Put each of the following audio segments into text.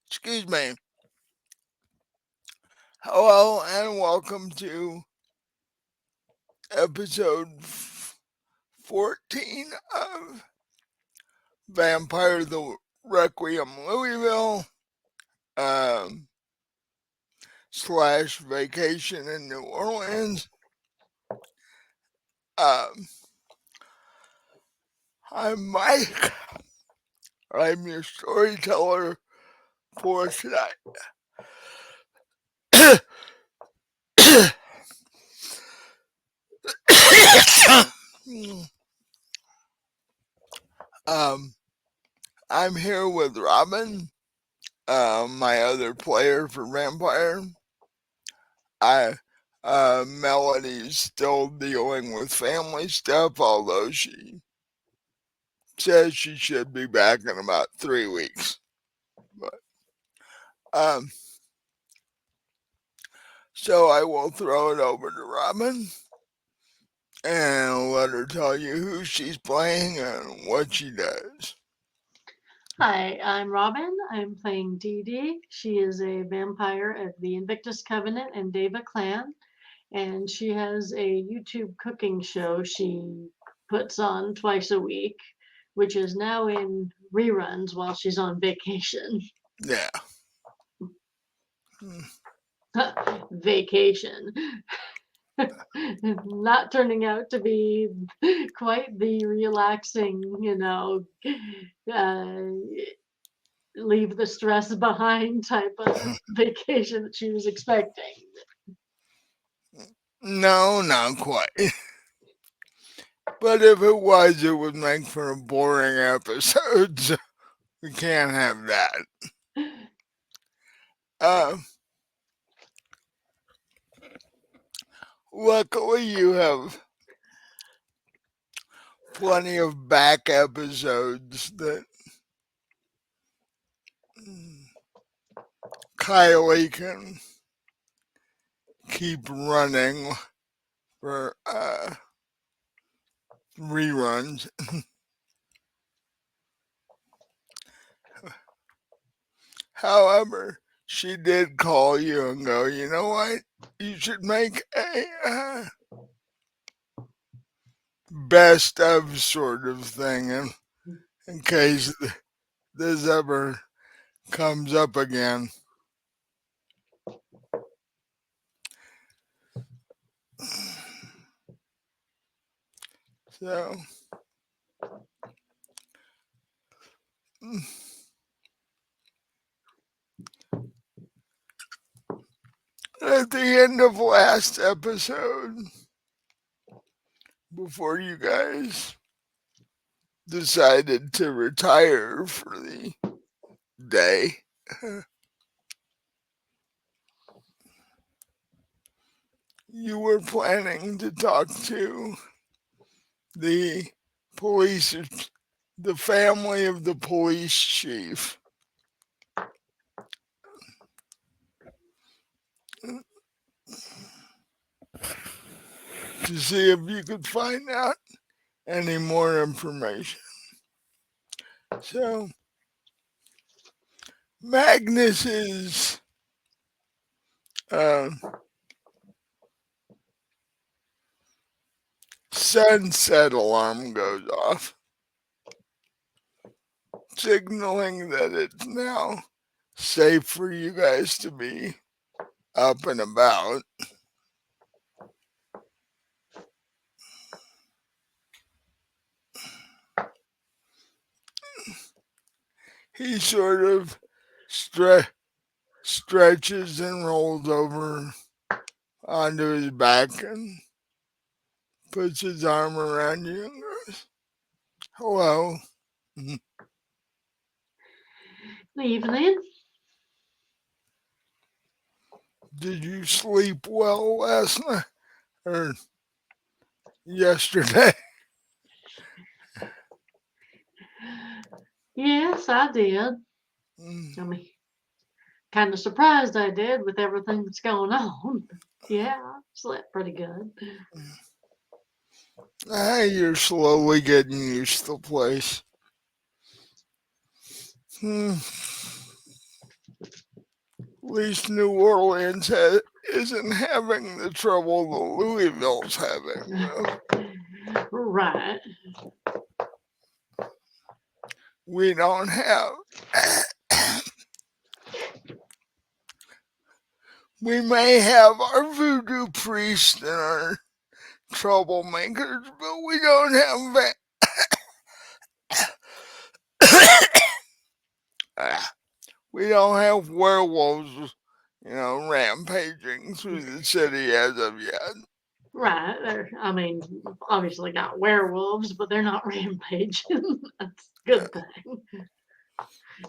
Excuse me. Hello and welcome to episode 14 of Vampire the Requiem Louisville um, / vacation in New Orleans. Um, I'm Mike. I'm your storyteller for tonight. um, I'm here with Robin, my other player for Vampire. I Melody's still dealing with family stuff, although she says she should be back in about 3 weeks. But um, so I will throw it over to Robin and let her tell you who she's playing and what she does. Hi, I'm Robin. I'm playing Dee Dee. She is a vampire of the Invictus Covenant and Deva clan, and she has a YouTube cooking show she puts on twice a week, which is now in reruns while she's on vacation. Yeah. Vacation. Not turning out to be quite the relaxing, uh, leave the stress behind type of vacation that she was expecting. No, not quite. But if it was, it would make for a boring episode. So we can't have that. Uh, Luckily, you have plenty of back episodes that Kylie can keep running for reruns. However, she did call you and go, you know what? You should make a best of sort of thing in case this ever comes up again. So, at the end of last episode, before you guys decided to retire for the day, you were planning to talk to the police, the family of the police chief, to see if you could find out any more information. So, Magnus's uh, sunset alarm goes off, signaling that it's now safe for you guys to be up and about. He sort of stretches and rolls over onto his back and puts his arm around you and goes, hello. Evening. Did you sleep well last night or yesterday? Yes, I did. Mm, I mean, kind of surprised I did with everything that's going on. Yeah, slept pretty good. You're slowly getting used to the place. Hmm. At least New Orleans isn't having the trouble the Louisville's having, though. Right. We don't have. We may have our voodoo priests and our troublemakers, but we don't have we don't have werewolves, rampaging through the city as of yet. Right. I mean, obviously got werewolves, but they're not rampaging. That's a good thing.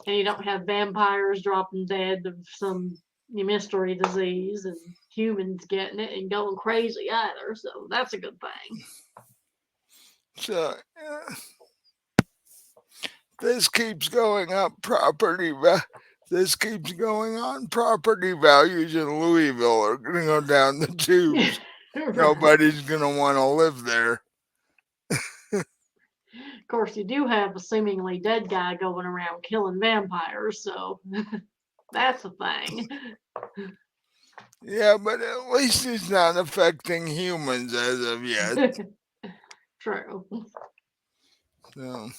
And you don't have vampires dropping dead of some mystery disease and humans getting it and going crazy either. So that's a good thing. So this keeps going up this keeps going on. Property values in Louisville are going to go down the tubes. Right. Nobody's going to want to live there. Of course, you do have a seemingly dead guy going around killing vampires, so that's a thing. Yeah, but at least it's not affecting humans as of yet. True. So,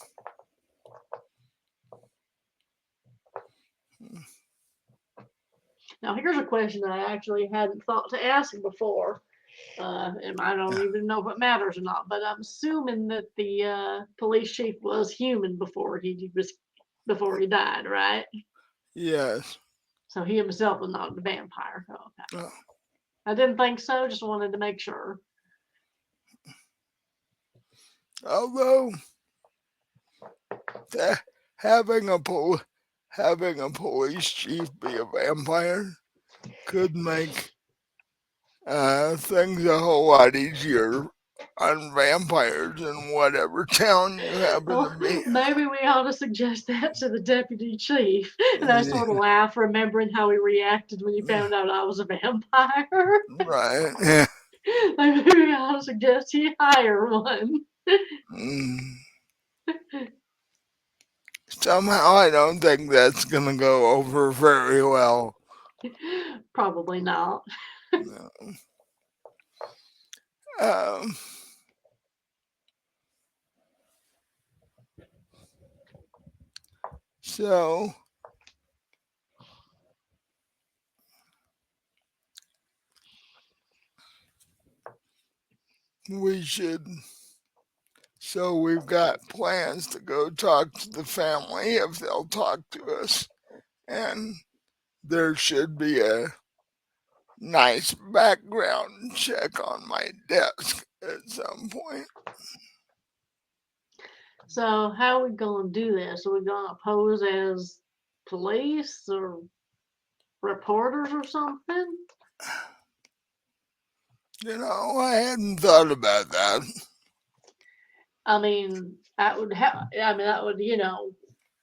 Now, here's a question that I actually hadn't thought to ask before. And I don't even know if it matters or not, but I'm assuming that the police chief was human before he died, right? yes. So he himself was not a vampire. Oh, okay. Uh, I didn't think so. Just wanted to make sure. Although uh, having a having a police chief be a vampire could make things a whole lot easier on vampires in whatever town you happen to Well, be. maybe we ought to suggest that to the deputy chief. And I sort of laugh, remembering how he reacted when he found out I was a vampire. Right. Yeah. Maybe we ought to suggest he hire one. Mm. Somehow I don't think that's going to go over very well. Probably not. No. Um, so we should. So we've got plans to go talk to the family if they'll talk to us, and there should be a nice background check on my desk at some point. So, how are we going to do this? Are we going to pose as police or reporters or something? I hadn't thought about that. I mean, that would,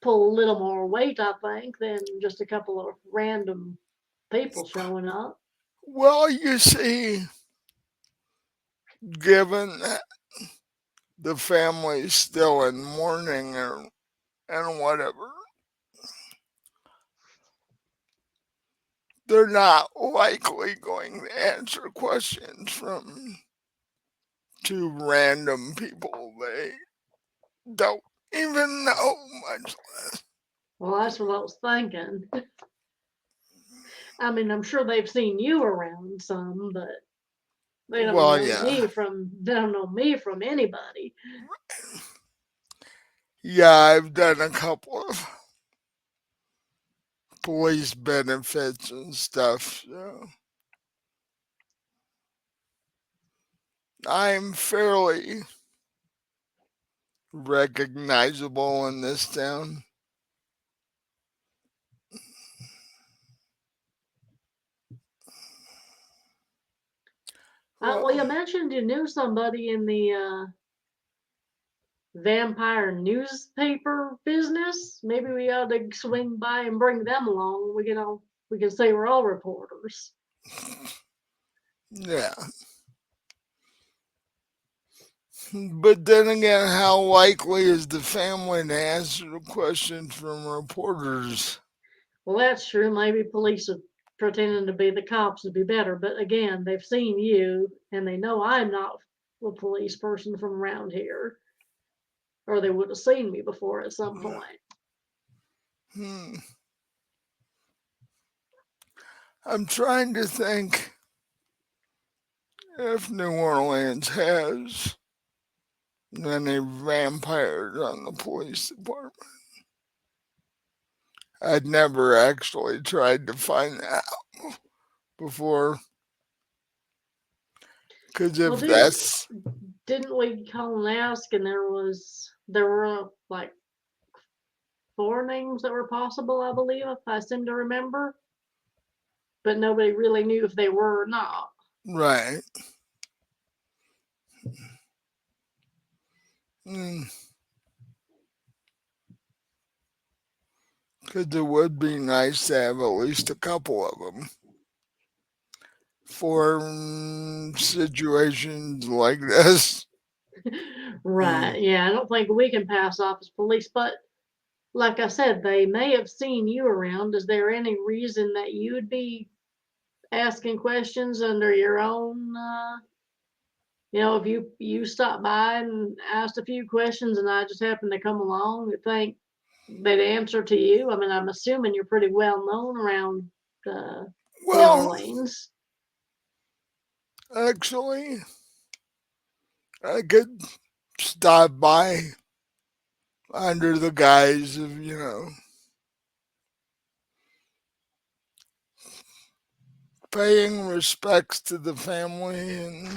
pull a little more weight, I think, than just a couple of random people showing up. Well, you see, given that the family's still in mourning and whatever, they're not likely going to answer questions from two random people they don't even know much. Well, that's what I was thinking. I mean, I'm sure they've seen you around some, but Well, yeah. they don't know me from anybody. Yeah, I've done a couple of police benefits and stuff, so I'm fairly recognizable in this town. Well, you Well, mentioned you knew somebody in the vampire newspaper business. Maybe we ought to swing by and bring them along when we get on. we can say we're all reporters. Yeah. But then again, how likely is the family to answer the questions from reporters? Well, that's true. Maybe police are pretending to be the cops would be better. But again, they've seen you and they know I'm not a police person from around here, or they would have seen me before at some point. Hmm. I'm trying to think if New Orleans has any vampires on the police department. I'd never actually tried to find that before, because Well, if that's didn't we call and ask, and there were like four names that were possible, I believe, if I seem to remember, but nobody really knew if they were or not. right, because it would be nice to have at least a couple of them for situations like this. Mm, Right. Yeah, I don't think we can pass off as police, but like I said, they may have seen you around. Is there any reason that you'd be asking questions under your own, if you stopped by and asked a few questions and I just happened to come along, you think they'd answer to you? I mean, I'm assuming you're pretty well known around uh, New well, Orleans. actually, I could stop by under the guise of, paying respects to the family and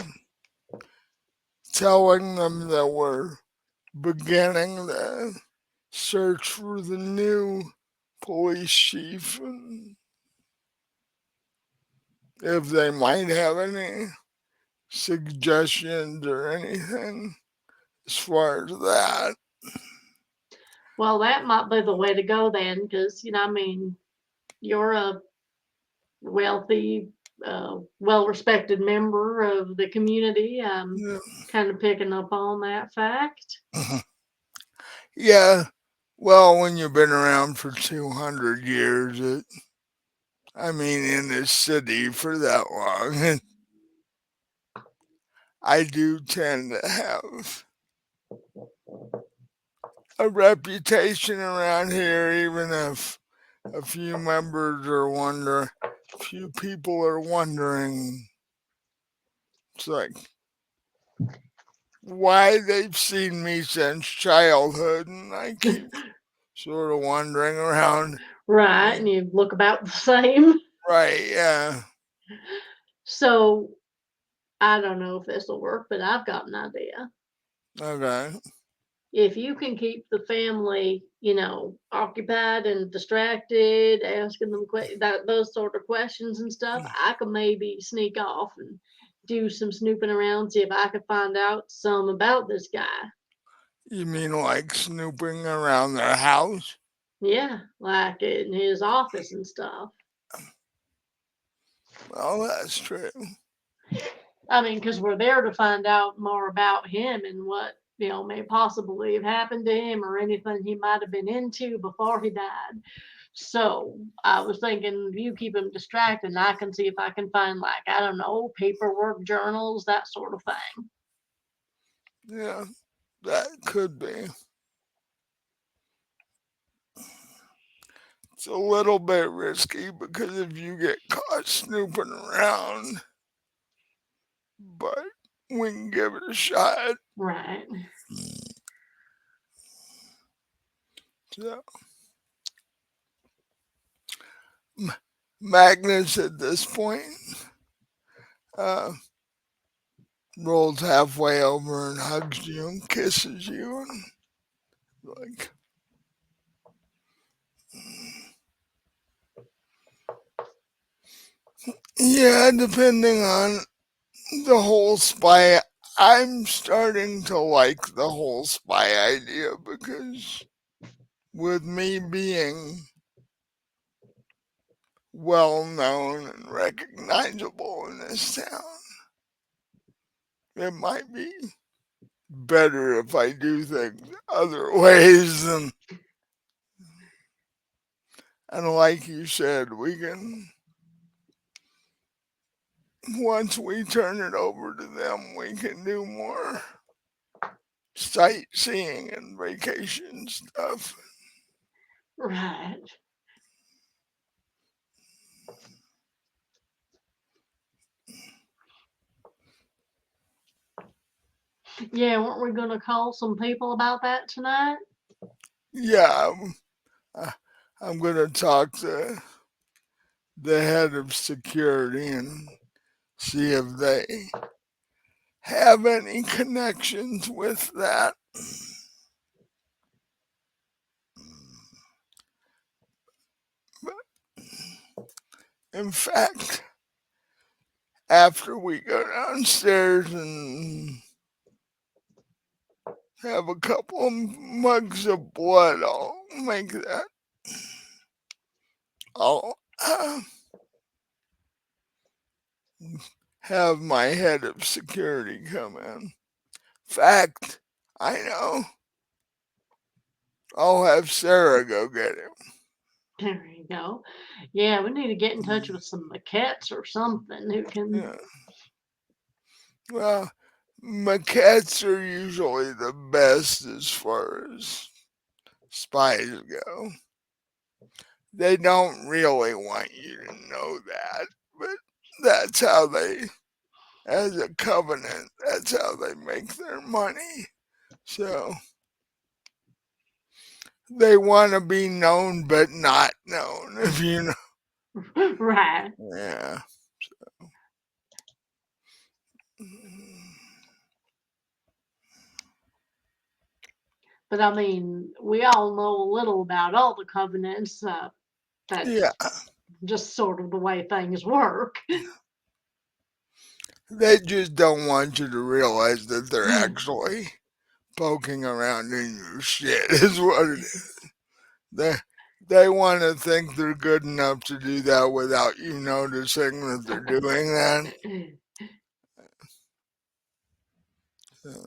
telling them that we're beginning the search for the new police chief and if they might have any suggestions or anything as far as that. Well, that might be the way to go then, because, I mean, you're a wealthy, well respected member of the community. I'm Yeah. kind of picking up on that fact. Yeah. Well, when you've been around for 200 years, I mean, in this city for that long, I do tend to have a reputation around here, even if a few members are wondering, few people are wondering. It's like why they've seen me since childhood, and I keep sort of wandering around. Right, and you look about the same. Right, yeah. So I don't know if this will work, but I've got an idea. Okay. If you can keep the family, occupied and distracted, asking them those sort of questions and stuff, I could maybe sneak off and do some snooping around, see if I could find out some about this guy. You mean like snooping around their house? Yeah, like in his office and stuff. Well, that's true. I mean, because we're there to find out more about him and what, may possibly have happened to him or anything he might have been into before he died. So I was thinking, you keep him distracted, and I can see if I can find, like, I don't know, paperwork, journals, that sort of thing. Yeah, that could be. It's a little bit risky because if you get caught snooping around, but we can give it a shot. Right. So, Magnus at this point uh, rolls halfway over and hugs you and kisses you and like, yeah, depending on the whole spy. I'm starting to like the whole spy idea because with me being well known and recognizable in this town. It might be better if I do things other ways than, and like you said, we can, once we turn it over to them, we can do more sightseeing and vacation stuff. Right. Yeah, weren't we going to call some people about that tonight? Yeah, I- I'm going to talk to the head of security and see if they have any connections with that. In fact, after we go downstairs and have a couple of mugs of blood, I'll make that. I'll have my head of security come in. Fact, I know. I'll have Sara go get him. There you go. Yeah, we need to get in touch with some maquettes or something who can. Yeah. Well, maquettes are usually the best as far as spies go. They don't really want you to know that, but that's how they, as a covenant, that's how they make their money. So they want to be known but not known, if you know. Right. Yeah. But I mean, we all know a little about all the covenants. Yeah. That's just sort of the way things work. They just don't want you to realize that they're actually poking around in your shit, is what it is. They, they want to think they're good enough to do that without you noticing that they're doing that. So,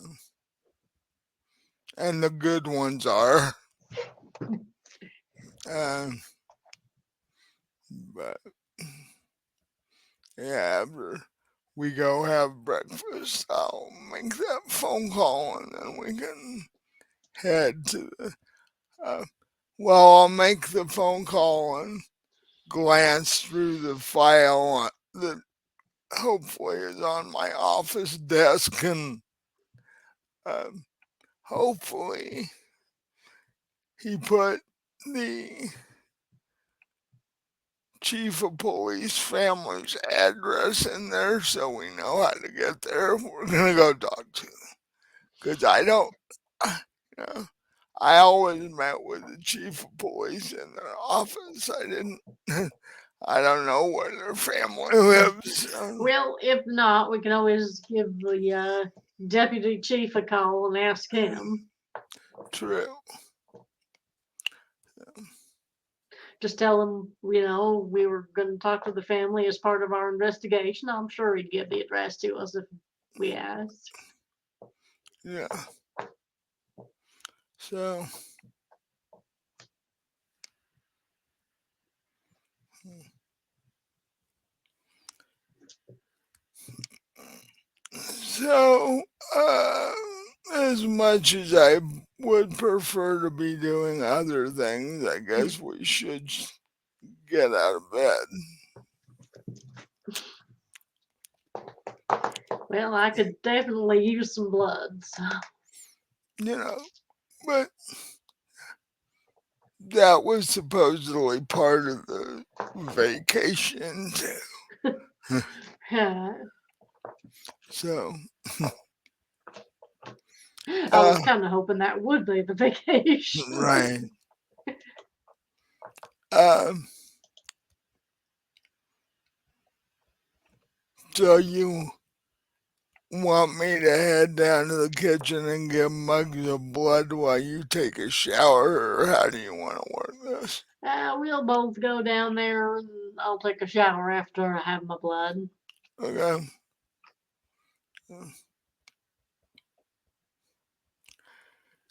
and the good ones are. Um, but yeah, after we go have breakfast, I'll make that phone call and then we can head to the. Uh, well, I'll make the phone call and glance through the file that hopefully is on my office desk and um, hopefully he put the chief of police family's address in there so we know how to get there. We're gonna go talk to them because I don't, you know, I always met with the chief of police in their office. I didn't. I don't know where their family lives. Well, if not, we can always give the deputy chief a call and ask him. True. Just tell him, we were going to talk to the family as part of our investigation. I'm sure he'd give the address to us if we asked. Yeah. So. So, as much as I would prefer to be doing other things, I guess we should get out of bed. Well, I could definitely use some blood. So. You know, but that was supposedly part of the vacation, too. Yeah. So, I was kind of hoping that would be the vacation. right. Um, so you want me to head down to the kitchen and get mugs of blood while you take a shower, or how do you want to work this? We'll both go down there and I'll take a shower after I have my blood. Okay.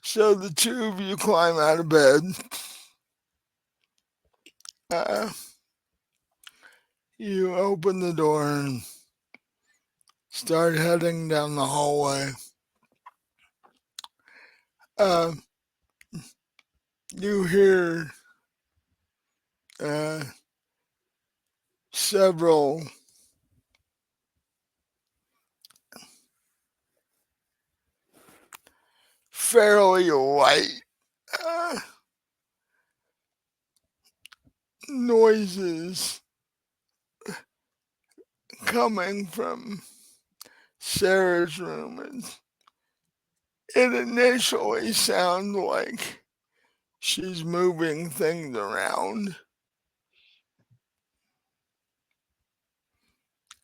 So the two of you climb out of bed. Uh, you open the door and start heading down the hallway. Uh, you hear uh, several fairly light noises coming from Sarah's room. It initially sounds like she's moving things around.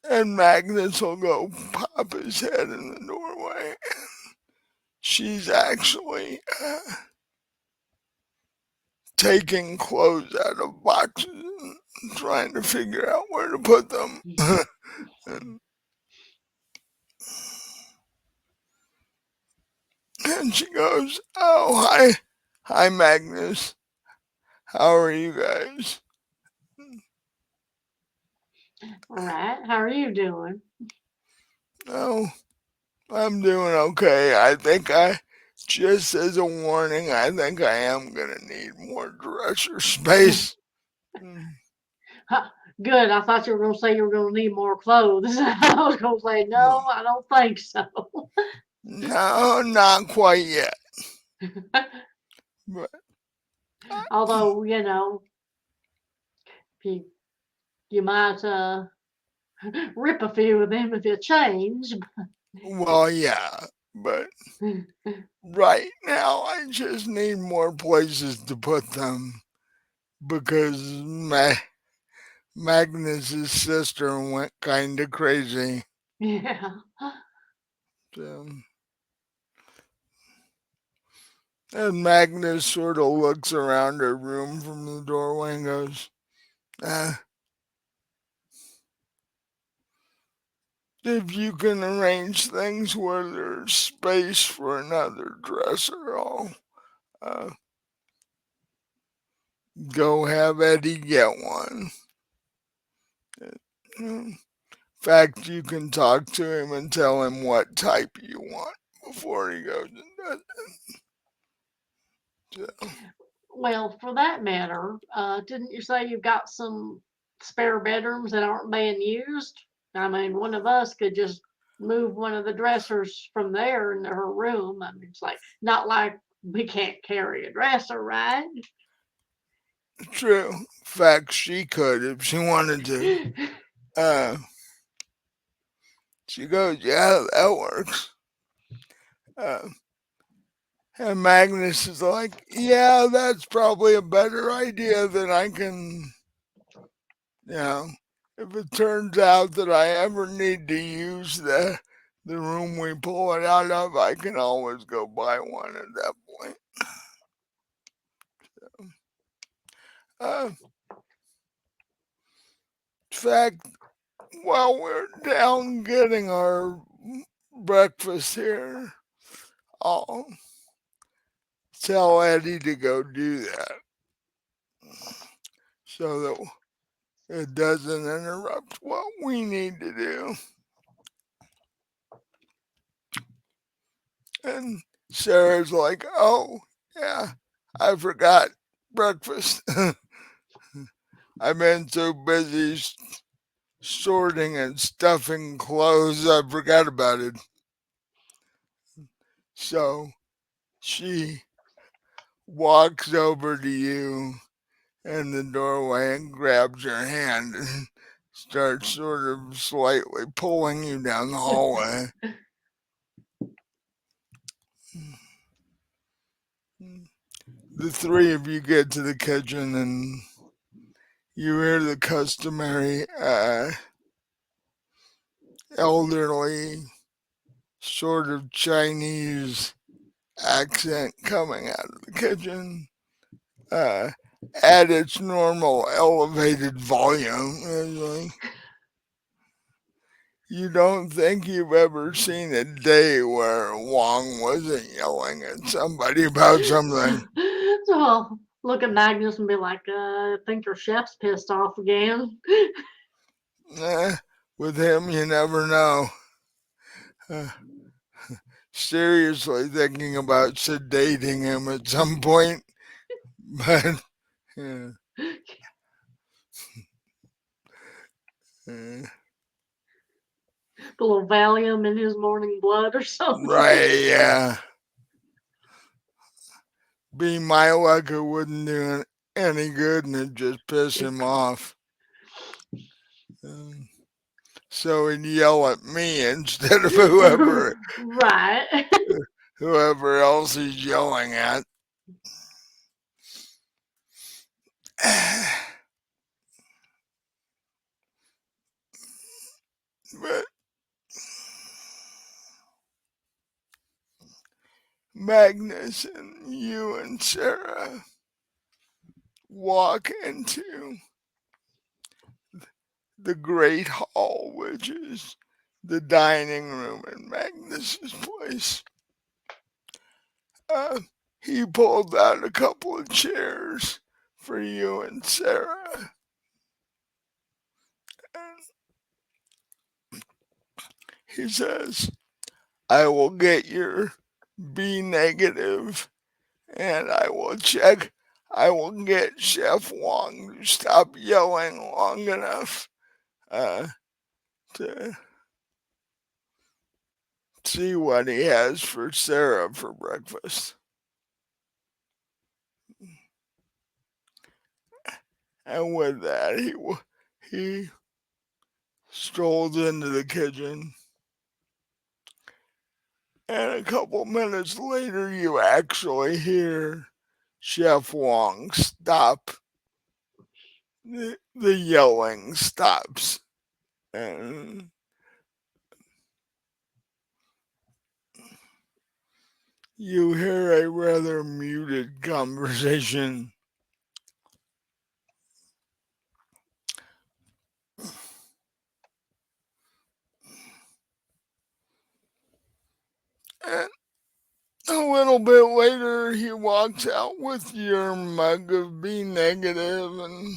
And Magnus will go pop his head in the doorway. She's actually taking clothes out of boxes and trying to figure out where to put them. And she goes, "Oh, hi, Magnus. How are you guys?" All right, how are you doing? "Oh, I'm doing okay. Just as a warning, I think I am gonna need more dresser space." Good. I thought you were going to say you were going to need more clothes. I was going to say, no, I don't think so. No, not quite yet. But Although, you, you might rip a few of them if you change. well, yeah, but right now I just need more places to put them because Magnus's sister went kind of crazy. Yeah. So, and Magnus sort of looks around her room from the doorway and goes, "If you can arrange things where there's space for another dresser, I'll uh, go have Eddie get one. In fact, you can talk to him and tell him what type you want before he goes and does it." So, Well, for that matter, didn't you say you've got some spare bedrooms that aren't being used? I mean, one of us could just move one of the dressers from there into her room. I mean, it's like not like we can't carry a dresser, right? true. In fact, she could if she wanted to. Uh, she goes, "Yeah, that works." Uh, and Magnus is like, "Yeah, that's probably a better idea than I can, you know, if it turns out that I ever need to use the room we pull it out of, I can always go buy one at that point." In fact, while we're down getting our breakfast here, I'll tell Eddie to go do that so that it doesn't interrupt what we need to do. And Sarah's like, "Oh, yeah, I forgot breakfast. I've been so busy sorting and stuffing clothes, I forgot about it." So she walks over to you in the doorway and grabs your hand and starts sort of slightly pulling you down the hallway. The three of you get to the kitchen and you hear the customary elderly sort of Chinese accent coming out of the kitchen. at its normal elevated volume. It's like, you don't think you've ever seen a day where Wong wasn't yelling at somebody about something. So I'll look at Magnus and be like, I think your chef's pissed off again. Eh, with him, you never know. Uh, Seriously thinking about sedating him at some point, but yeah, uh, Put a little Valium in his morning blood or something. right, yeah. Be my luck, it wouldn't do any good, and it just piss him off. Um, so he'd yell at me instead of Right. whoever else he's yelling at. But Magnus and you and Sara walk into the great hall, which is the dining room in Magnus's place. Uh, he pulled out a couple of chairs for you and Sara. And he says, I will get your B negative and I will get Chef Wong to stop yelling long enough uh, to see what he has for Sara for breakfast. And with that, he strolled into the kitchen. And a couple minutes later, you actually hear Chef Wong stop. The yelling stops. And you hear a rather muted conversation. And a little bit later, he walks out with your mug of B negative, and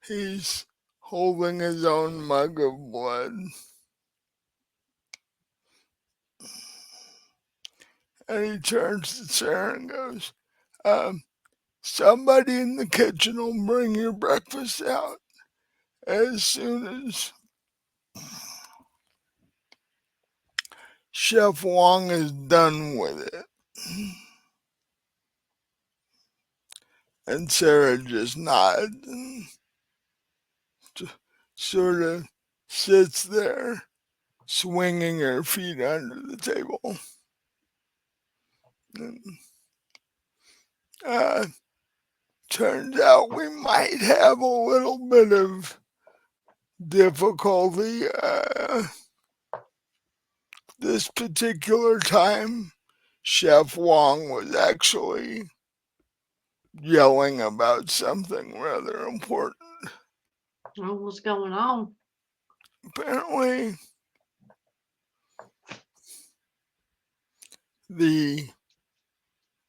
he's holding his own mug of blood. And he turns to Sara and goes, um, somebody in the kitchen will bring your breakfast out as soon as Chef Wong is done with it. And Sara just nods and sort of sits there, swinging her feet under the table. And, uh, turns out we might have a little bit of difficulty this particular time. Chef Wong was actually yelling about something rather important. Oh, what's going on? Apparently, the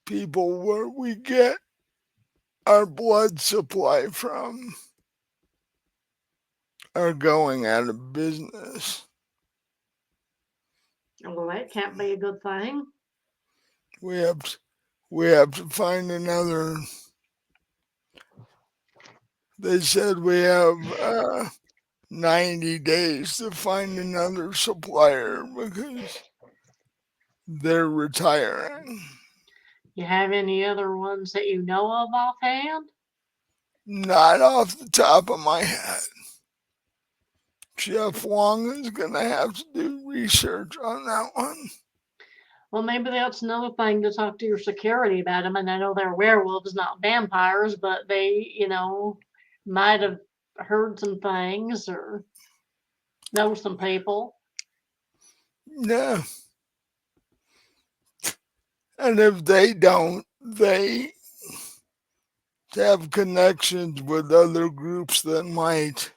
people where we get our blood supply from are going out of business. Well, that can't be a good thing. We have to, we have to find another. They said we have 90 days to find another supplier because they're retiring. You have any other ones that you know of offhand? Not off the top of my head. Chef Wong is going to have to do research on that one. Well, maybe that's another thing to talk to your security about. I mean, I know they're werewolves, not vampires, but they, might have heard some things or know some people. Yeah. And if they don't, they have connections with other groups that might,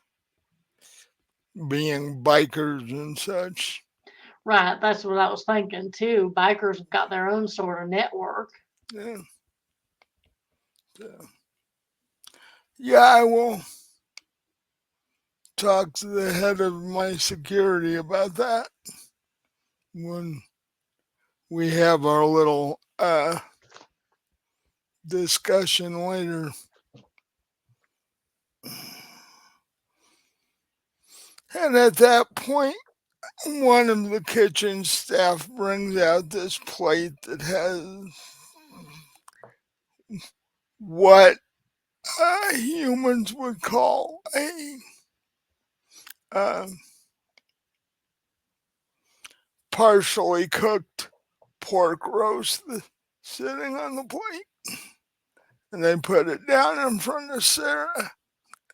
being bikers and such. Right, that's what I was thinking too. Bikers have got their own sort of network. Yeah, so, yeah, I will talk to the head of my security about that when we have our little discussion later. And at that point, one of the kitchen staff brings out this plate that has what humans would call a uh, partially cooked pork roast sitting on the plate. And they put it down in front of Sara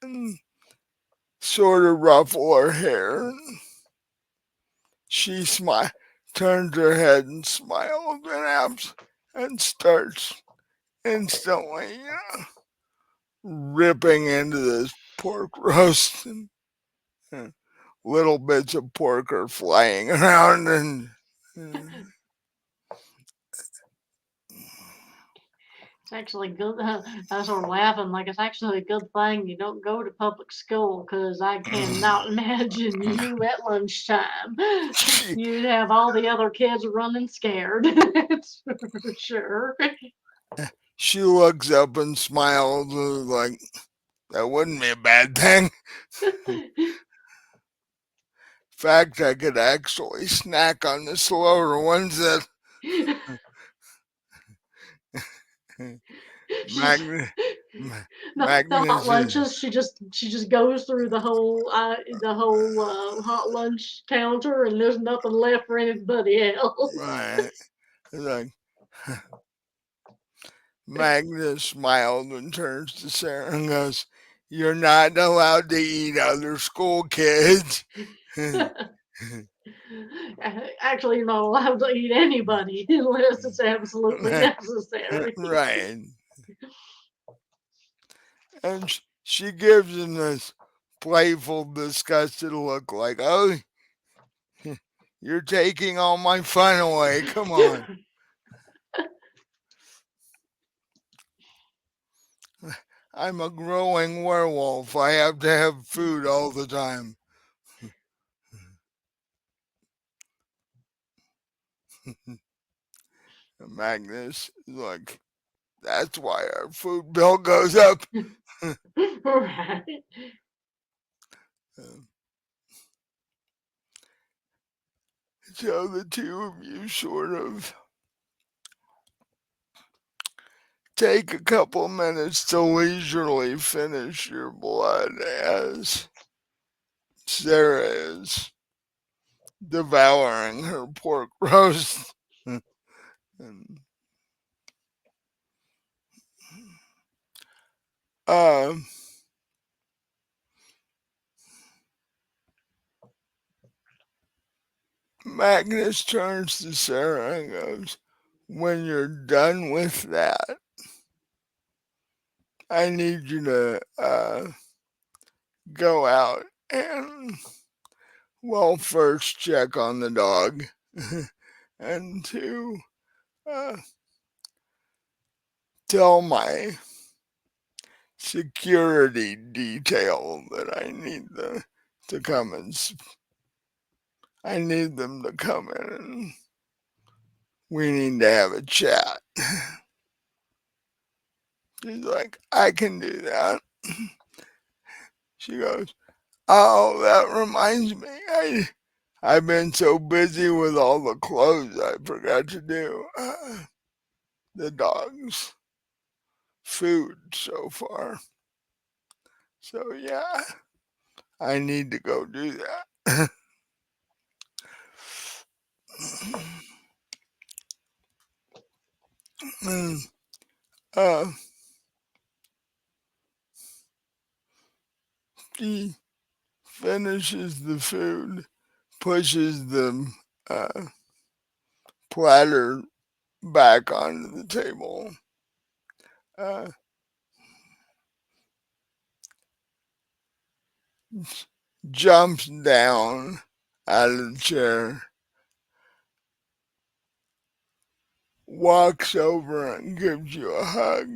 and sort of ruffle her hair. And she turns her head and smiles and starts instantly ripping into this pork roast. And little bits of pork are flying around and It's actually good. I was sort of laughing, like it's actually a good thing you don't go to public school because I cannot imagine you at lunchtime. she, You'd have all the other kids running scared. That's for sure. she looks up and smiles like that wouldn't be a bad thing. In fact, I could actually snack on the slower ones that She's Magnus, the hot Magnus is lunches. She just goes through the whole hot lunch counter, and there's nothing left for anybody else. right. Like Magnus smiled and turns to Sarah and goes, "You're not allowed to eat other school kids." Actually, you're not allowed to eat anybody unless it's absolutely necessary. Right. And she gives him this playful, disgusted look like, "Oh, you're taking all my fun away. Come on." I'm a growing werewolf. I have to have food all the time. Magnus is like, that's why our food bill goes up. Right. So the two of you sort of take a couple minutes to leisurely finish your blood as Sarah is devouring her pork roast. And, uh, Magnus turns to Sarah and goes, when you're done with that, I need you to go out and, well, first check on the dog, and two, uh, tell my security detail that to come and I need them to come in and we need to have a chat. She's like, I can do that. She goes, oh, that reminds me. I've been so busy with all the clothes I forgot to do the dog's food so far. So yeah, I need to go do that. And, uh, she finishes the food, pushes the uh, platter back onto the table, uh, jumps down out of the chair, walks over and gives you a hug,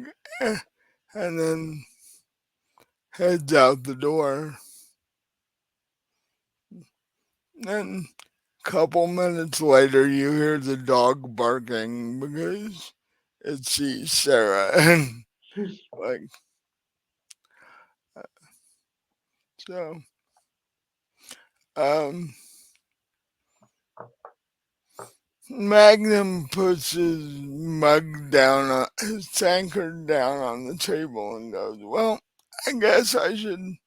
and then heads out the door. And a couple minutes later, you hear the dog barking because it sees Sara. And like, so, um, Magnum puts his mug down, his tankard down on the table and goes, "Well, I guess I should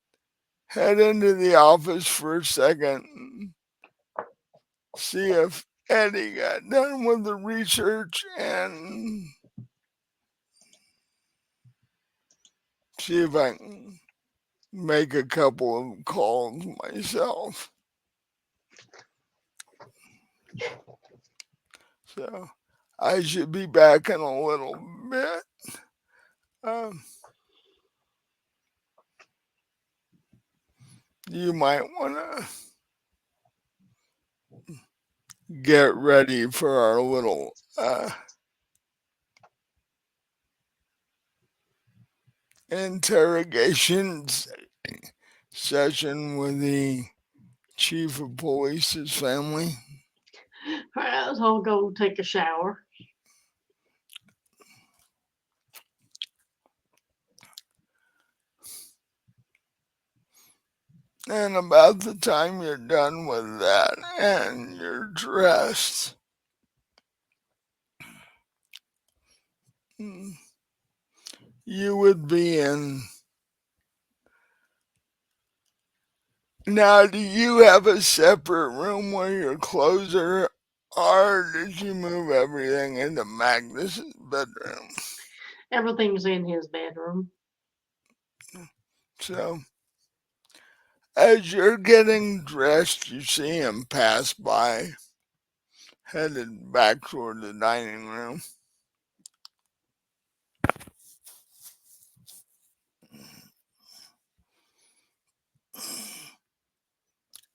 head into the office for a second and see if Eddie got done with the research and see if I can make a couple of calls myself." So I should be back in a little bit. Um, you might want to get ready for our little interrogation session with the chief of police's family. Right, so I'll go take a shower. And about the time you're done with that and you're dressed, you would be in. Now, do you have a separate room where your clothes are, or did you move everything into Magnus's bedroom? Everything's in his bedroom. So, as you're getting dressed, you see him pass by, headed back toward the dining room.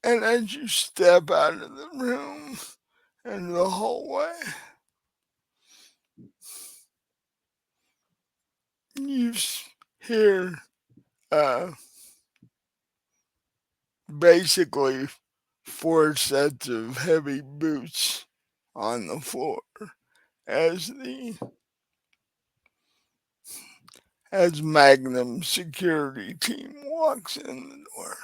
And as you step out of the room into the hallway, you hear uh, basically four sets of heavy boots on the floor as the as Magnum's security team walks in the door.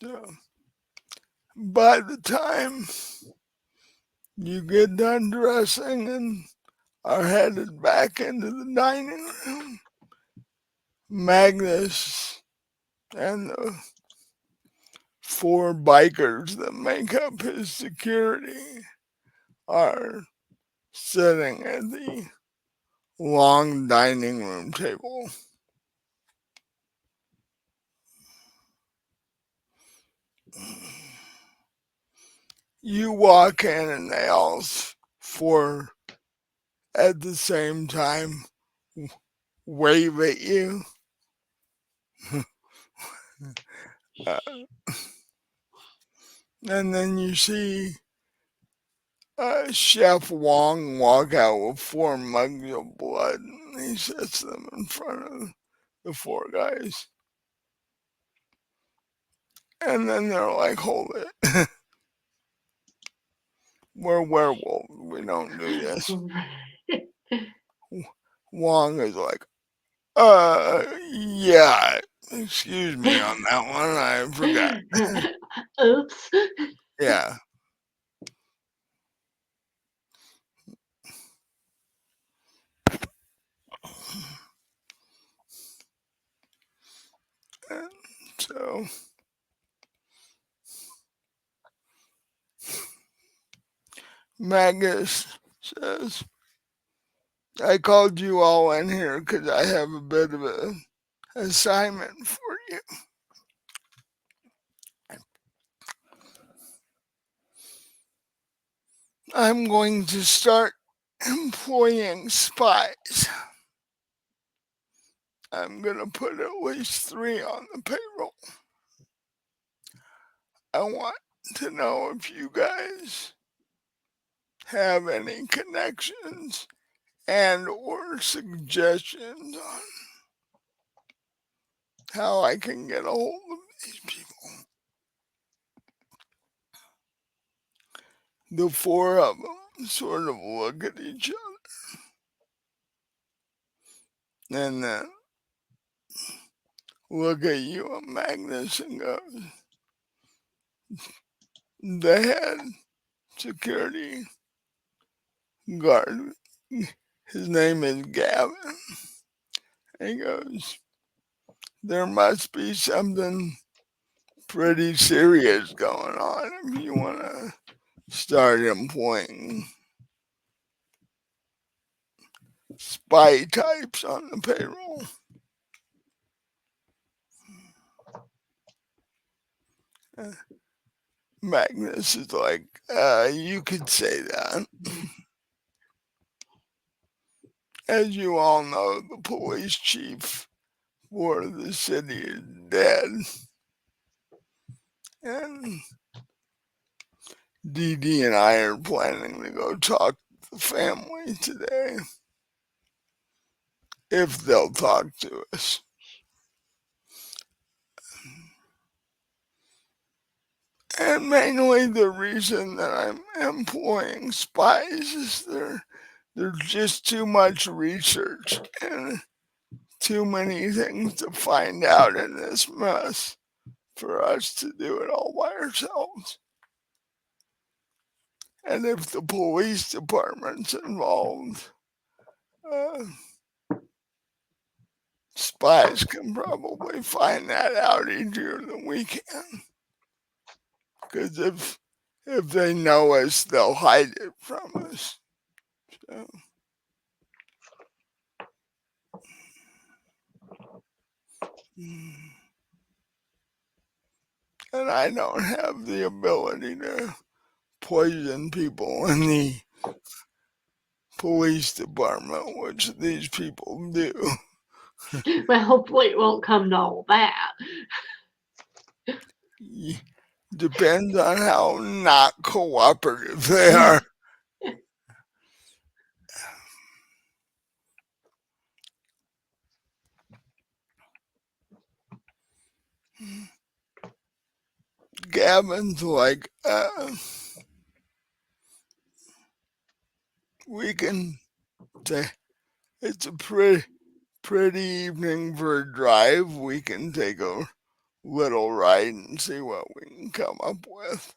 So by the time you get done dressing and are headed back into the dining room, Magnus and the four bikers that make up his security are sitting at the long dining room table. You walk in and they all four at the same time wave at you. uh, and then you see Chef Wong walk out with four mugs of blood. And he sets them in front of the four guys. And then they're like, "Hold it. We're werewolves. We don't do this." Wong is like, yeah, excuse me on that one. I forgot. Oops. Yeah. And so Magus says, "I called you all in here because I have a bit of an assignment for you." I'm going to start employing spies. I'm going to put at least 3 on the payroll. I want to know if you guys have any connections and or suggestions on how I can get a hold of these people. The 4 of them sort of look at each other and then look at you and Magnus and goes, the head security guard, his name is Gavin. And he goes, there must be something pretty serious going on if you want to start employing spy types on the payroll. Uh, Magnus is like, you could say that. As you all know, the police chief for the city is dead. And Dee Dee and I are planning to go talk to the family today. If they'll talk to us. And mainly the reason that I'm employing spies is there's just too much research and too many things to find out in this mess for us to do it all by ourselves. And if the police department's involved, uh, spies can probably find that out easier than we can. Because if they know us, they'll hide it from us. So. And I don't have the ability to poison people in the police department, which these people do. Well, hopefully it won't come to all that. Depends on how not cooperative they are. Gavin's like, we can say it's a pretty evening for a drive. We can take a little ride and see what we can come up with.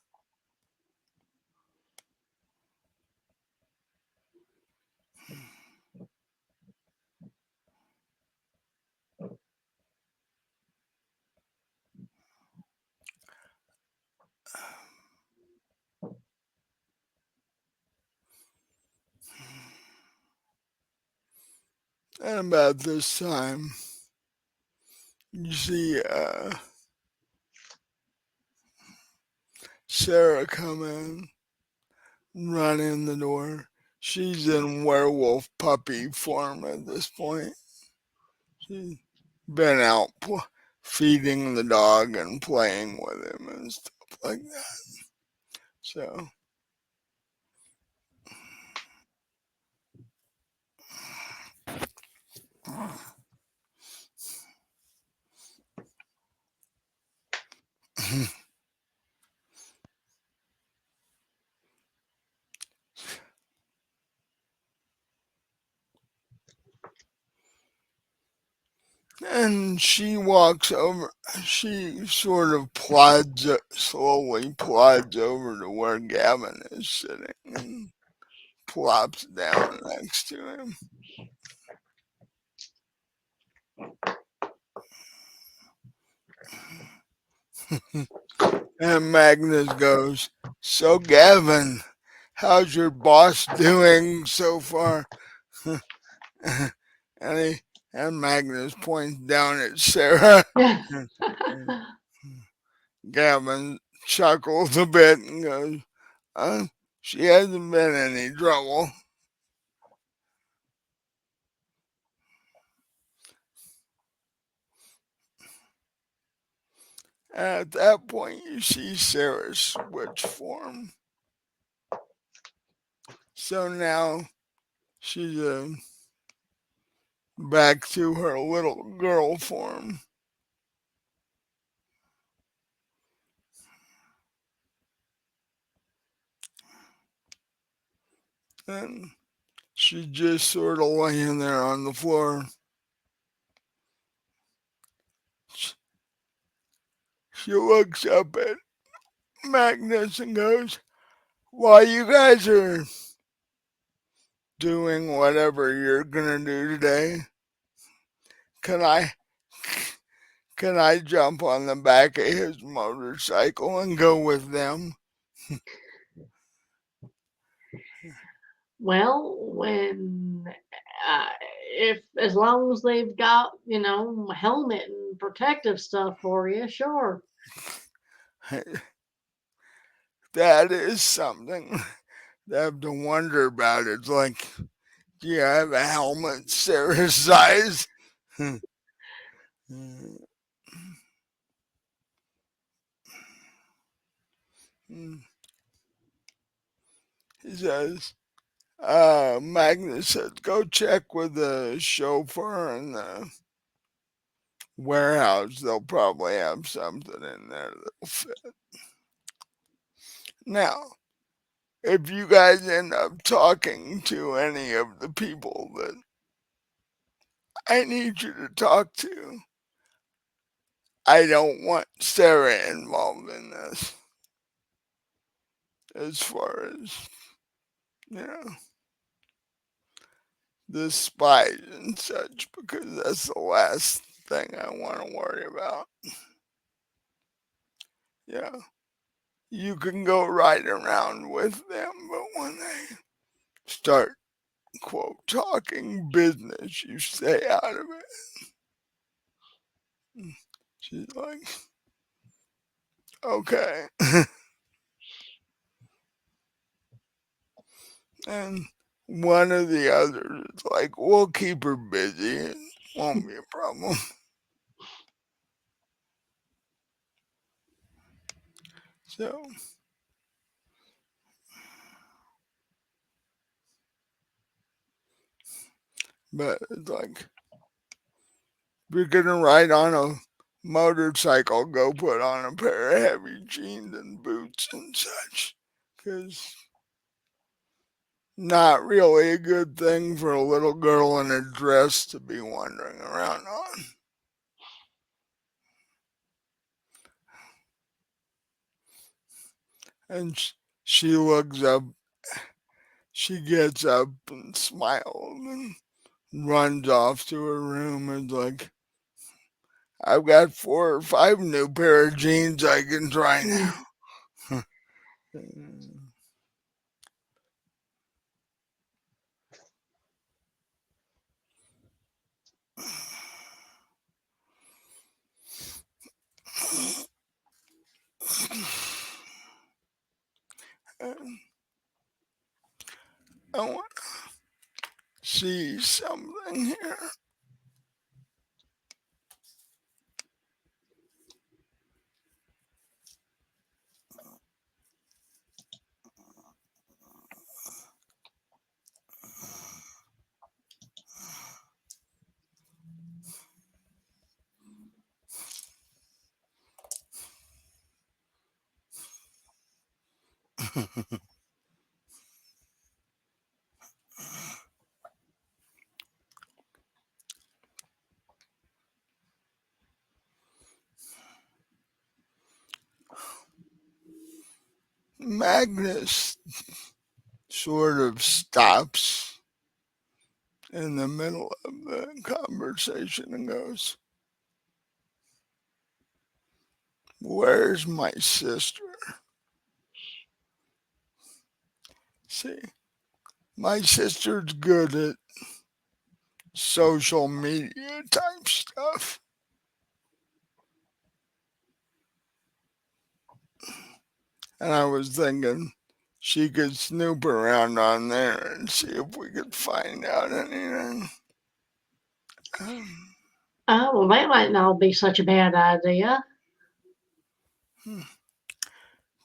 And about this time, you see Sara come in, run in the door. She's in werewolf puppy form at this point. She's been out feeding the dog and playing with him and stuff like that. So, and she walks over. She sort of slowly plods over to where Gavin is sitting and plops down next to him. And Magnus goes, so Gavin, how's your boss doing so far? and Magnus points down at Sara. Gavin chuckles a bit and goes, she hasn't been in any trouble. At that point, you see Sara switch form. So now she's back to her little girl form. And she's just sort of laying there on the floor. She looks up at Magnus and goes, "While you guys are doing whatever you're gonna do today, can I jump on the back of his motorcycle and go with them?" Well, when uh, if as long as they've got helmet and protective stuff for you, sure. That is something that I have to wonder about. It's like, do you have a helmet Sarah's size? He says, Magnus said, go check with the chauffeur in the warehouse. They'll probably have something in there that'll fit. Now, if you guys end up talking to any of the people that I need you to talk to, I don't want Sara involved in this as far as, you know, the spies and such, because that's the last thing I want to worry about. Yeah, you can go right around with them, but when they start, quote, talking business, you stay out of it. She's like, okay. And one of the others is like, we'll keep her busy. It won't be a problem. So, but it's like, if you're gonna ride on a motorcycle, go put on a pair of heavy jeans and boots and such. Because not really a good thing for a little girl in a dress to be wandering around on. And she looks up, she gets up and smiles and runs off to her room and like, I've got 4 or 5 new pair of jeans I can try now. I want to see something here. Magnus sort of stops in the middle of the conversation and goes, where's my sister? See, my sister's good at social media type stuff. And I was thinking she could snoop around on there and see if we could find out anything. Um, Oh, well, that might not be such a bad idea.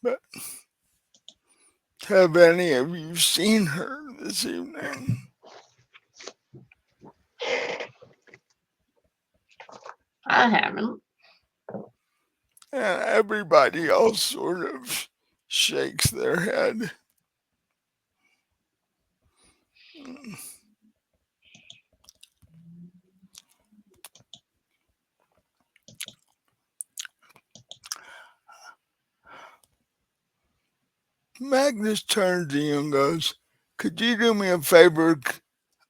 but have any of you seen her this evening? I haven't. And everybody else sort of shakes their head. Magnus turns to you and goes, "Could you do me a favor?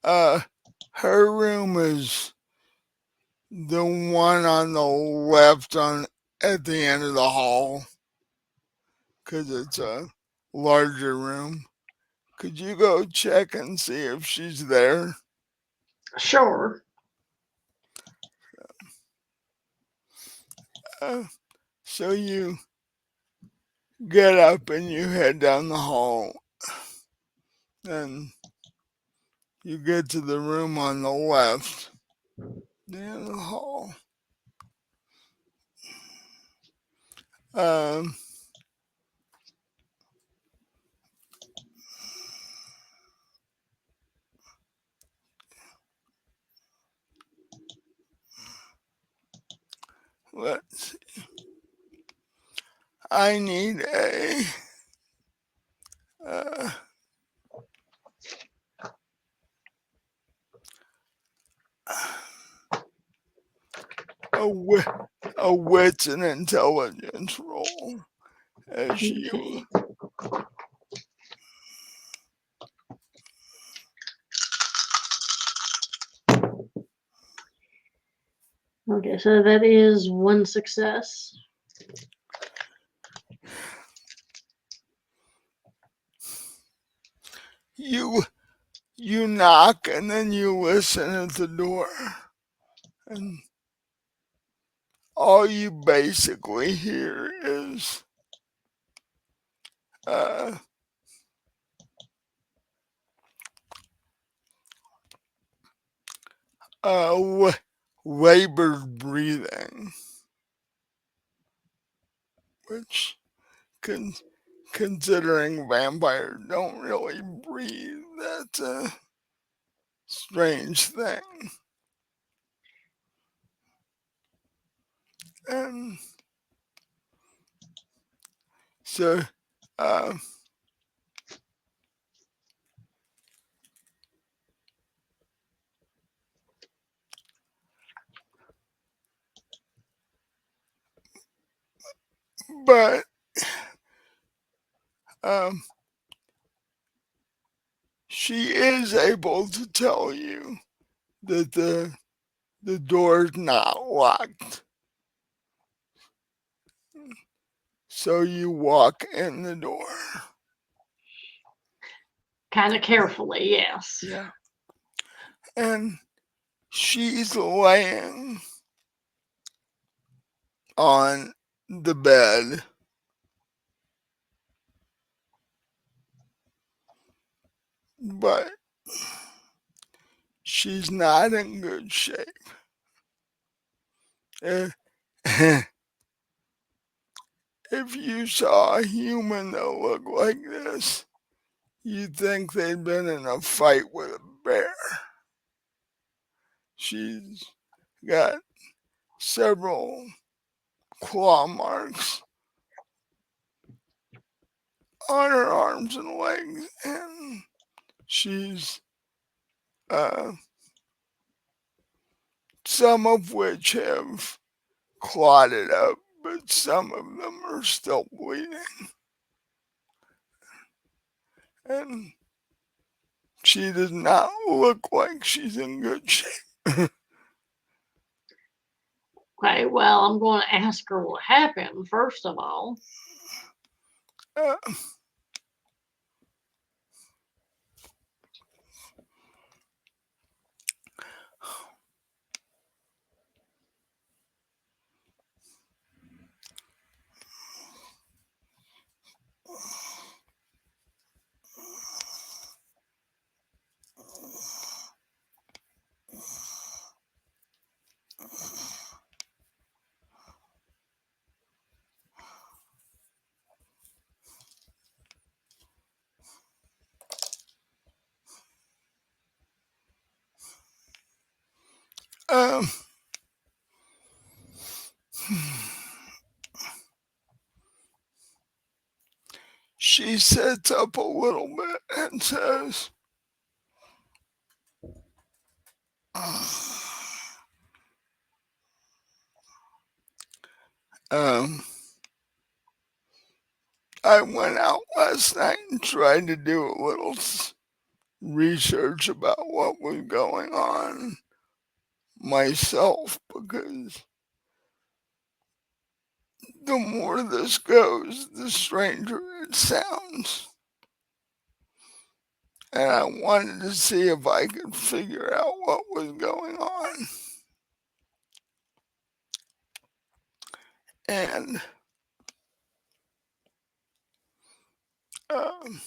Uh, her room is the one on the left on at the end of the hall, because it's a larger room. Could you go check and see if she's there?" Sure. Uh, so you get up and you head down the hall, and you get to the room on the left, the end of the hall. Um, let's see. I need uh, a, a wits and intelligence roll as you. Okay. Okay, so that is one success. You knock and then you listen at the door, and all you basically hear is uh, labored breathing, which, con- considering vampires don't really breathe, that's a strange thing. And so, uh, but um, she is able to tell you that the door's not locked. So you walk in the door. Kind of carefully, yes. Yeah. And she's laying on the bed, but she's not in good shape. Uh, if you saw a human that looked like this, you'd think they'd been in a fight with a bear. She's got several claw marks on her arms and legs, and she's uh, some of which have clotted up, but some of them are still bleeding. And she does not look like she's in good shape. Okay, well, I'm going to ask her what happened, first of all. Uh, she sits up a little bit and says, um, I went out last night and tried to do a little research about what was going on myself, because the more this goes, the stranger it sounds. And I wanted to see if I could figure out what was going on. And um,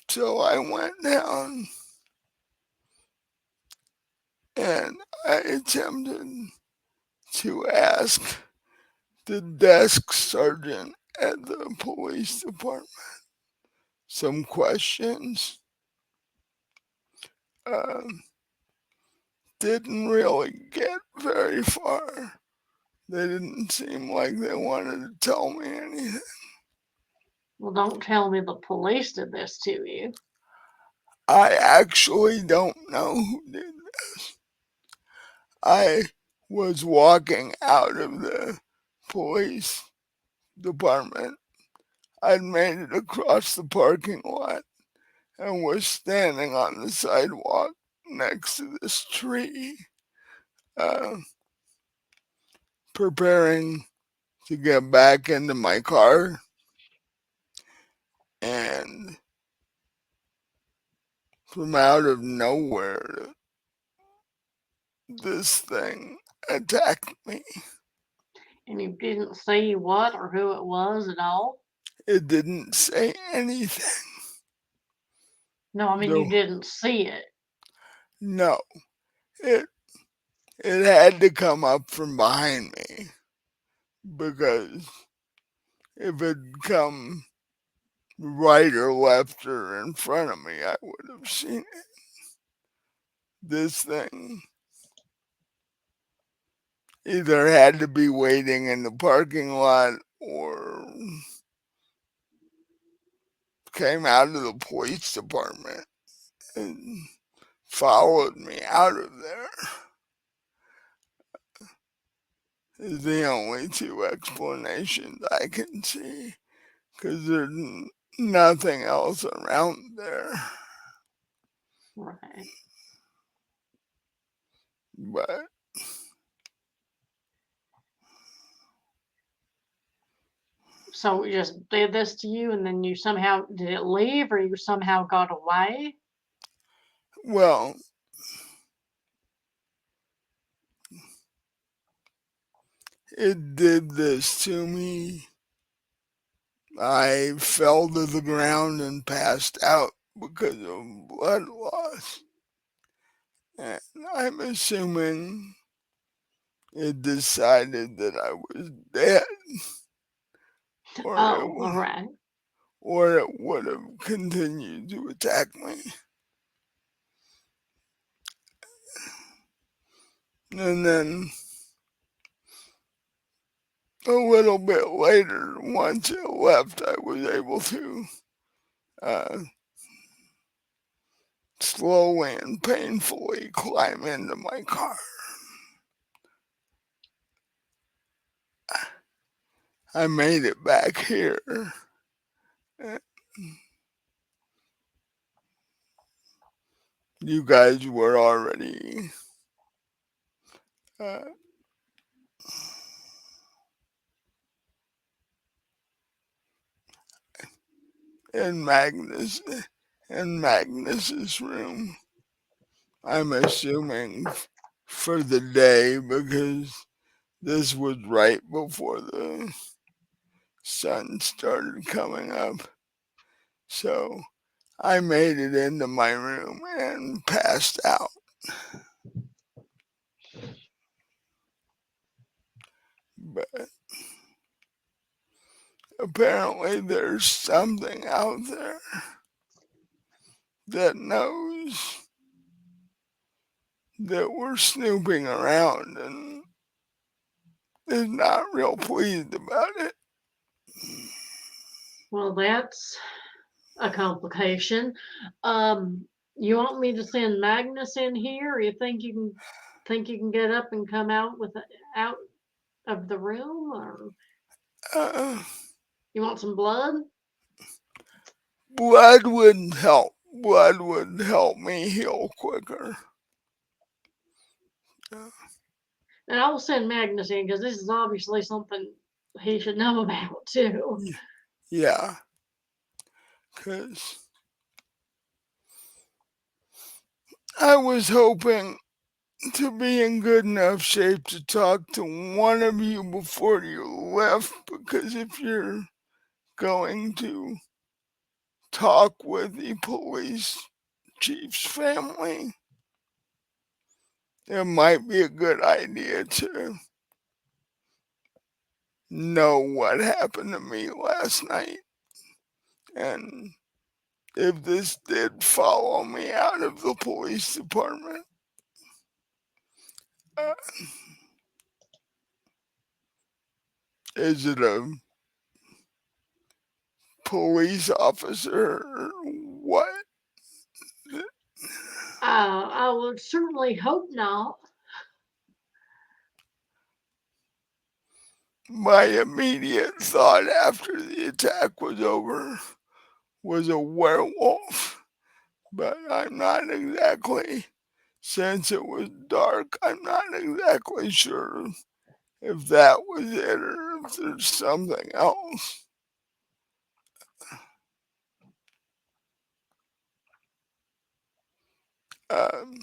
so I went down and I attempted to ask the desk sergeant at the police department some questions. Um, didn't really get very far. They didn't seem like they wanted to tell me anything. Well, don't tell me the police did this to you. I actually don't know who did this. I was walking out of the police department. I'd made it across the parking lot and was standing on the sidewalk next to this tree, uh, preparing to get back into my car. And from out of nowhere, this thing attacked me. And you didn't see what or who it was at all? It didn't say anything. No, I mean, you No, didn't see it. no, it it had to come up from behind me, because if it'd come right or left or in front of me, I would have seen it. This thing either had to be waiting in the parking lot or came out of the police department and followed me out of there. Is the only two explanations I can see, because there's nothing else around there. Right. But So it just did this to you, and then you somehow did it leave, or you somehow got away? well, it did this to me. I fell to the ground and passed out because of blood loss. And I'm assuming it decided that I was dead, or it, Oh, all right. or it would have continued to attack me. And then a little bit later, once it left, I was able to uh, slowly and painfully climb into my car. I made it back here. You guys were already uh, in Magnus's room. I'm assuming for the day, because this was right before the sun started coming up. So I made it into my room and passed out. But apparently there's something out there that knows that were snooping around and is not real pleased about it. Well, that's a complication. Um, you want me to send Magnus in here, or you think you can get up and come out of the room, or Uh, you want some blood? blood wouldn't help. Blood would help me heal quicker. Uh, And I will send Magnus in because this is obviously something he should know about too. yeah, because I was hoping to be in good enough shape to talk to one of you before you left, because if you're going to talk with the police chief's family, it might be a good idea to know what happened to me last night. And if this did follow me out of the police department, uh, is it a police officer or what? I would certainly hope not. My immediate thought after the attack was over was a werewolf, but I'm not exactly, since it was dark, I'm not exactly sure if that was it or if there's something else. Um,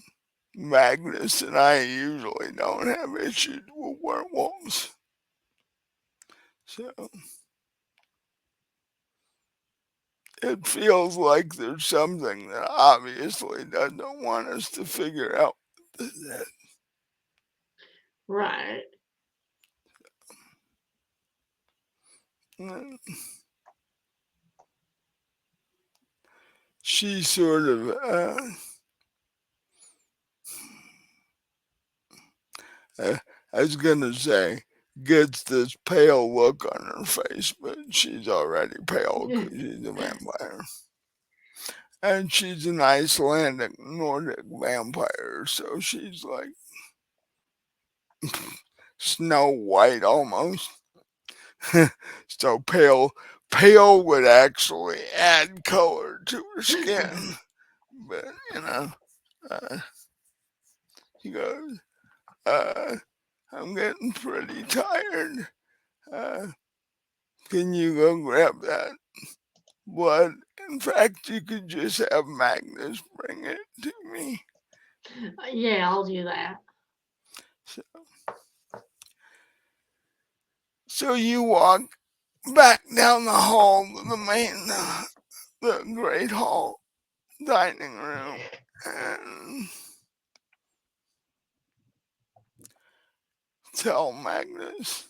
Magnus and I usually don't have issues with werewolves, so it feels like there's something that obviously doesn't want us to figure out. Right. She sort of, uh, I was gonna say, gets this pale look on her face, but she's already pale because she's a vampire. And she's an Icelandic Nordic vampire, so she's like Snow White almost. So pale would actually add color to her skin. But uh, she goes, uh, I'm getting pretty tired. Uh, can you go grab that blood? In fact, you could just have Magnus bring it to me. Yeah, I'll do that. So, so you walk back down the hall to the main, the great hall dining room, and tell Magnus.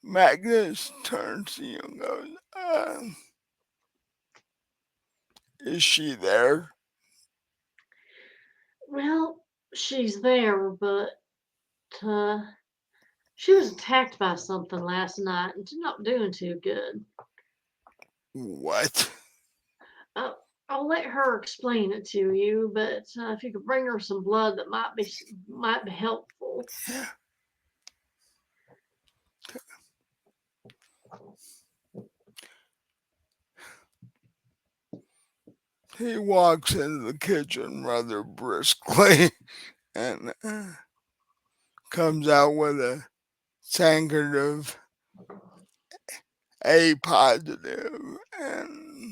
Magnus turns to you and goes, is she there? Well, she's there, but uh, she was attacked by something last night and she's not doing too good. What? Uh, I'll let her explain it to you, but if you could bring her some blood, that might be helpful. Yeah. He walks into the kitchen rather briskly and comes out with a tankard of A positive and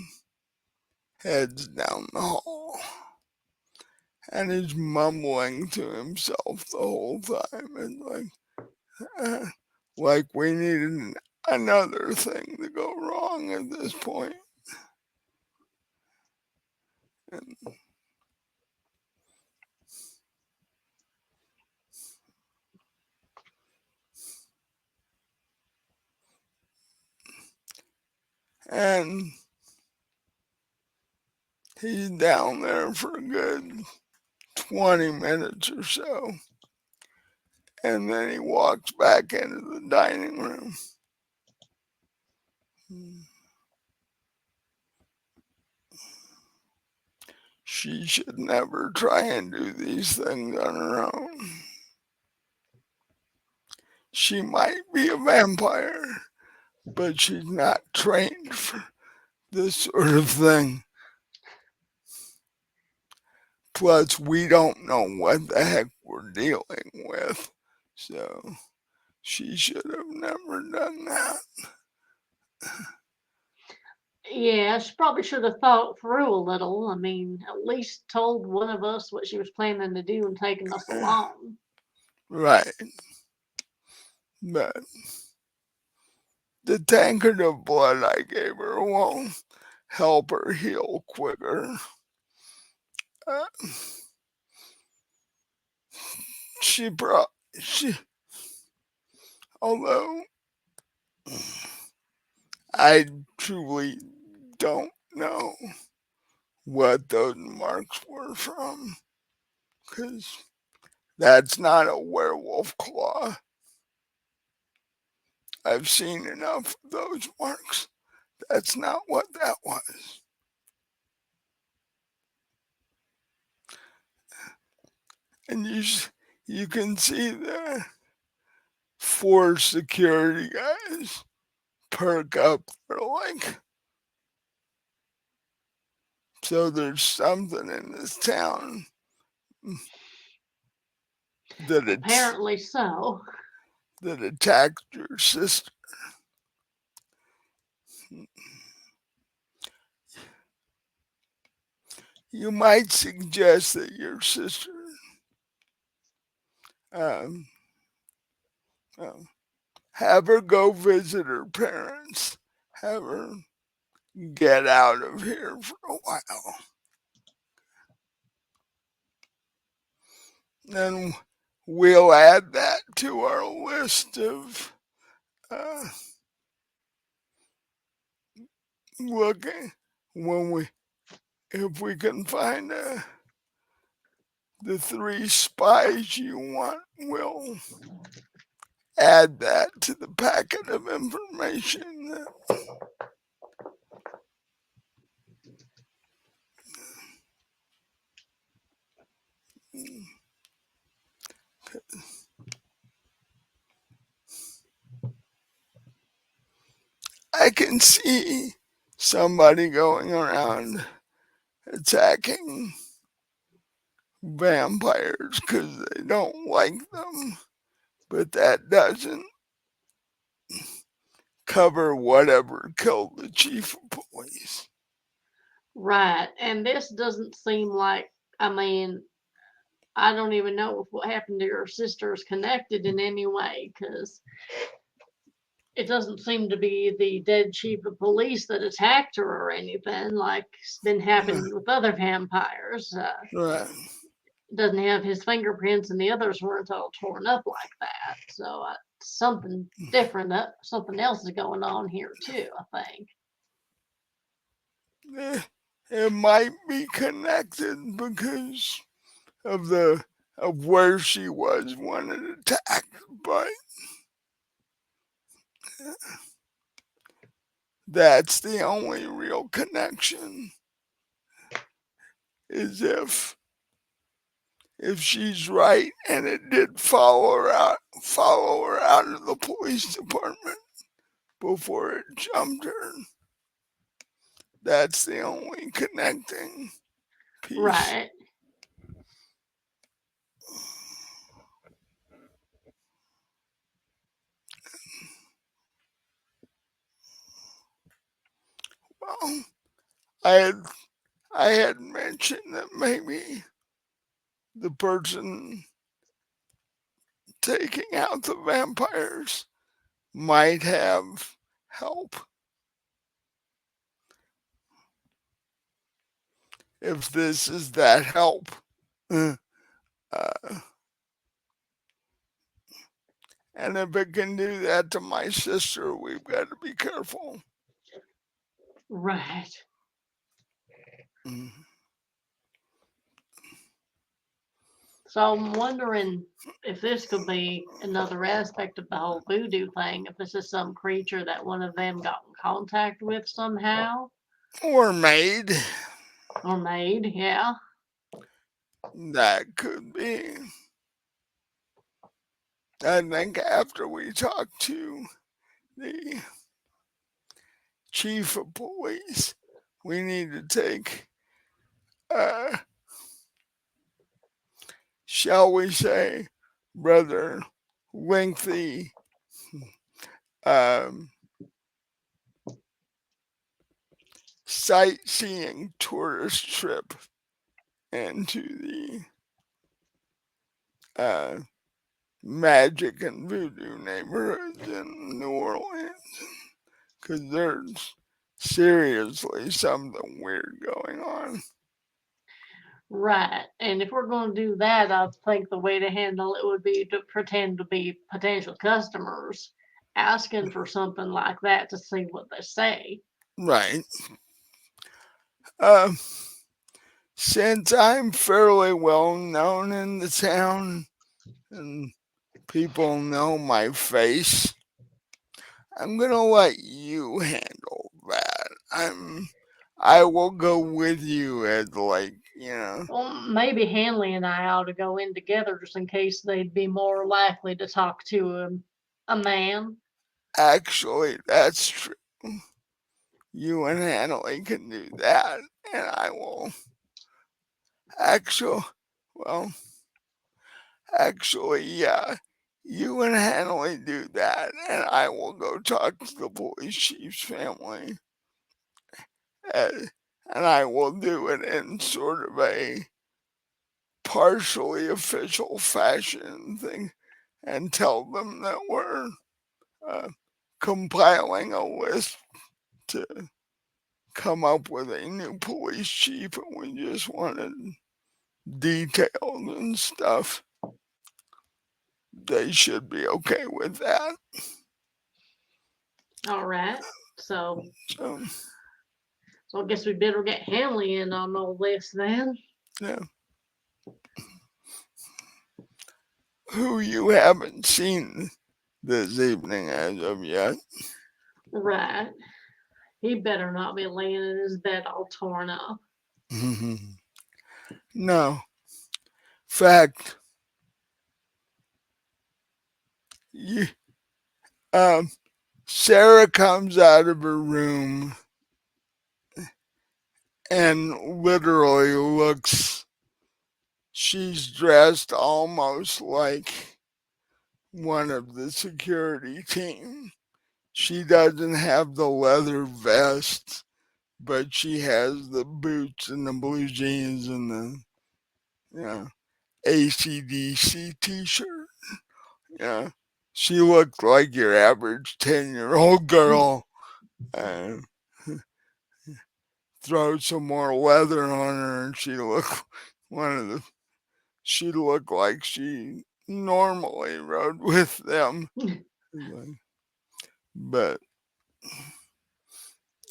heads down the hall. And he's mumbling to himself the whole time. And uh, like we needed another thing to go wrong at this point. And, and he's down there for a good 20 minutes or so. And then he walks back into the dining room. She should never try and do these things on her own. She might be a vampire, but she's not trained for this sort of thing. Plus, we don't know what the heck we're dealing with. So, she should have never done that. Yeah, she probably should have thought through a little. I mean, at least told one of us what she was planning to do and taken us along. Right. But the tankard of blood I gave her won't help her heal quicker. Uh, she, although I truly don't know what those marks were from, because that's not a werewolf claw. I've seen enough of those marks. That's not what that was. And you can see the 4 security guys perk up. They're like, so there's something in this town that it's Apparently so. that attacked your sister. You might suggest that your sister um, um, have her go visit her parents. Have her get out of here for a while. Then we'll add that to our list of uh, looking when we if we can find the 3 spies you want. We'll add that to the packet of information. I can see somebody going around attacking vampires because they don't like them, but that doesn't cover whatever killed the chief of police. Right. And this doesn't seem like, I mean, I don't even know if what happened to your sister is connected in any way because it doesn't seem to be the dead chief of police that attacked her or anything like's been happening with other vampires. Right. Doesn't have his fingerprints, and the others weren't all torn up like that. So something different, something else is going on here too. I think. It might be connected because of the of where she was when it attacked, but that's the only real connection. Is if she's right and it did follow her out of the police department before it jumped her. That's the only connecting piece. Right. Well, I had I had mentioned that maybe the person taking out the vampires might have help. If this is that help. Uh, and if it can do that to my sister, we've got to be careful. Right. Mm. So I'm wondering if this could be another aspect of the whole voodoo thing, if this is some creature that one of them got in contact with somehow or made. or made, yeah. That could be. I think after we talk to the chief of police, we need to take, uh, shall we say, rather lengthy um, sightseeing tourist trip into the uh, magic and voodoo neighborhoods in New Orleans because there's seriously something weird going on. Right. And if we're going to do that, I think the way to handle it would be to pretend to be potential customers asking for something like that to see what they say. Right. Um, since I'm fairly well known in the town and people know my face, I'm gonna let you handle that. I will go with you as like, Well, maybe Hanley and I ought to go in together just in case they'd be more likely to talk to a man. actually that's true. You and Hanley can do that, and I will actually, well, actually, yeah. You and Hanley do that, and I will go talk to the police chief's family, and, and I will do it in sort of a partially official fashion thing and tell them that we're uh, compiling a list to come up with a new police chief and we just wanted details and stuff. They should be okay with that. All right. So, So, so I guess we better get Hanley in on all this then. yeah. Who you haven't seen this evening as of yet. Right. He better not be laying in his bed all torn up. No. Fact, you, um, Sara comes out of her room and literally looks, she's dressed almost like one of the security team. She doesn't have the leather vest, but she has the boots and the blue jeans and the, you know, ACDC t-shirt. Yeah. She looked like your average 10-year-old girl. Uh, throw some more leather on her and she looked one of the she looked like she normally rode with them. But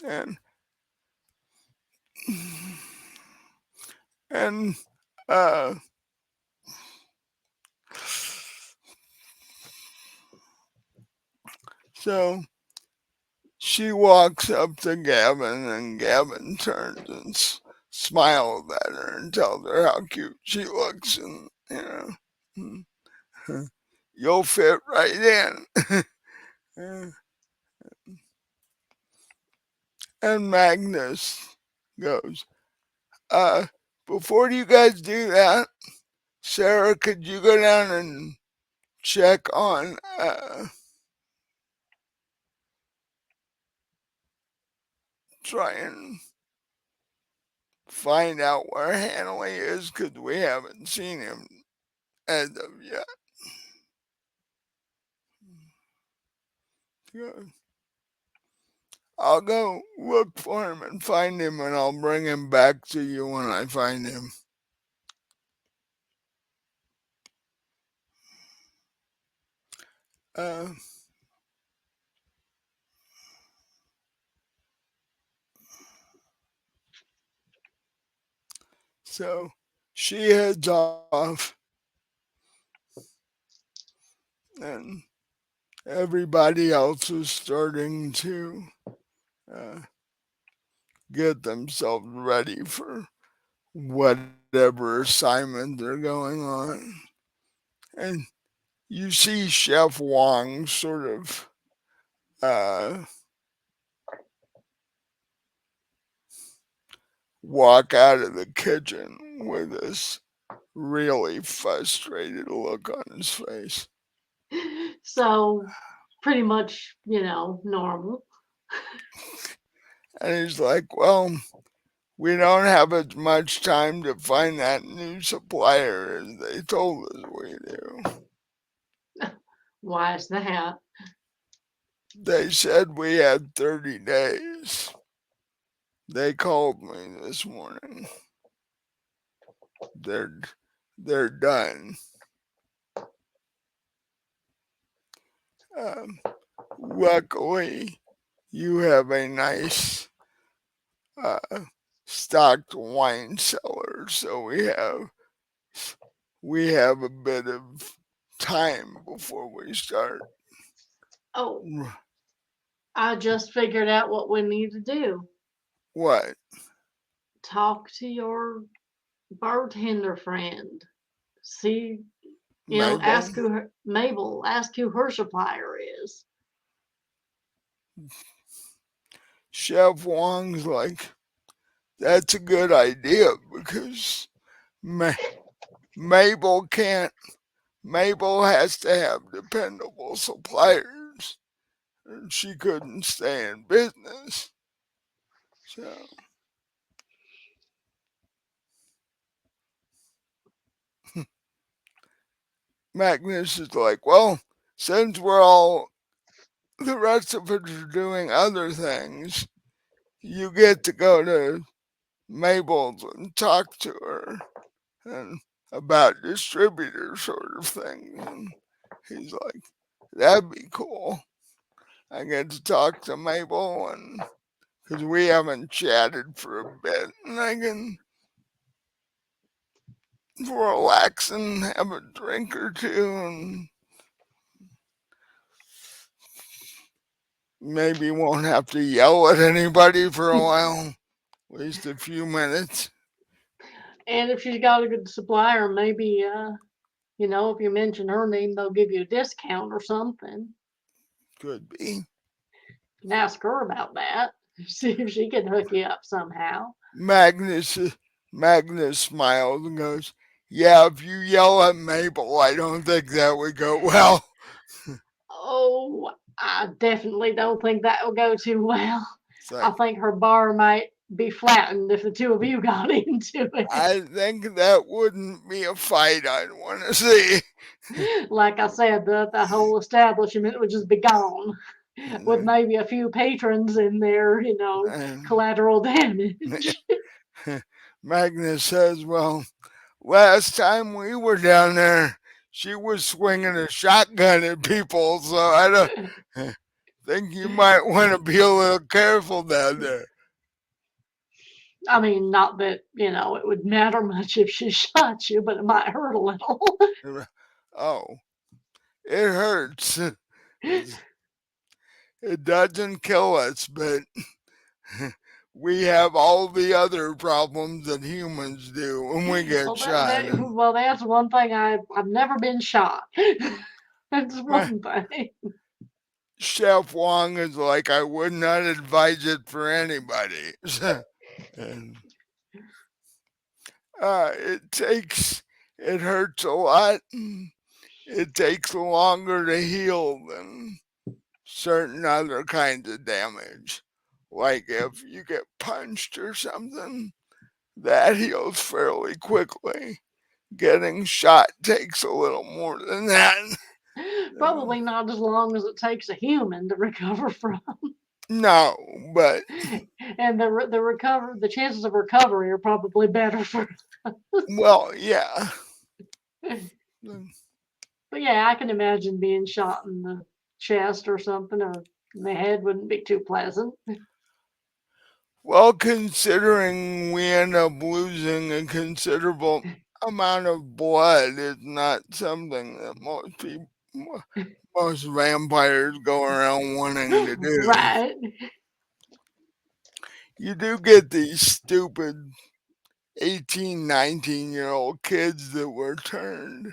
and and uh so she walks up to Gavin and Gavin turns and smiles at her and tells her how cute she looks and you'll fit right in. And Magnus goes, uh, before you guys do that, Sara, could you go down and check on, try and find out where Hanley is? Because we haven't seen him as of yet. Good. I'll go look for him and find him, and I'll bring him back to you when I find him. Uh, so she heads off and everybody else is starting to uh, get themselves ready for whatever assignment they're going on. And you see Chef Wong sort of uh, walk out of the kitchen with this really frustrated look on his face. So pretty much, normal. And he's like, well, we don't have as much time to find that new supplier as they told us we do. Why is that? They said we had 30 days. They called me this morning. They're they're done. Um, Luckily, you have a nice uh, stocked wine cellar, so we have a bit of time before we start. Oh, I just figured out what we need to do. What, Talk to your bartender friend. See, Mabel? ask who Mabel, ask who her supplier is. Chef Wong's like, that's a good idea because Ma- Mabel can't. Mabel has to have dependable suppliers, and she couldn't stay in business. So Magnus is like, well, since the rest of us are doing other things, you get to go to Mabel's and talk to her and about distributor sort of thing. And he's like, that'd be cool. I get to talk to Mabel and because we haven't chatted for a bit, and I can relax and have a drink or two, and maybe won't have to yell at anybody for a while, at least a few minutes. And if she's got a good supplier, maybe if you mention her name, they'll give you a discount or something. Could be. You can ask her about that. See if she can hook you up somehow. Magnus Magnus smiles and goes, "Yeah, if you yell at Mabel, I don't think that would go well." Oh, I definitely don't think that will go too well. It's I like, think her bar might be flattened if the two of you got into it. I think that wouldn't be a fight I'd want to see. Like I said, the whole establishment would just be gone, with maybe a few patrons in there, And collateral damage. Magnus says, "Well, last time we were down there, she was swinging a shotgun at people, so I don't think you might want to be a little careful down there." I mean, not that, it would matter much if she shot you, but it might hurt a little. Oh, it hurts. It doesn't kill us, but we have all the other problems that humans do when we get Well, that, shot. that, And well, that's one thing I've never been shot. That's one thing. Chef Wong is like, I would not advise it for anybody. And it takes, it hurts a lot. It takes longer to heal than certain other kinds of damage. Like if you get punched or something, that heals fairly quickly. Getting shot takes a little more than that. Probably not as long as it takes a human to recover from. No, but And the chances of recovery are probably better for us. well, yeah. But yeah, I can imagine being shot in the chest or something, or in the head wouldn't be too pleasant. Well, considering we end up losing a considerable amount of blood, is not something that most people most vampires go around wanting to do. Right. You do get these stupid 18, 19-year-old kids that were turned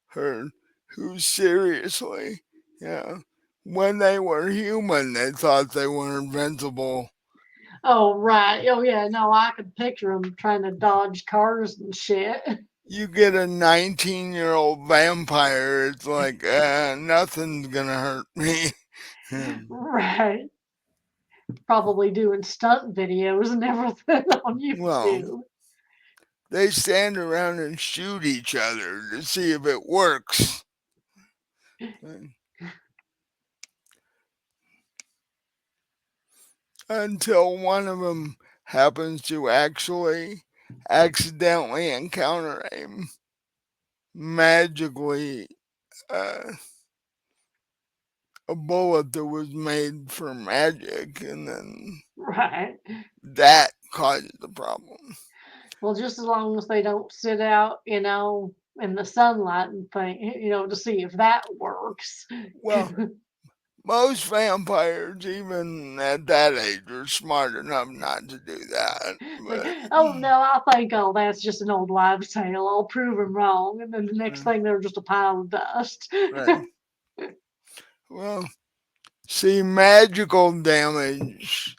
her who seriously, yeah, when they were human, they thought they were invincible. Oh, right. Oh, yeah. No, I could picture him trying to dodge cars and shit. You get a 19-year-old vampire, it's like, nothing's gonna hurt me. Right. Probably doing stunt videos and everything on Well, YouTube. they stand around and shoot each other to see if it works. Until one of them happens to actually accidentally encounter a magically uh, a bullet that was made for magic, and then Right. that causes the problem. Well, just as long as they don't sit out, in the sunlight and think, to see if that works. Well, most vampires, even at that age, are smart enough not to do that. Like, But oh no, I think, oh, that's just an old wives' tale. I'll prove him wrong. And then the next thing, they're just a pile of dust. right, well, see, magical damage,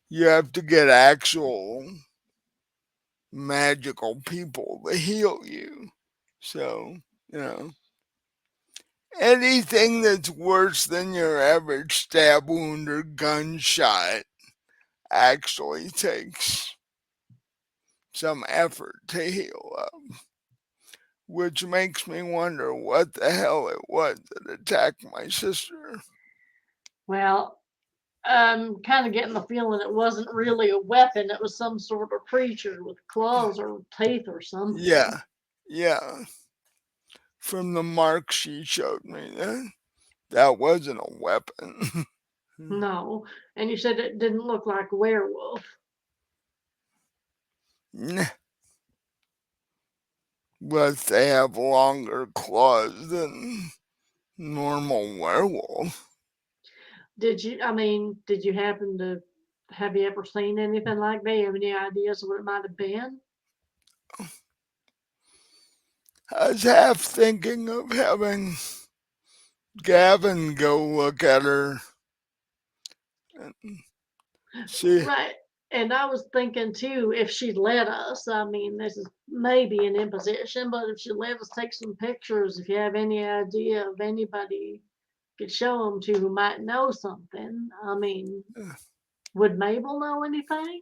you have to get actual magical people to heal you. So, you know, anything that's worse than your average stab wound or gunshot actually takes some effort to heal up, which makes me wonder what the hell it was that attacked my sister. Well, I'm kind of getting the feeling it wasn't really a weapon. It was some sort of creature with claws or teeth or something. Yeah, yeah. From the mark she showed me, that wasn't a weapon. No. And you said it didn't look like a werewolf. But they have longer claws than normal werewolf. Did you happen to, have you ever seen anything like that? You have any ideas of what it might have been? I was half thinking of having Gavin go look at her and see. Right. And I was thinking too, if she'd let us, this is maybe an imposition, but if she'd let us take some pictures, if you have any idea of anybody could show them to who might know something, would Mabel know anything?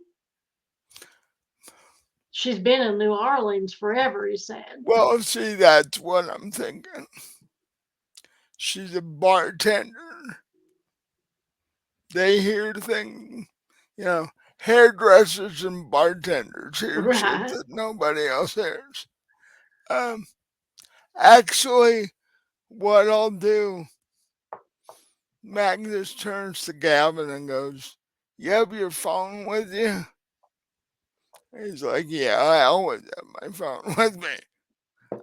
She's been in New Orleans forever, he said. Well, see, that's what I'm thinking. She's a bartender. They hear things, you know, hairdressers and bartenders hear shit Right. that nobody else hears. Um, actually, what I'll do, Magnus turns to Gavin and goes, "You have your phone with you?" He's like, "Yeah, I always have my phone with me.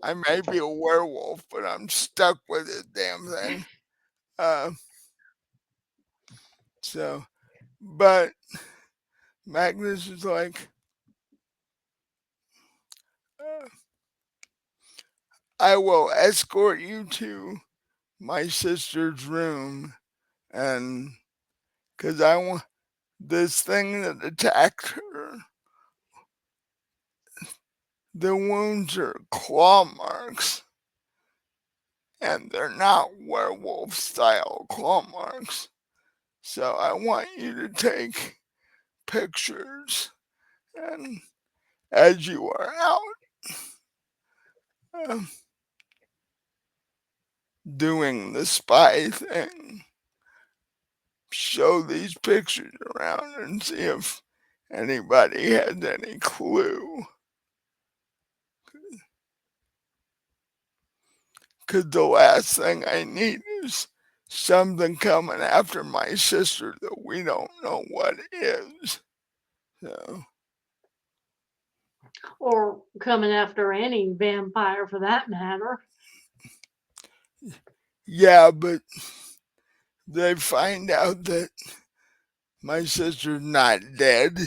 I may be a werewolf, but I'm stuck with this damn thing." Uh, so, but Magnus is like, uh, "I will escort you to my sister's room, and because I want this thing that attacked her, the wounds are claw marks, and they're not werewolf style claw marks. So I want you to take pictures, and as you are out uh, doing the spy thing, show these pictures around and see if anybody has any clue. Because the last thing I need is something coming after my sister that we don't know what is." So, Or coming after any vampire for that matter. Yeah, but they find out that my sister's not dead,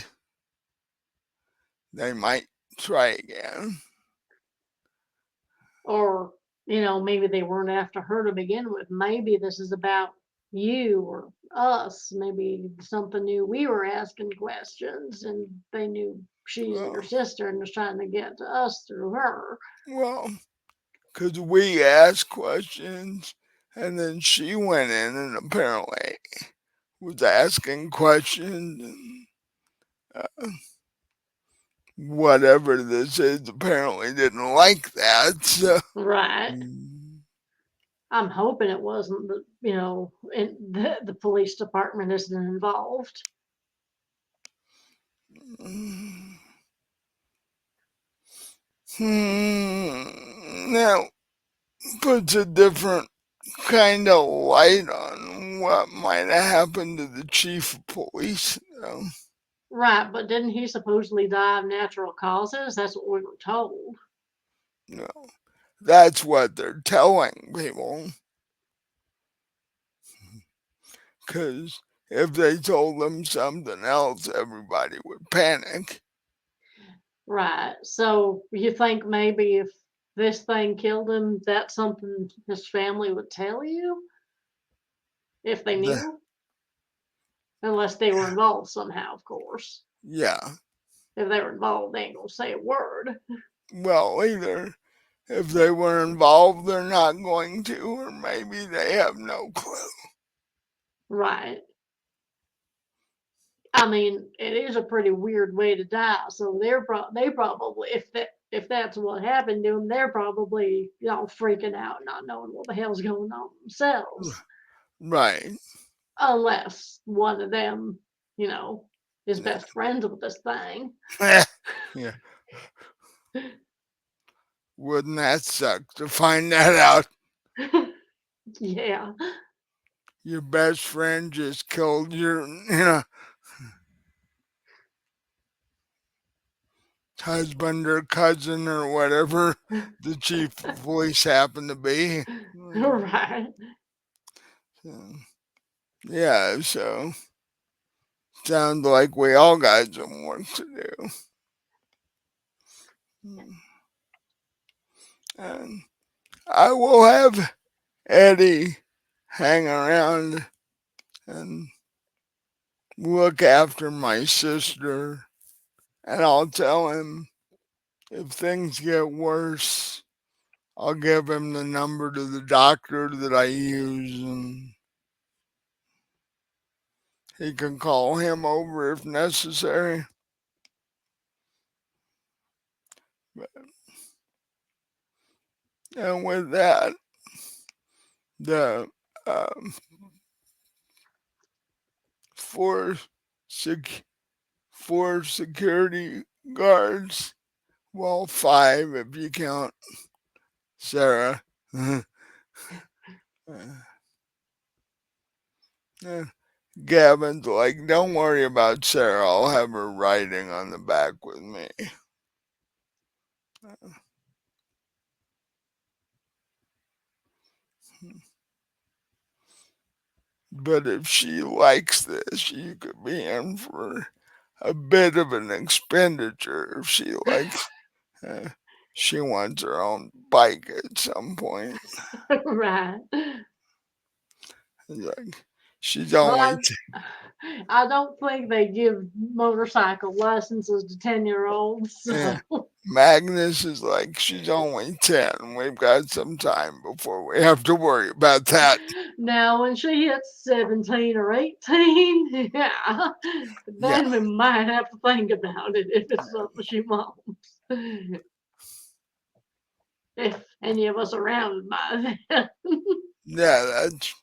they might try again. Or, maybe they weren't after her to begin with. Maybe this is about you or us. Maybe something new. We were asking questions and they knew she's your Well, sister and was trying to get to us through her. well, because we asked questions and then she went in and apparently was asking questions and whatever this is apparently didn't like that. So, Right. mm, I'm hoping it wasn't and the police department isn't involved. now puts a different kind of light on what might have happened to the chief of police. Though. Right, but didn't he supposedly die of natural causes? That's what we were told. No, that's what they're telling people. Because if they told them something else, everybody would panic. Right. So you think maybe if this thing killed him, that's something his family would tell you if they The, knew? Unless they were involved somehow, of course. yeah. If they were involved, they ain't gonna say a word. Well, either if they were involved, they're not going to, or maybe they have no clue. Right. I mean, it is a pretty weird way to die. So they probably if that's what happened to them, they're probably freaking out, not knowing what the hell's going on themselves. Right. Unless one of them, you know, is Yeah. best friends with this thing. yeah. Wouldn't that suck to find that out? Yeah. Your best friend just killed your, husband or cousin or whatever the chief of police happened to be. Right. So, yeah, so sounds like we all got some work to do. And I will have Eddie hang around and look after my sister, and I'll tell him if things get worse, I'll give him the number to the doctor that I use, and he can call him over if necessary. And with that, the um, four, sec- four security guards, well, five if you count Sarah. Gavin's like, don't worry about Sarah. I'll have her riding on the back with me. But if she likes this, you could be in for a bit of an expenditure if she likes. Uh, she wants her own bike at some point. Right. Like she's Well, only I don't think they give motorcycle licenses to 10-year-olds. yeah. So Magnus is like she's only 10. We've got some time before we have to worry about that. now, when she hits 17 or 18, yeah, Yeah, then we might have to think about it if it's something she wants. If any of us around by then. yeah, that's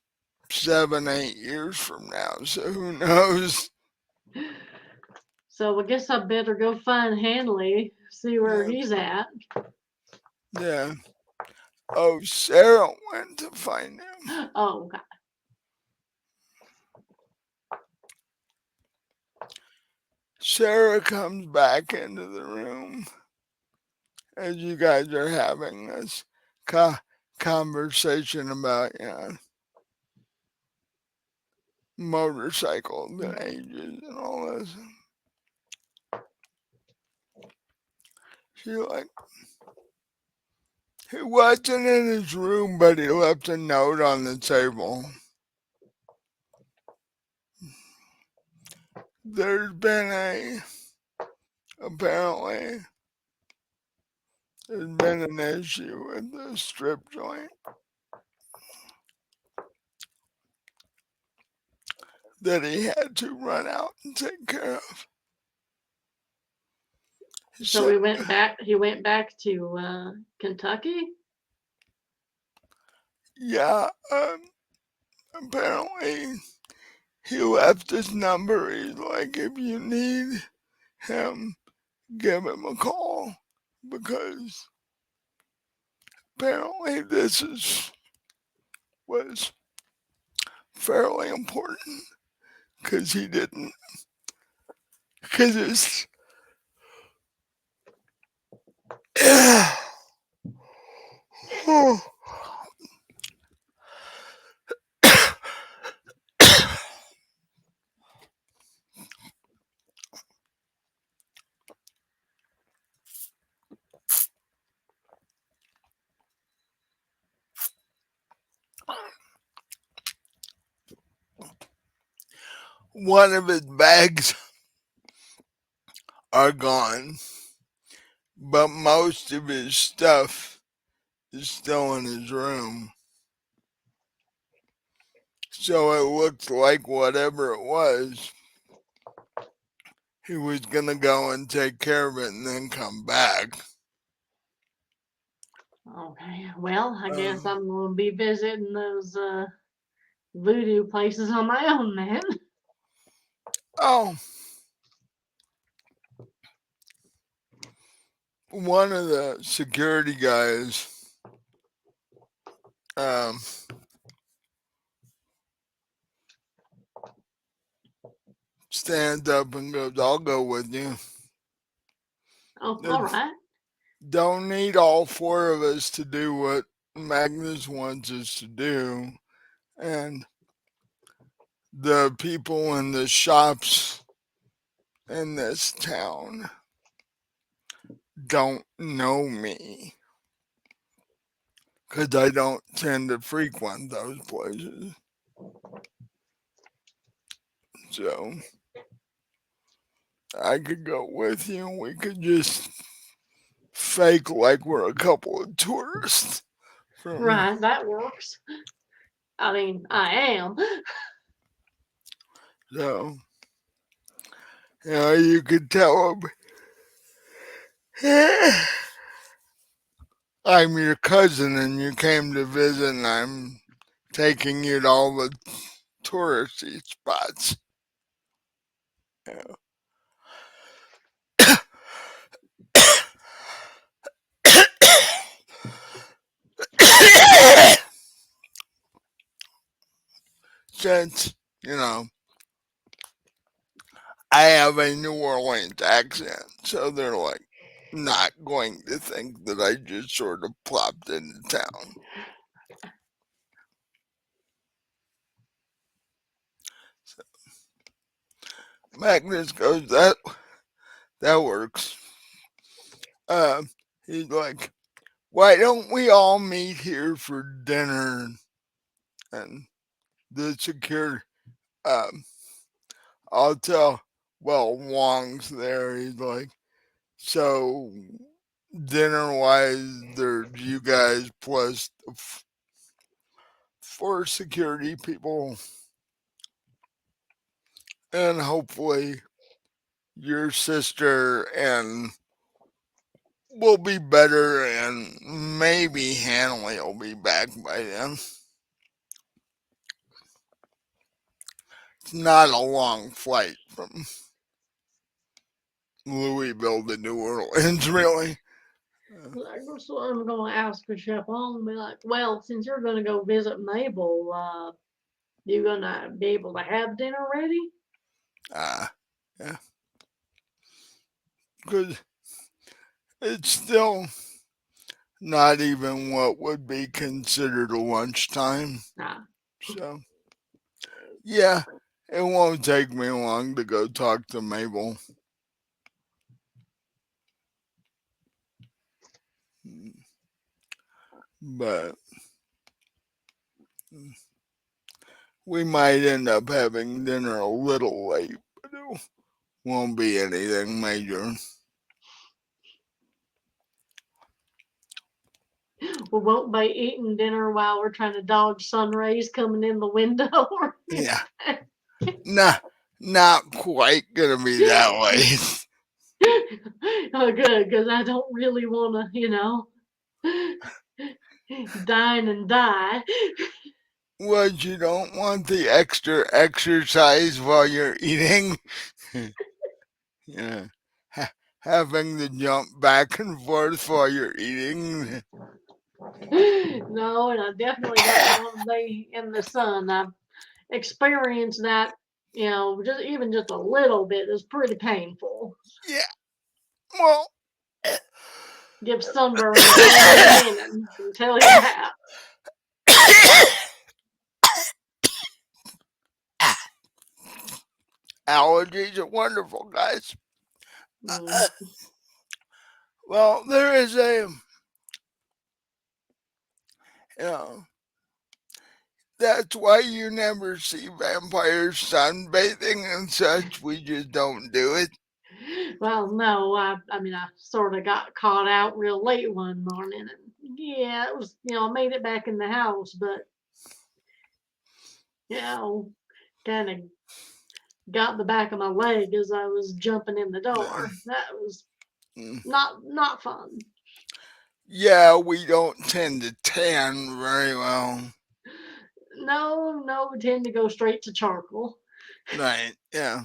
7, 8 years from now. So who knows? So I guess I better go find Hanley, see where Yeah, he's at. yeah. Oh, Sarah went to find him. Oh, okay. Sarah comes back into the room as you guys are having this co- conversation about motorcycles and Mhm. ages and all this. She like he wasn't in his room, but he left a note on the table. There's been apparently there's been an issue with the strip joint that he had to run out and take care of. He So said, we went back. He went back to Kentucky. yeah, apparently he left his number. He's like, if you need him, give him a call because apparently this is was fairly important because he didn't because it's one of his bags are gone, but most of his stuff is still in his room. So it looks like whatever it was, he was gonna go and take care of it and then come back. Okay. Well, I guess Um, I'm going to be visiting those voodoo places on my own then. oh, one of the security guys um, stands up and goes, "I'll go with you." Oh, all There's- right. Don't need all four of us to do what Magnus wants us to do, and the people in the shops in this town don't know me because I don't tend to frequent those places. So I could go with you and we could just fake like we're a couple of tourists from Right. That works. I mean, I am. so you could tell them I'm your cousin and you came to visit and I'm taking you to all the touristy spots. Since, you know, I have a New Orleans accent, so they're like not going to think that I just sort of plopped into town. So Magnus goes, that works. Um, he's like, why don't we all meet here for dinner? And the security, um, I'll tell. Well, Wong's there. He's like, so dinner wise, there's you guys plus four security people, and hopefully your sister and will be better, and maybe Hanley will be back by then. It's not a long flight from Louisville to New Orleans, really. So I'm going to ask the chef on and be like, well, since you're going to go visit Mabel, you going to be able to have dinner ready? Uh, yeah, because it's still not even what would be considered a lunchtime. Ah. So, yeah, it won't take me long to go talk to Mabel. But we might end up having dinner a little late, but it won't be anything major. We won't be eating dinner while we're trying to dodge sun rays coming in the window or Yeah, anything. nah, not quite gonna be that late. Oh, good, because I don't really want to, dine and die. What, you don't want the extra exercise while you're eating? Yeah. Having to jump back and forth while you're eating. No, and I definitely don't want to be in the sun. I've experienced that, just a little bit is pretty painful. Yeah, well, Give sunburn a bad beginning, I can tell you that. allergies are wonderful, guys. Mm. Well, there is you know, that's why you never see vampires sunbathing and such. We just don't do it. Well, no, I mean, I sort of got caught out real late one morning, and yeah, it was, I made it back in the house, but you know, kind of got the back of my leg as I was jumping in the door. That was Mm. not fun. Yeah, we don't tend to tan very well. No, no, we tend to go straight to charcoal. Right, yeah.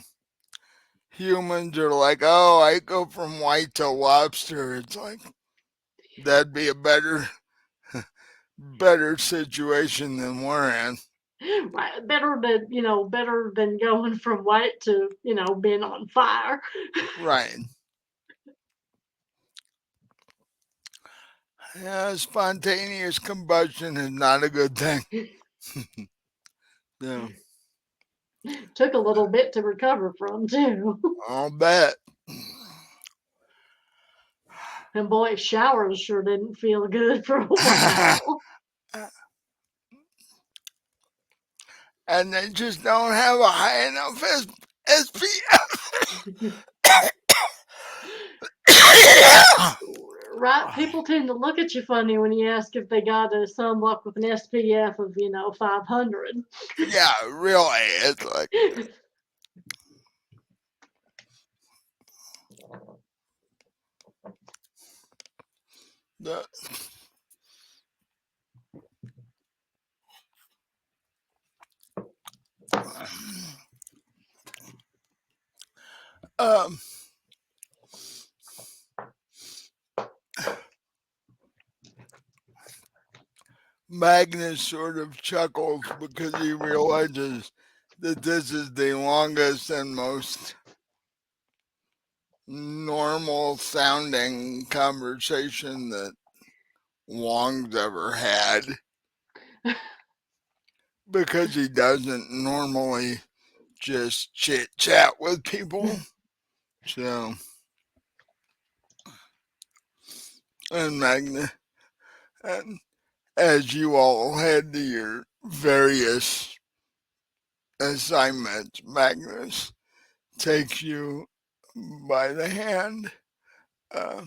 Humans are like, oh, I go from white to lobster. It's like, that'd be a better situation than we're in. Right, better than going from white to being on fire. Right. Yeah, spontaneous combustion is not a good thing. Yeah, Took a little bit to recover from too. I'll bet. And boy, showers sure didn't feel good for a while. And they just don't have a high enough Right? People tend to look at you funny when you ask if they got a sunblock with an SPF of 500. Yeah, really. It's like, the, um, Magnus sort of chuckles because he realizes that this is the longest and most normal sounding conversation that Wong's ever had because he doesn't normally just chit chat with people. So, and Magnus, and as you all head to your various assignments, Magnus takes you by the hand uh,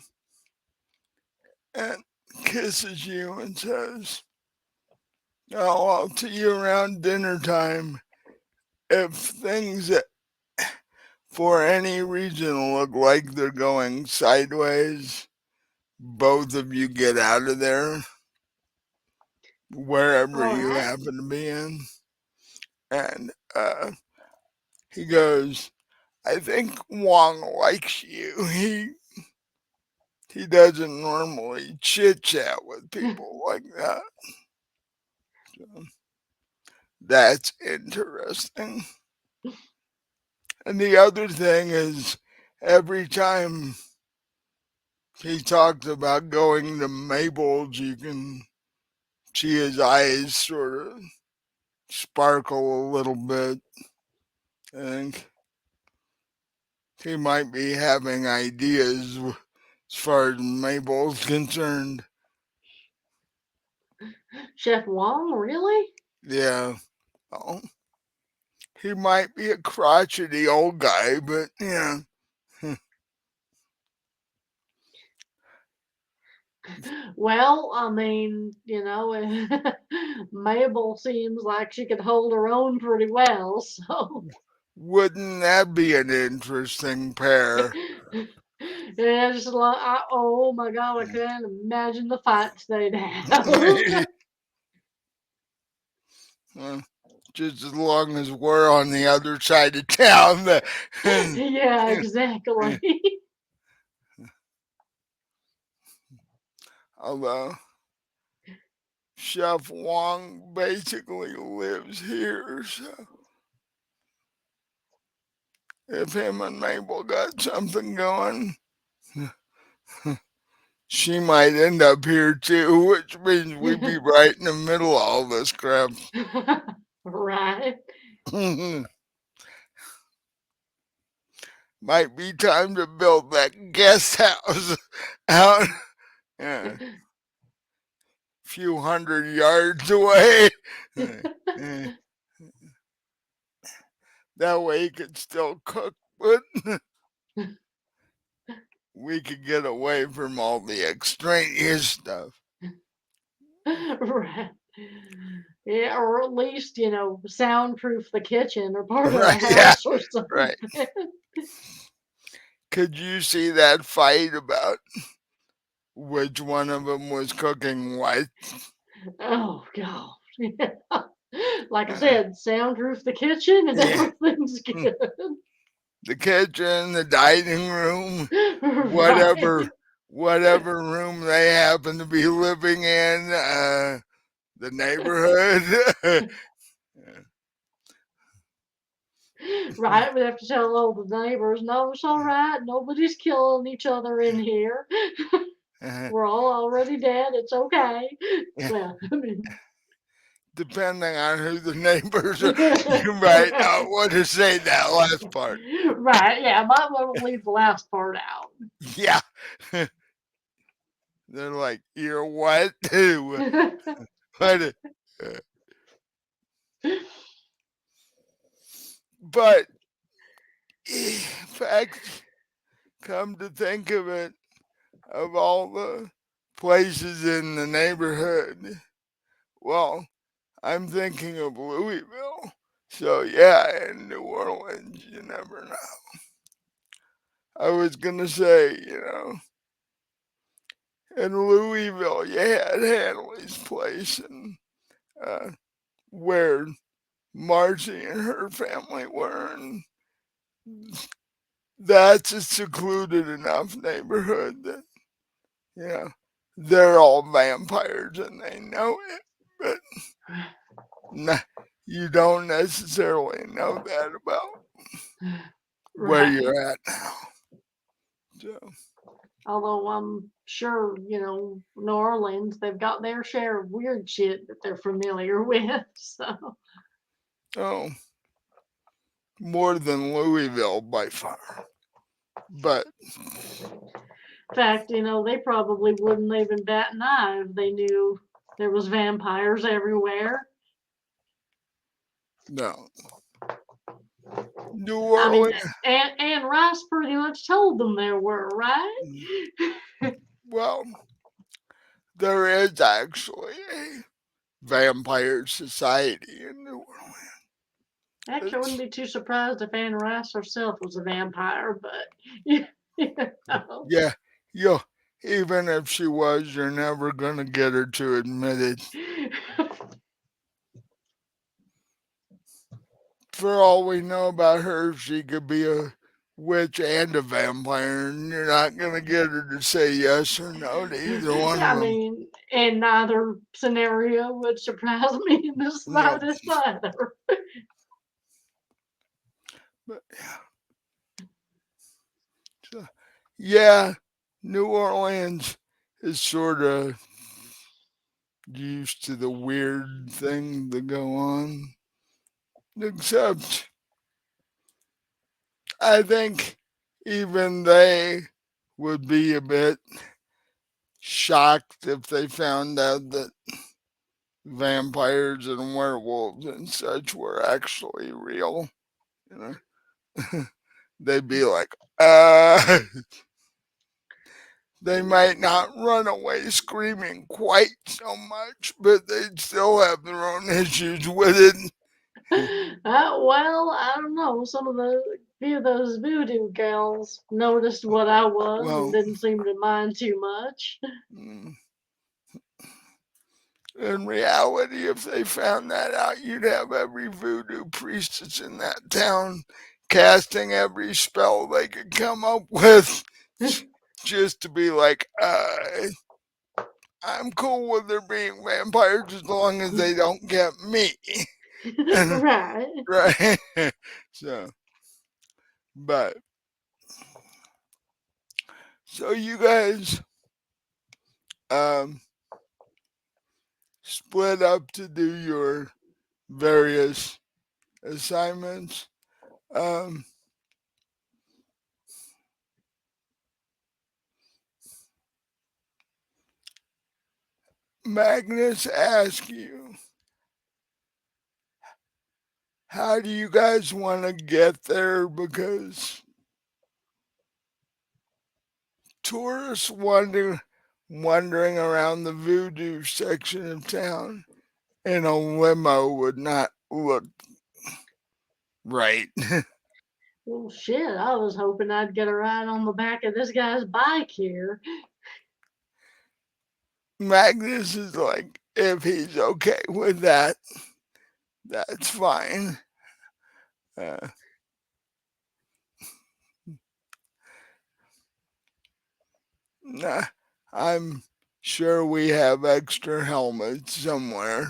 and kisses you and says, oh, I'll see you around dinner time. If things for any reason look like they're going sideways, both of you get out of there, wherever All you right. happen to be in. And he goes, I think Wong likes you. He doesn't normally chit chat with people like that. So that's interesting. And the other thing is, every time he talked about going to Mabel's. You can see his eyes sort of sparkle a little bit. I think he might be having ideas as far as Mabel's concerned. Chef Wong, really? Yeah. Oh, he might be a crotchety old guy, but yeah. Well, I mean, Mabel seems like she could hold her own pretty well, so Wouldn't that be an interesting pair? yeah, just like, oh my God, I can't imagine the fights they'd have. Well, just as long as we're on the other side of town. Yeah, exactly. Although Chef Wong basically lives here, so if him and Mabel got something going, she might end up here too, which means we'd be right in the middle of all this crap. Right. Might be time to build that guest house out a few hundred yards away. That way he could still cook, but we could get away from all the extraneous stuff. Right. Yeah, or at least, soundproof the kitchen or part of the Right, yeah, house or something. right. Could you see that fight about which one of them was cooking what? Oh, God. Yeah. Like I Uh, said, soundproof the kitchen and yeah, everything's good. the kitchen, the dining room, Right. whatever, whatever room they happen to be living in, the neighborhood. Right. We have to tell all the neighbors, no, it's all right. Nobody's killing each other in here. We're all already dead. It's okay. Yeah, Well, I mean, depending on who the neighbors are, you might not want to say that last part. right. Yeah, I might want to leave the last part out. Yeah, they're like, you're what? What? But in fact, come to think of it, of all the places in the neighborhood, well, I'm thinking of Louisville. So yeah, in New Orleans, you never know. I was gonna say, in Louisville, you had Hanley's place, and uh, where Marcy and her family were, and that's a secluded enough neighborhood that you know they're all vampires and they know it, but not, you don't necessarily know that about where Right. you're at now. So, Although I'm sure, New Orleans, they've got their share of weird shit that they're familiar with. So, oh, more than Louisville by far. But in fact, they probably wouldn't even bat an eye if they knew there was vampires everywhere. no, New I mean, Orleans. and Rice pretty much told them there were, right? Well, there is actually a vampire society in New Orleans. Actually, I wouldn't It's, be too surprised if Anne Rice herself was a vampire, but you know. yeah, you even if she was, you're never gonna get her to admit it. For all we know about her, she could be a witch and a vampire, and you're not gonna get her to say yes or no to either one of I them. mean, and neither scenario would surprise me in the No, slightest either. but so, yeah, New Orleans is sort of used to the weird thing that go on, except I think even they would be a bit shocked if they found out that vampires and werewolves and such were actually real. You know, they'd be like, they might not run away screaming quite so much, but they'd still have their own issues with it. Well, I don't know. Some of the few of those voodoo gals noticed what I was and Well, didn't seem to mind too much. mm, in reality, if they found that out, you'd have every voodoo priestess in that town casting every spell they could come up with just to be like, I'm cool with there being vampires as long as they don't get me. Right. Right? So, but, so you guys um, split up to do your various assignments. Um, Magnus asked you, how do you guys want to get there? Because tourists wandering around the voodoo section of town in a limo would not look right. Well, shit, I was hoping I'd get a ride on the back of this guy's bike here. Magnus is like, if he's okay with that, that's fine. Uh, nah, I'm sure we have extra helmets somewhere.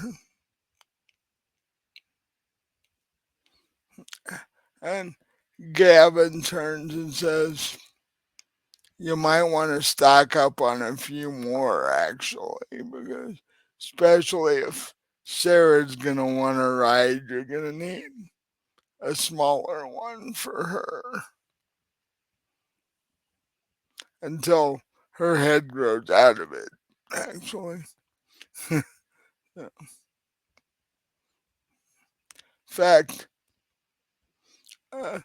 And Gavin turns and says, you might want to stock up on a few more, actually, because especially if Sarah's going to want to ride, you're going to need a smaller one for her until her head grows out of it, actually. In fact, uh,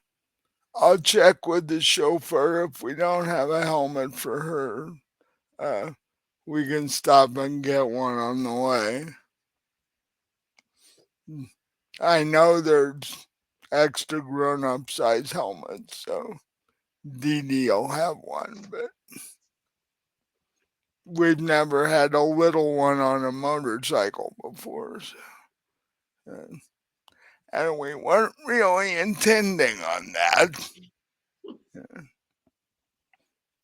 I'll check with the chauffeur if we don't have a helmet for her. Uh, we can stop and get one on the way. I know there's extra grown up size helmets, so Dee Dee'll have one, but we've never had a little one on a motorcycle before, so, and we weren't really intending on that.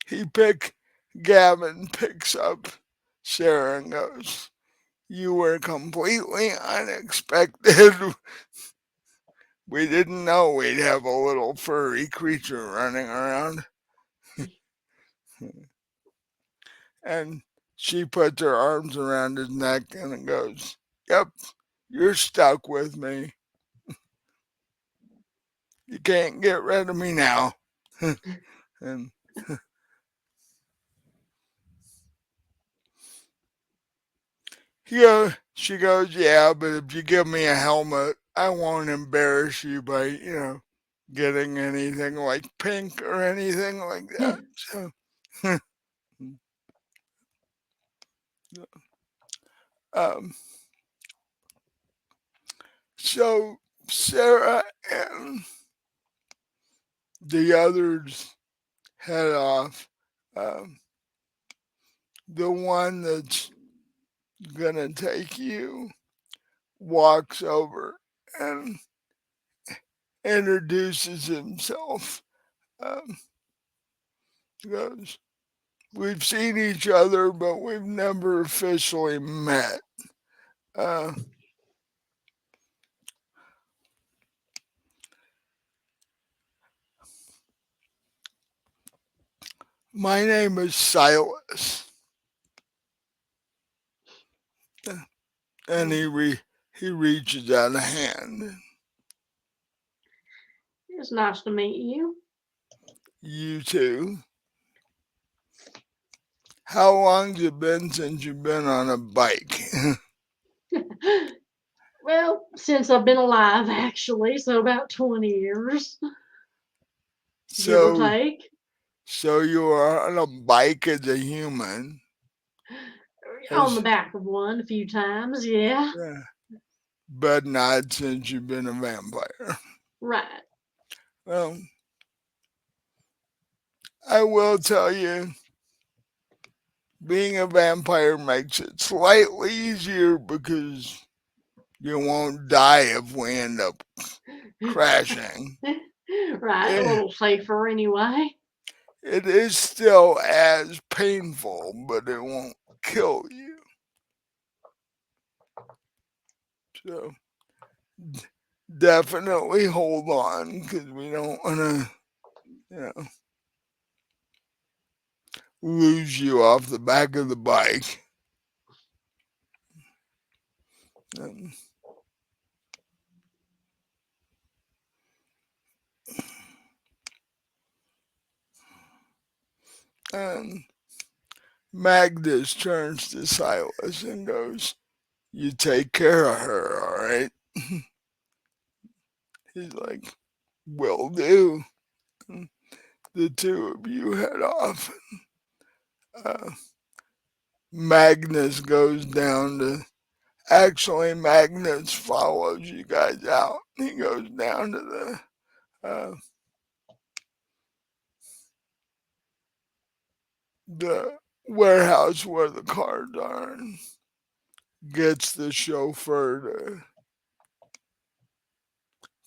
He pick Gavin picks up Sarah and goes, you were completely unexpected. We didn't know we'd have a little furry creature running around. And she puts her arms around his neck and goes, yep, you're stuck with me. You can't get rid of me now. And she goes, yeah, but if you give me a helmet, I won't embarrass you by, getting anything like pink or anything like that. So, um, so Sarah and the others head off. Um, the one that's gonna take you walks over and introduces himself. Um, goes, we've seen each other, but we've never officially met. Uh, My name is Silas. And Mm, he reaches out a hand. it's nice to meet you. You too. How long's it been since you've been on a bike? Well, since I've been alive, actually, so about 20 years, give or so take. so you are on a bike as a human. On the Has back of one a few times, yeah. yeah, but not since you've been a vampire. Right. Well, I will tell you, being a vampire makes it slightly easier because you won't die if we end up crashing. Right, a Eh, little safer anyway. It is still as painful, but it won't kill you. So definitely hold on because we don't want to, you know, lose you off the back of the bike. Um, and Magnus turns to Silas and goes, "You take care of her, all right?" He's like, "Will do." The two of you head off. Uh, Magnus goes down to. Actually, Magnus follows you guys out. He goes down to the warehouse where the cars are and gets the chauffeur to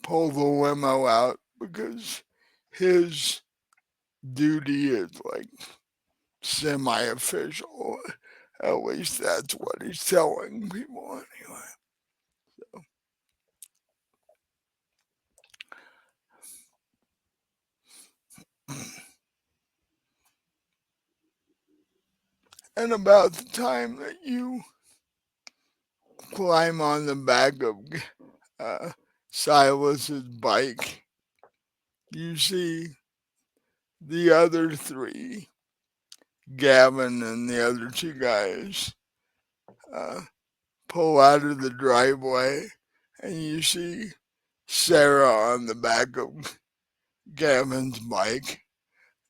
pull the limo out because his duty is like semi official. At least that's what he's telling people anyway. And about the time that you climb on the back of uh, Silas's bike, you see the other three, Gavin and the other two guys, uh, pull out of the driveway, and you see Sara on the back of Gavin's bike,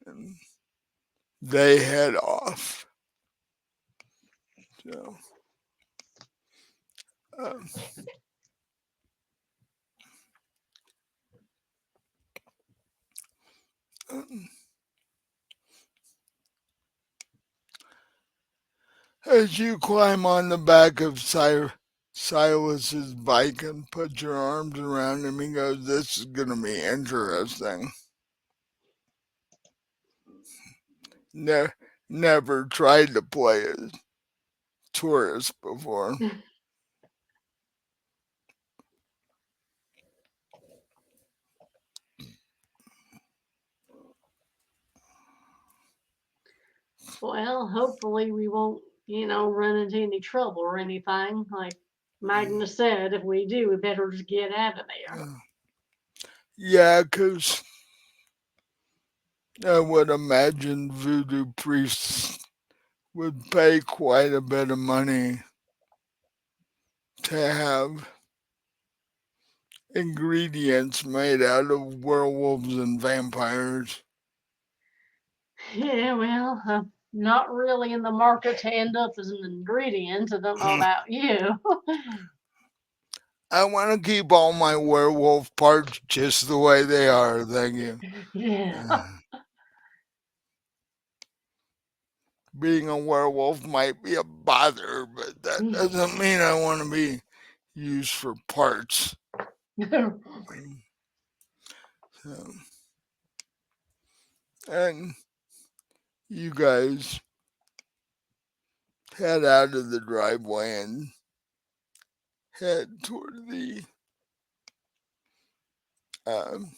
and they head off. So, uh, as you climb on the back of Silas's bike and put your arms around him, he goes, "This is going to be interesting. Ne- Never tried to play a tourist before." Well, hopefully we won't, run into any trouble or anything. Like Magnus said, if we do, we better just get out of there. Yeah, because I would imagine voodoo priests would pay quite a bit of money to have ingredients made out of werewolves and vampires. Yeah, well, I'm not really in the market to end up as an ingredient. I don't know about you. I want to keep all my werewolf parts just the way they are, thank you. Yeah. Being a werewolf might be a bother, but that doesn't mean I want to be used for parts. So, and you guys head out of the driveway and head toward um,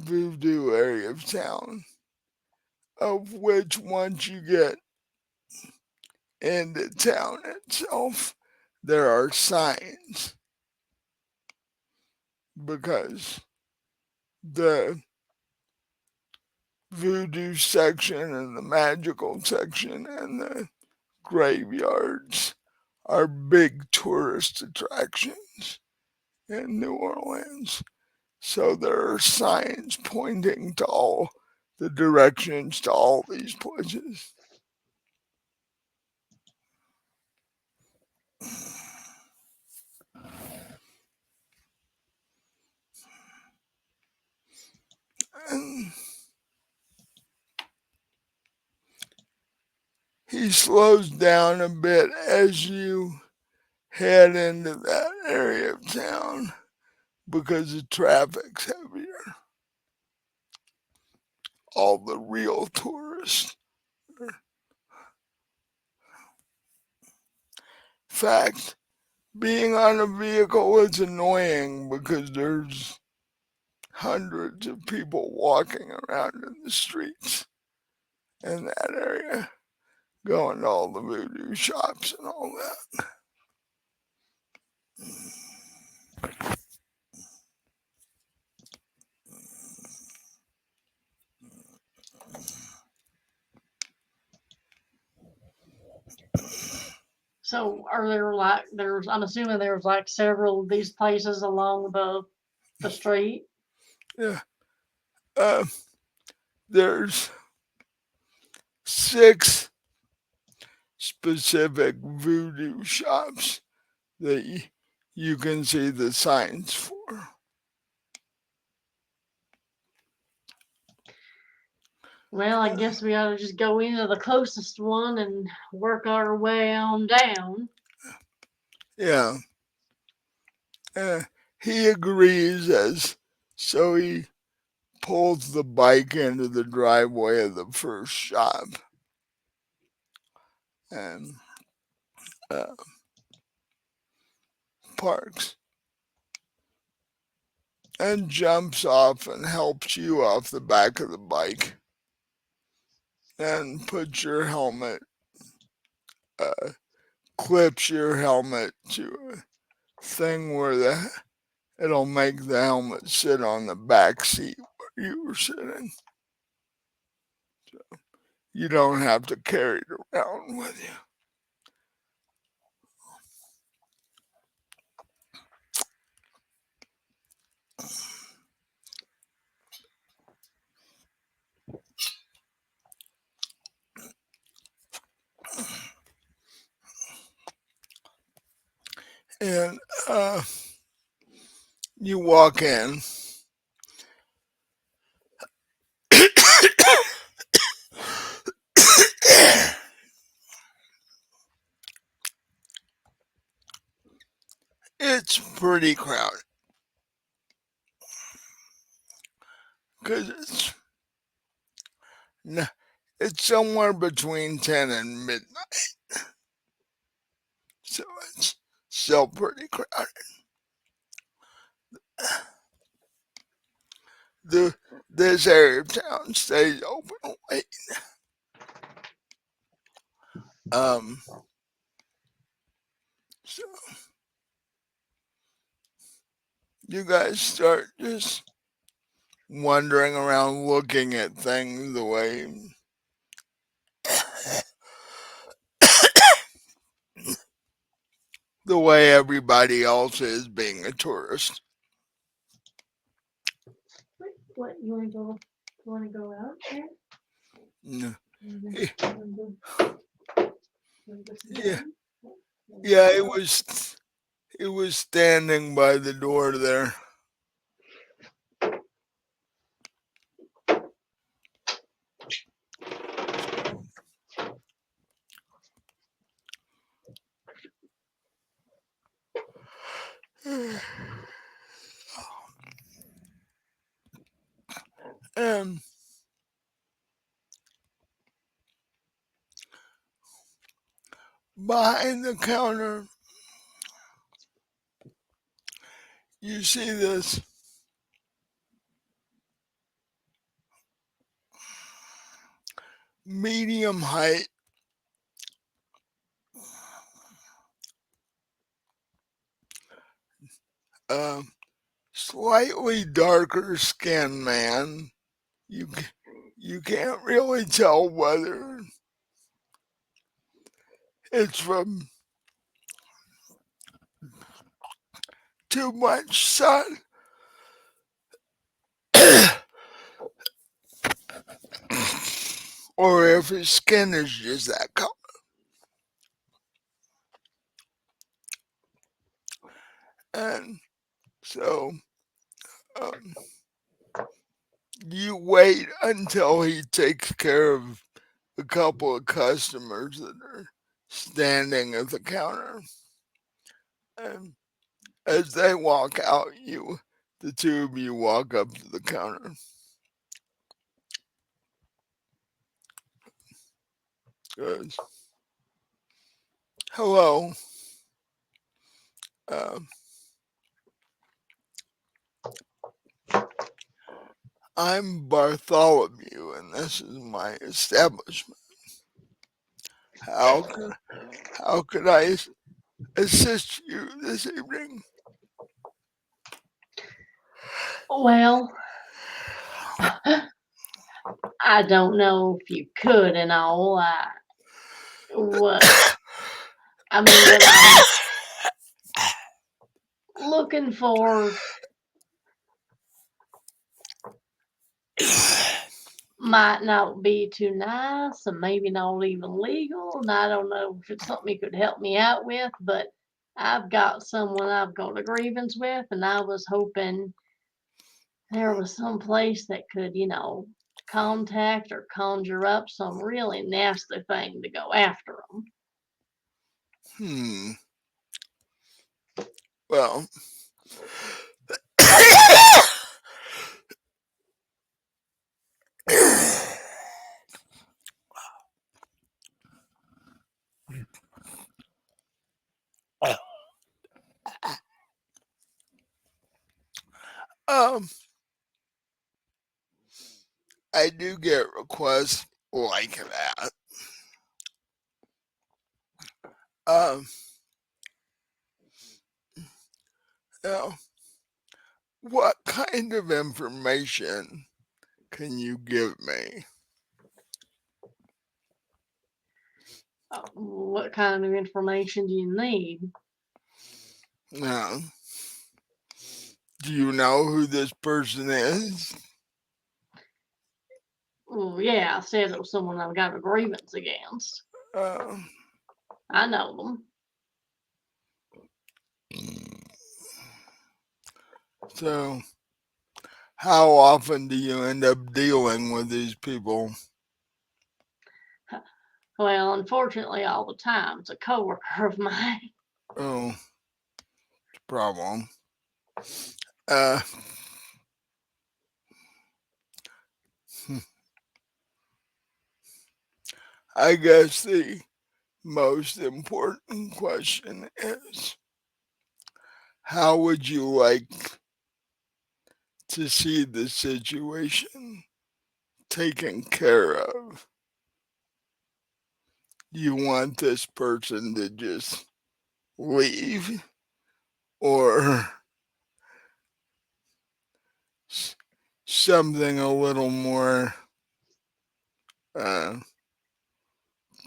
voodoo area of town, of which once you get into town itself, there are signs because the voodoo section and the magical section and the graveyards are big tourist attractions in New Orleans. So there are signs pointing to all the directions to all these places. And he slows down a bit as you head into that area of town because the traffic's heavier. All the real tourists. In fact, being on a vehicle is annoying because there's hundreds of people walking around in the streets in that area, going to all the voodoo shops and all that. So are there like I'm assuming there's like several of these places along the street. Yeah. Uh, there's 6 specific voodoo shops that you can see the signs for. Well, I guess we ought to just go into the closest one and work our way on down. Yeah. Uh, he agrees as so he pulls the bike into the driveway of the first shop and uh, parks and jumps off and helps you off the back of the bike and puts your helmet, uh, clips your helmet to a thing where it'll make the helmet sit on the back seat where you were sitting. You don't have to carry it around with you. And you walk in. It's pretty crowded because it's somewhere between 10 and midnight, so it's still pretty crowded. The this area of town stays open late. Um, so you guys start just wandering around, looking at things the way everybody else is being a tourist. What you want to go? You want to go out there? Mm, You eh, want to go sit Yeah, down? yeah, it was standing by the door there. And behind the counter, you see this medium height, uh, slightly darker skinned man. You you can't really tell whether it's from too much sun or if his skin is just that color. And so um, you wait until he takes care of a couple of customers that are standing at the counter. And as they walk out, the two of you walk up to the counter. Goes, hello, uh, I'm Bartholomew, and this is my establishment. How could, how could I assist you this evening? Well, I don't know if you could and all. What what I'm looking for might not be too nice and maybe not even legal. And I don't know if it's something you could help me out with, but I've got someone I've got a grievance with, and I was hoping there was some place that could, contact or conjure up some really nasty thing to go after them. Hmm. Well, um, I do get requests like that. Um, now, what kind of information can you give me? What kind of information do you need? Now, do you know who this person is? Well, yeah, I said it was someone I've got a grievance against. Uh, I know them. so, how often do you end up dealing with these people? Well, unfortunately, all the time. It's a coworker of mine. Oh, problem. Uh, I guess the most important question is how would you like to see the situation taken care of? You want this person to just leave or something a little more uh,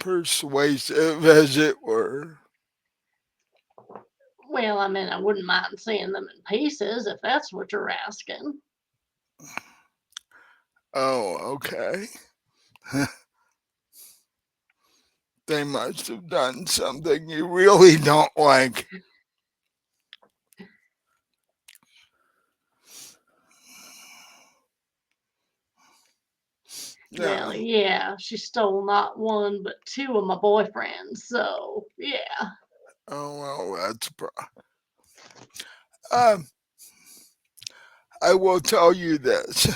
persuasive, as it were? Well, I wouldn't mind seeing them in pieces if that's what you're asking. Oh, okay. They must have done something you really don't like. Well, No. yeah, she stole not one but two of my boyfriends. So, yeah. Oh, well, that's a problem. Um, I will tell you this.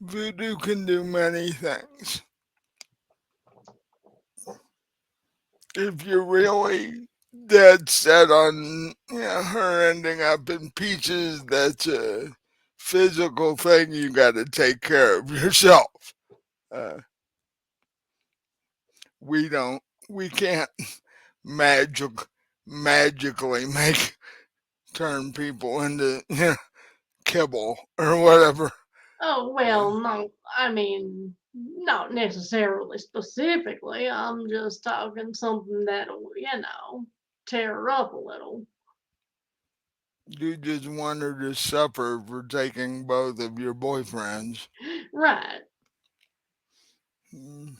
Voodoo can do many things. If you're really dead set on her ending up in pieces, that's a physical thing you got to take care of yourself. Uh, we don't, we can't magic magically make turn people into kibble or whatever. Oh, Uh, well, no, I mean, not necessarily specifically. I'm just talking something that'll, tear her up a little. you just want her to suffer for taking both of your boyfriends. Right. Mm.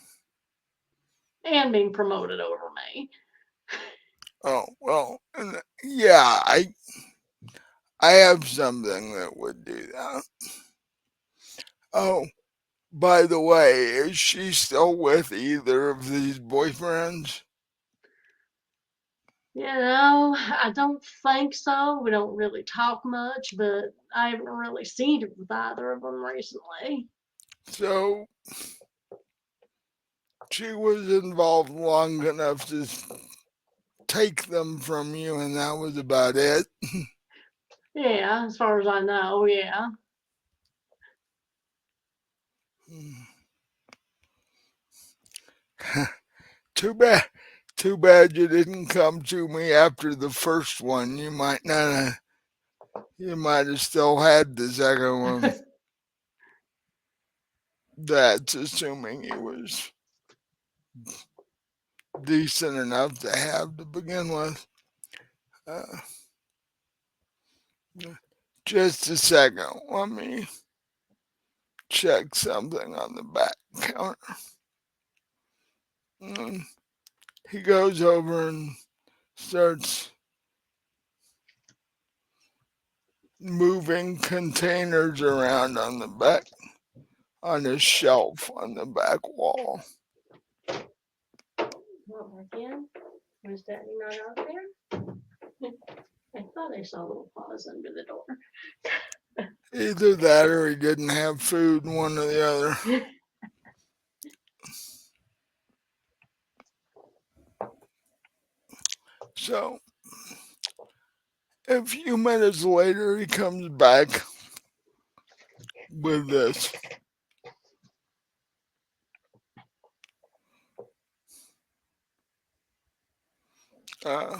And being promoted over me. Oh well, yeah, I have something that would do that. Oh, by the way, is she still with either of these boyfriends? I don't think so. We don't really talk much, but I haven't really seen her with either of them recently. So she was involved long enough to take them from you, and that was about it. Yeah, as far as I know, yeah. Too bad. Too bad you didn't come to me after the first one. You might not have, you might have still had the second one. That's assuming he was decent enough to have to begin with. Uh, just a second. Let me check something on the back counter. Mm, he goes over and starts moving containers around on the back, on a shelf on the back wall. Well, again, was Daddy not out there? I thought I saw little paws under the door. Either that or he didn't have food, one or the other. So, a few minutes later, he comes back with this uh,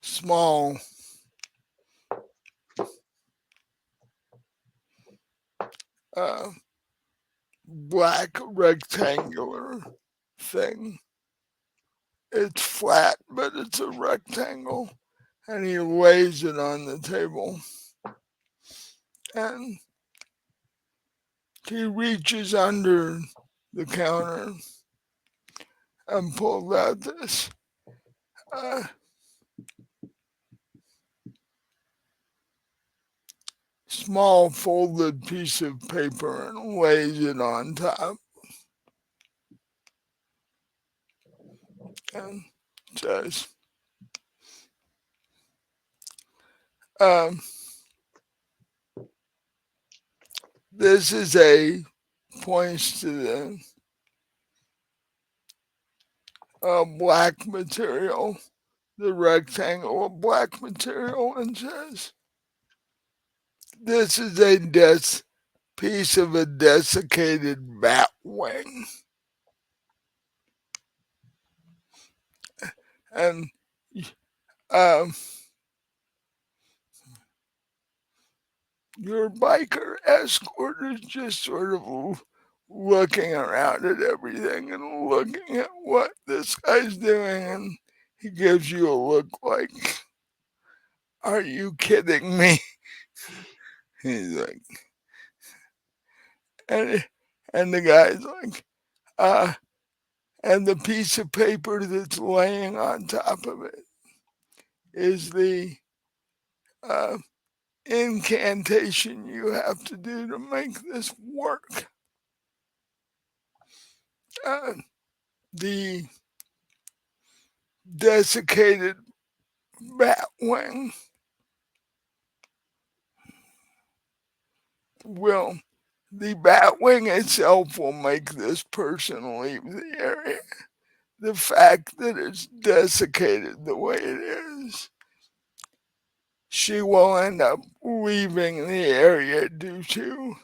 small uh, black rectangular thing. It's flat, but it's a rectangle. And he lays it on the table. And he reaches under the counter and pulls out this uh, small folded piece of paper and lays it on top and says, um, this is a, points to the black material, the rectangle of black material, and says, this is a piece of a desiccated bat wing. And um, your biker escort is just sort of looking around at everything and looking at what this guy's doing. And he gives you a look like, are you kidding me? He's like, and, and the guy's like, uh, and the piece of paper that's laying on top of it is the uh, incantation you have to do to make this work. Uh, the desiccated bat wing will, the bat wing itself will make this person leave the area. The fact that it's desiccated the way it is she will end up leaving the area due to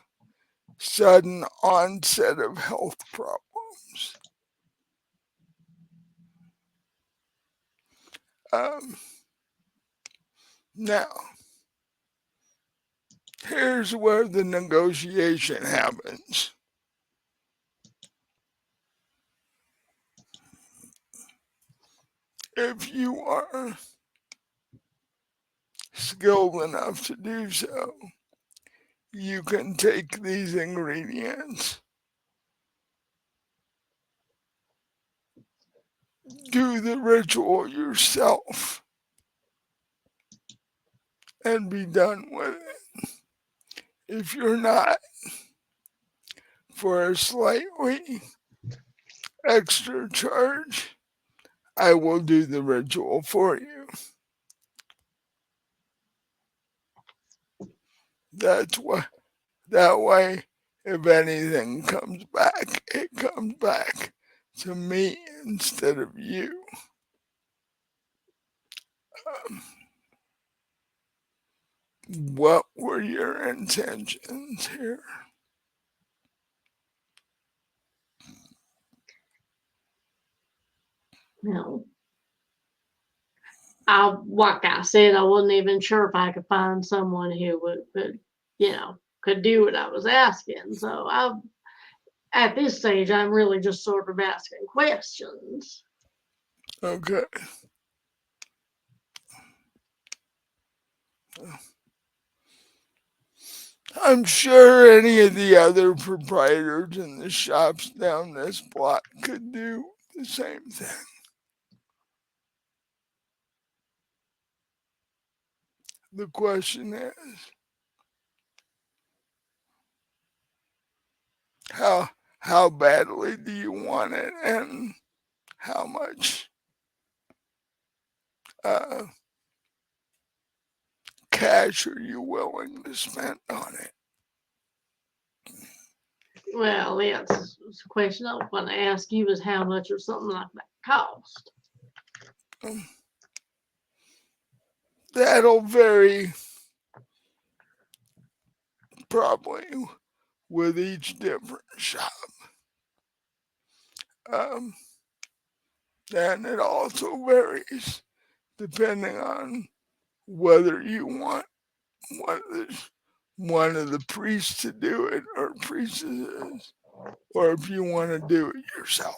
sudden onset of health problems. Um, Now, here's where the negotiation happens. If you are skilled enough to do so, you can take these ingredients, do the ritual yourself, and be done with it. If you're not, for a slightly extra charge, I will do the ritual for you. That's what, that way, if anything comes back, it comes back to me instead of you. Um, what were your intentions here? You know, like I said, I wasn't even sure if I could find someone who could, could do what I was asking. So at this stage, I'm really just sort of asking questions. Okay. I'm sure any of the other proprietors in the shops down this block could do the same thing. The question is, how how badly do you want it, and how much uh, cash are you willing to spend on it? Well, that's a question I was going to ask you is how much or something like that cost. Um, That'll vary probably with each different shop. Um, and it also varies depending on whether you want one of the one of the priests to do it or priestesses, or if you want to do it yourself.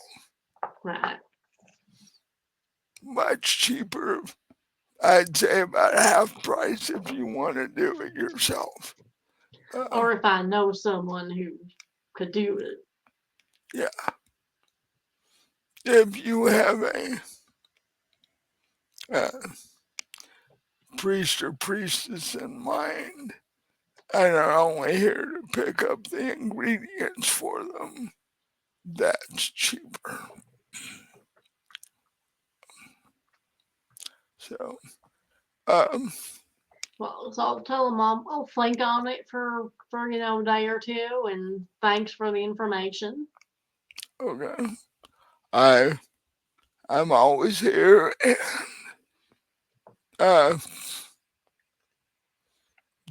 Right. Much cheaper. I'd say about half price if you want to do it yourself. Uh, Or if I know someone who could do it. yeah, if you have a uh, priest or priestess in mind, and are only here to pick up the ingredients for them, that's cheaper. So, um, Well, so I'll tell them I'll think on it for a day or two, and thanks for the information. okay, I I'm always here. Uh,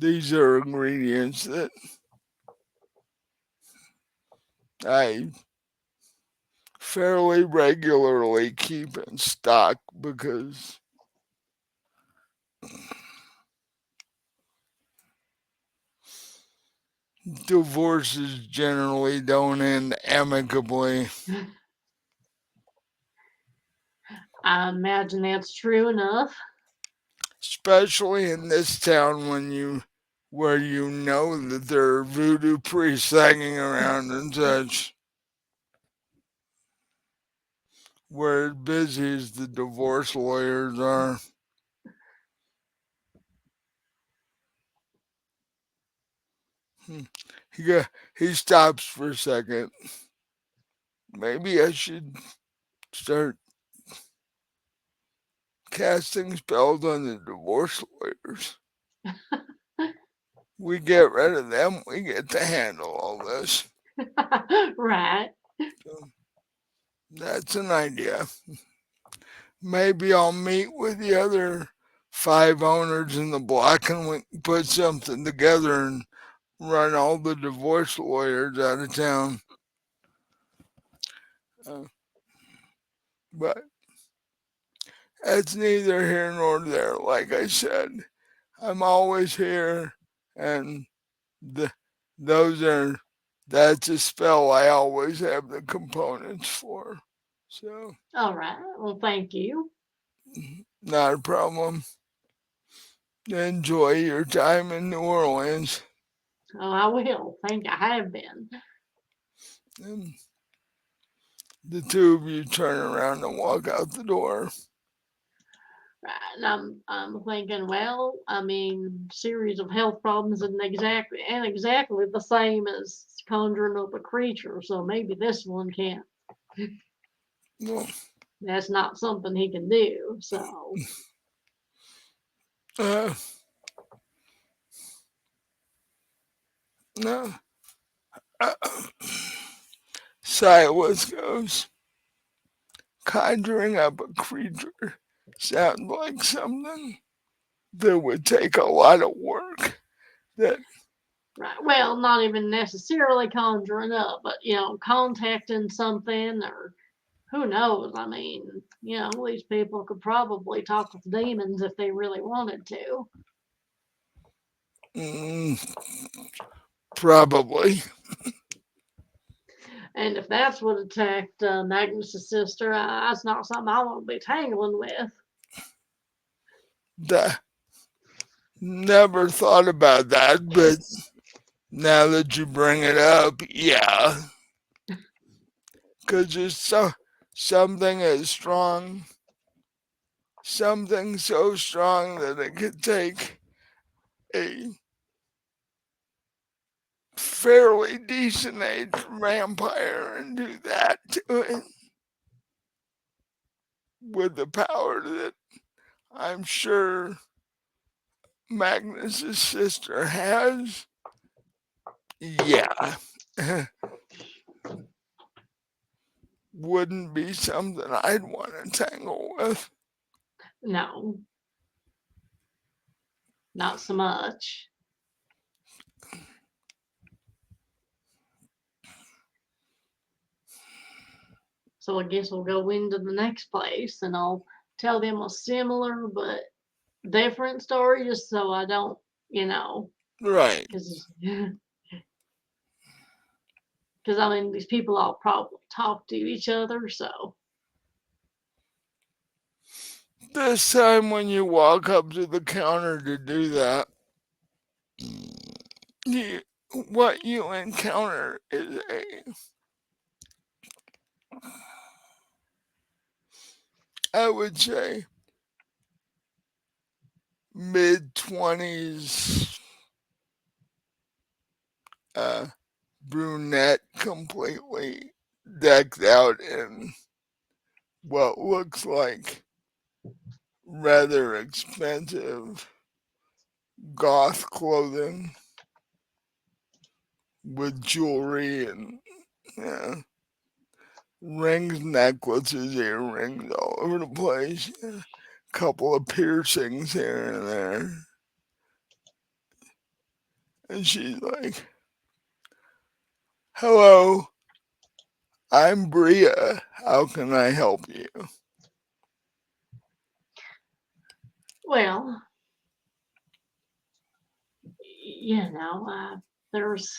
these are ingredients that I fairly regularly keep in stock because divorces generally don't end amicably, I imagine that's true enough. especially in this town where you know that there are voodoo priests hanging around and such. We're as busy as the divorce lawyers are. Hmm. He stops for a second. Maybe I should start casting spells on the divorce lawyers. We get rid of them, we get to handle all this. Right. So that's an idea. Maybe I'll meet with the other 5 owners in the block and we can put something together and run all the divorce lawyers out of town. Uh, but that's neither here nor there. Like I said, I'm always here, and the, those are that's a spell I always have the components for. So, All right. Well, thank you. not a problem. Enjoy your time in New Orleans. Oh, I will. Thank you. I have been. And the two of you turn around and walk out the door. Right. And I'm thinking, well, I mean, series of health problems isn't exactly the same as conjuring up a creature, so maybe this one can't. No, That's not something he can do. So, uh, no. Uh, Silas goes, conjuring up a creature sounds like something that would take a lot of work. That right. Well, not even necessarily conjuring up, but contacting something or who knows? I mean, these people could probably talk with demons if they really wanted to. mm, probably And if that's what attacked Magnus's sister, that's not something I want to be tangling with. that never thought about that, but now that you bring it up, yeah, because it's something as strong, something so strong that it could take a fairly decent age vampire and do that to it with the power that I'm sure Magnus's sister has. Yeah. Wouldn't be something I'd want to tangle with. No, not so much. So I guess we'll go into the next place and I'll tell them a similar but different story just so I don't, Right. because I mean, these people all probably talk to each other. So, This time when you walk up to the counter to do that, you, what you encounter is a, I would say, mid-20s uh, brunette completely decked out in what looks like rather expensive goth clothing with jewelry and yeah, rings, necklaces, earrings all over the place. Yeah. Couple of piercings here and there. And she's like, hello, I'm Bria. How can I help you? well, there's,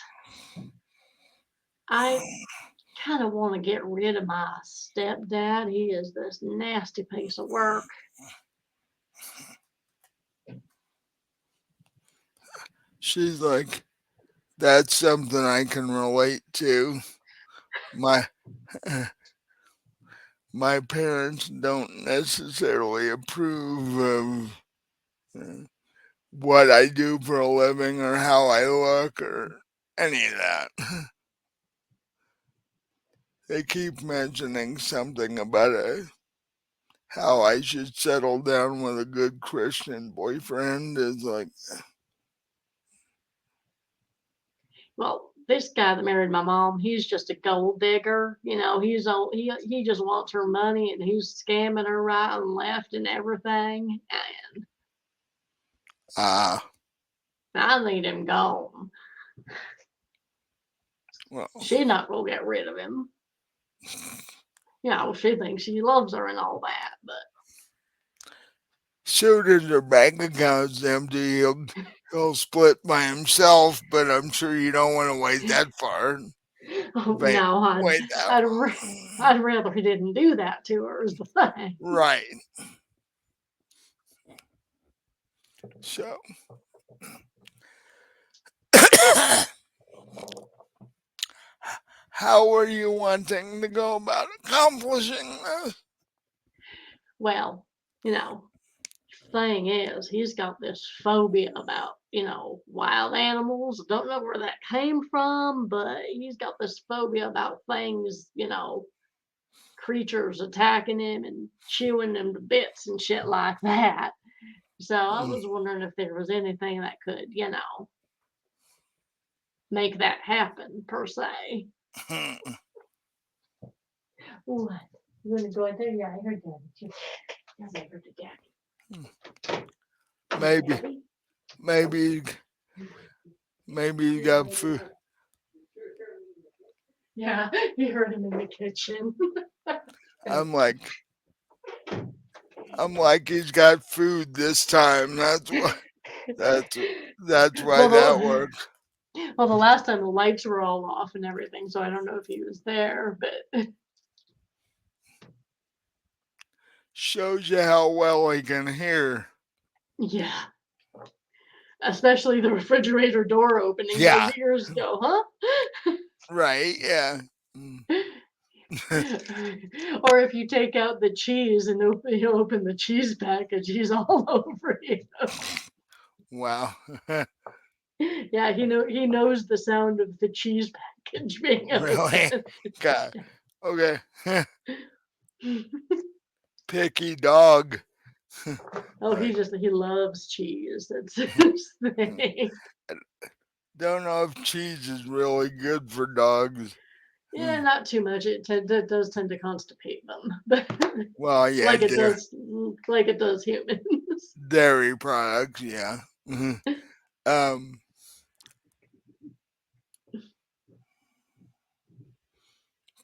I kind of want to get rid of my stepdad. He is this nasty piece of work. She's like, that's something I can relate to. My my parents don't necessarily approve of what I do for a living or how I look or any of that. They keep mentioning something about how I should settle down with a good Christian boyfriend. Is like, Well, this guy that married my mom, he's just a gold digger. He just wants her money and he's scamming her right and left and everything. Ah, I need him gone. well, She not gonna get rid of him. You know, she thinks she loves her and all that, but soon as her bank account's empty, he'll split by himself. But I'm sure you don't want to wait that far. oh, Wait, no, wait that I'd, long. I'd rather he didn't do that to her. Is the thing. Right. So, how are you wanting to go about accomplishing this? Well, you know, thing is, he's got this phobia about, wild animals. Don't know where that came from, but he's got this phobia about things, creatures attacking him and chewing him to bits and shit like that. So I was wondering if there was anything that could, make that happen per se. What? You want to go in there? Yeah, I heard Daddy too. Yes, I heard maybe, Daddy. maybe, maybe you got food. Yeah, you heard him in the kitchen. I'm like, I'm like, he's got food this time. That's that's why well, that the worked. well, the last time the lights were all off and everything, so I don't know if he was there, but Shows you how well he can hear. yeah, especially the refrigerator door opening, those Yeah, ears go, huh? right. Yeah. Or if you take out the cheese and you open the cheese package, he's all over you. Wow. Yeah, he knows the sound of the cheese package being Really? opened. God. Okay. Picky dog. Oh, Like, he loves cheese. That's his hmm, thing. don't know if cheese is really good for dogs. Yeah, Hmm. not too much. It does tend to constipate them, but Well, yeah, like it does humans. dairy products. Yeah. Mhm. Um.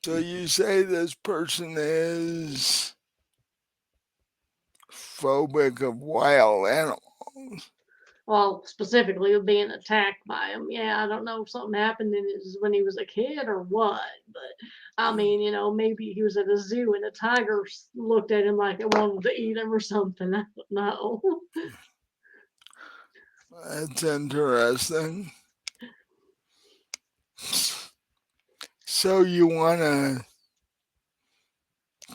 So you say this person is phobic of wild animals. Well, specifically being attacked by him. Yeah, I don't know if something happened when he was a kid or what, but I mean, maybe he was at a zoo and a tiger looked at him like it wanted to eat him or something. I don't know. That's interesting. So you want to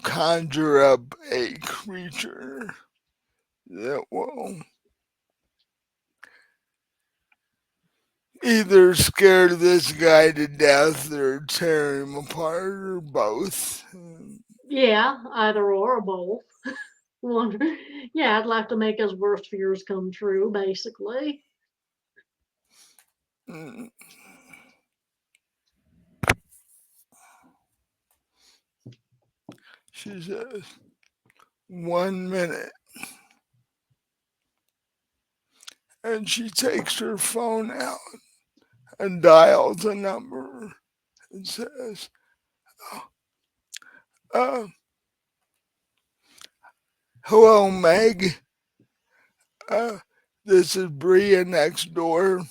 conjure up a creature that will either scare this guy to death or tear him apart or both. Yeah, either or both. Wonder, yeah, I'd like to make his worst fears come true, basically. Mm, she says, 1 minute. And she takes her phone out and dials a number and says, uh, hello, Meg. Uh, this is Bria next door.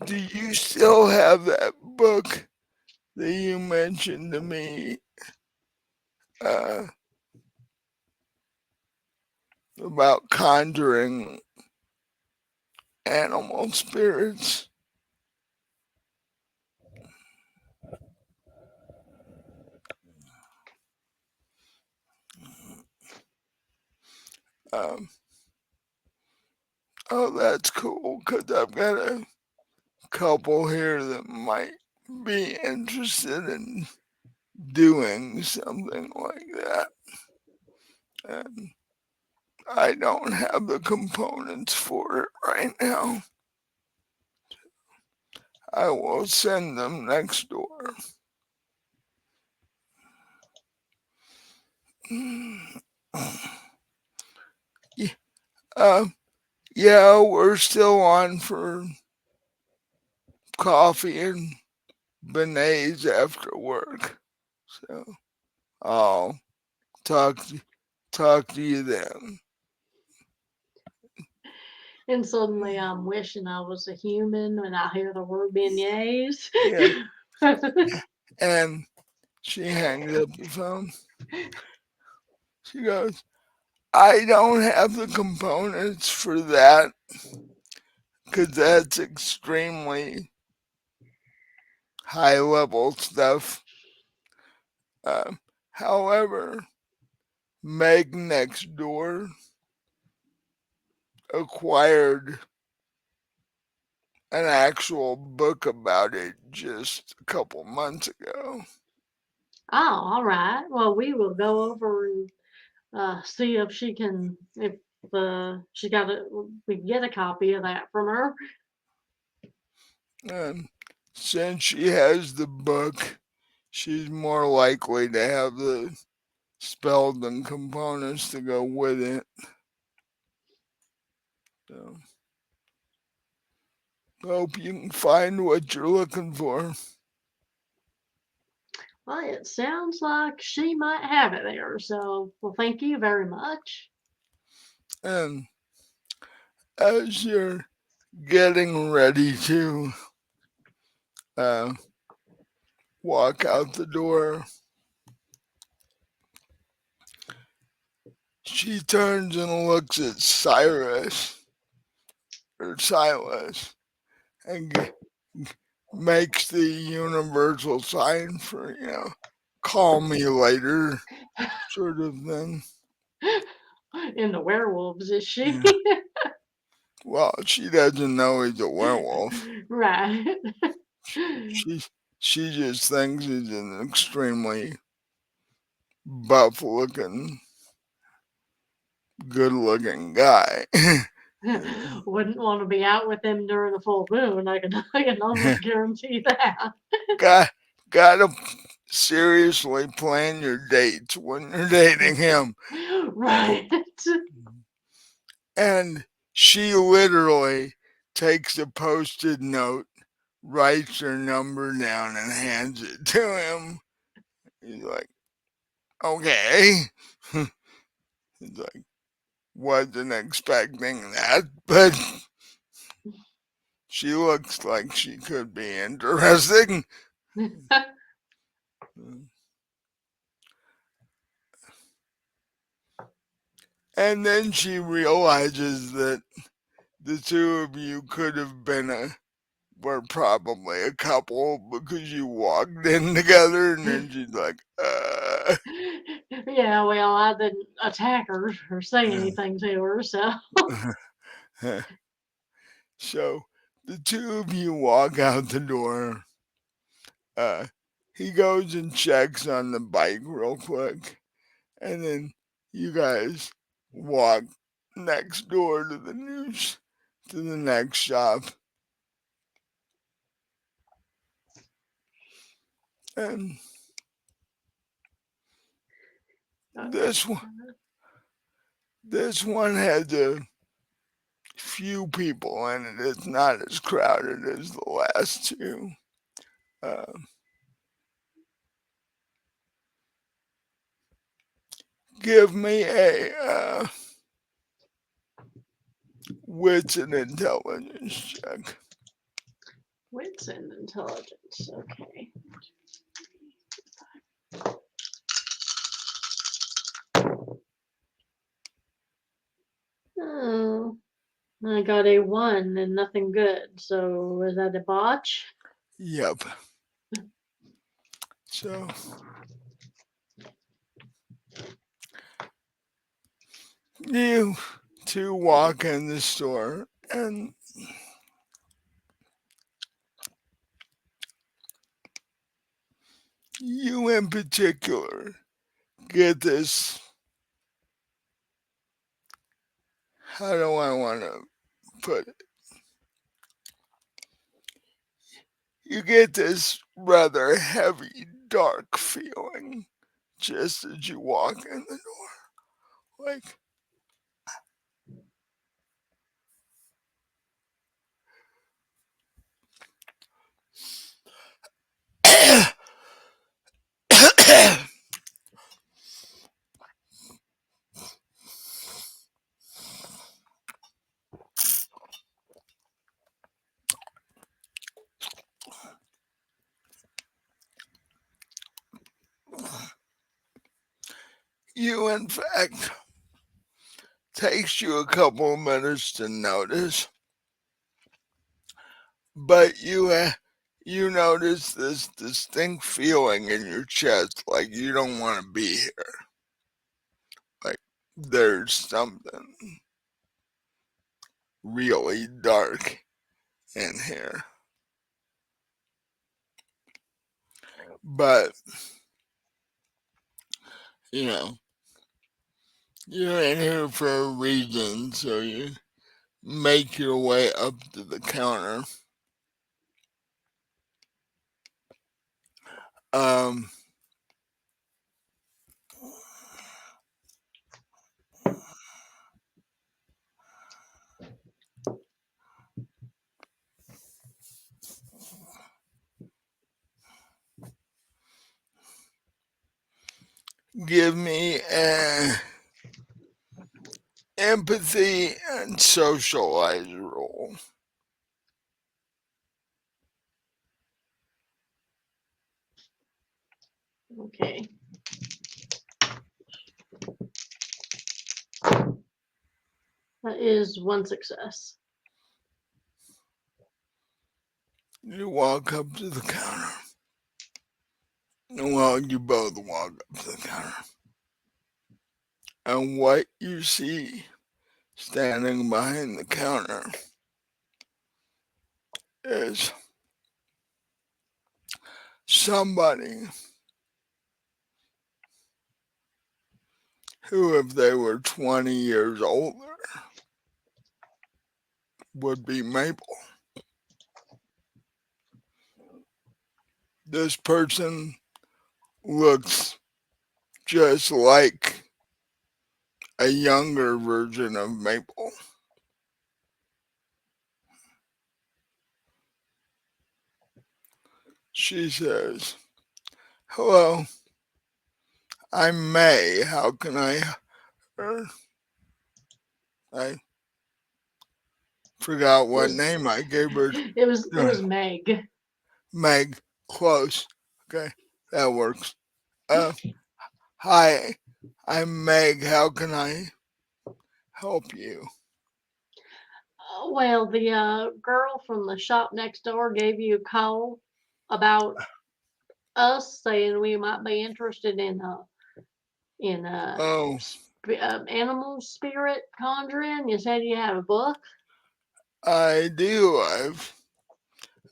Do you still have that book that you mentioned to me uh, about conjuring animal spirits? Um, oh, that's cool because I've got a couple here that might be interested in doing something like that. And I don't have the components for it right now. I will send them next door. Yeah, uh, yeah, we're still on for coffee and beignets after work. So I'll talk to, talk to you then. And suddenly I'm wishing I was a human when I hear the word beignets. Yeah. And she hangs up the phone. She goes, I don't have the components for that because that's extremely high level stuff. Um, However, Meg next door acquired an actual book about it just a couple months ago. Oh, all right. Well, we will go over and see if she can, if she got a, we can get a copy of that from her. And since she has the book, she's more likely to have the spelled and components to go with it. So, hope you can find what you're looking for. Well, it sounds like she might have it there. So, well, thank you very much. And as you're getting ready to uh, walk out the door, she turns and looks at Silas and makes the universal sign for, call me later sort of thing. In the werewolves, is she? Yeah. Well, she doesn't know he's a werewolf. Right. She she just thinks he's an extremely buff looking, good looking guy. Wouldn't want to be out with him during the full moon. I can almost guarantee that. Got gotta seriously plan your dates when you're dating him. Right. And she literally takes a post-it note, writes her number down, and hands it to him. He's like, okay. He's like, wasn't expecting that, but she looks like she could be interesting. And then she realizes that the two of you could have been were probably a couple because you walked in together, and then she's like, Yeah, well, I didn't attack her or say anything to her, so. So the two of you walk out the door. Uh, he goes and checks on the bike real quick, and then you guys walk next door to the next shop, and this one this one has a few people in it. It's not as crowded as the last two. Uh, Give me a wits and intelligence check. Wits and intelligence. Okay. Oh, I got a one and nothing good. So is that a botch? Yep. So you two walk in the store, and you in particular get this. How do I want to put it? You get this rather heavy, dark feeling just as you walk in the door. Like, you, in fact, takes you a couple of minutes to notice, but you notice this distinct feeling in your chest, like you don't want to be here. Like there's something really dark in here. But, you know, you're in here for a reason, so you make your way up to the counter. Um, Give me an empathy and socialize roll. Okay. That is one success. You walk up to the counter. Well, you both walk up to the counter. And what you see standing behind the counter is somebody who, if they were 20 years older, would be Maple. This person looks just like a younger version of Maple. She says, "Hello, I'm May. How can er, I forgot It what was name I gave her. it was Meg. Meg, close. Okay, that works. Uh, Hi, I'm Meg. How can I help you?" Well, the girl from the shop next door gave you a call about us, saying we might be interested in Oh, animal spirit conjuring. You said you have a book. I do.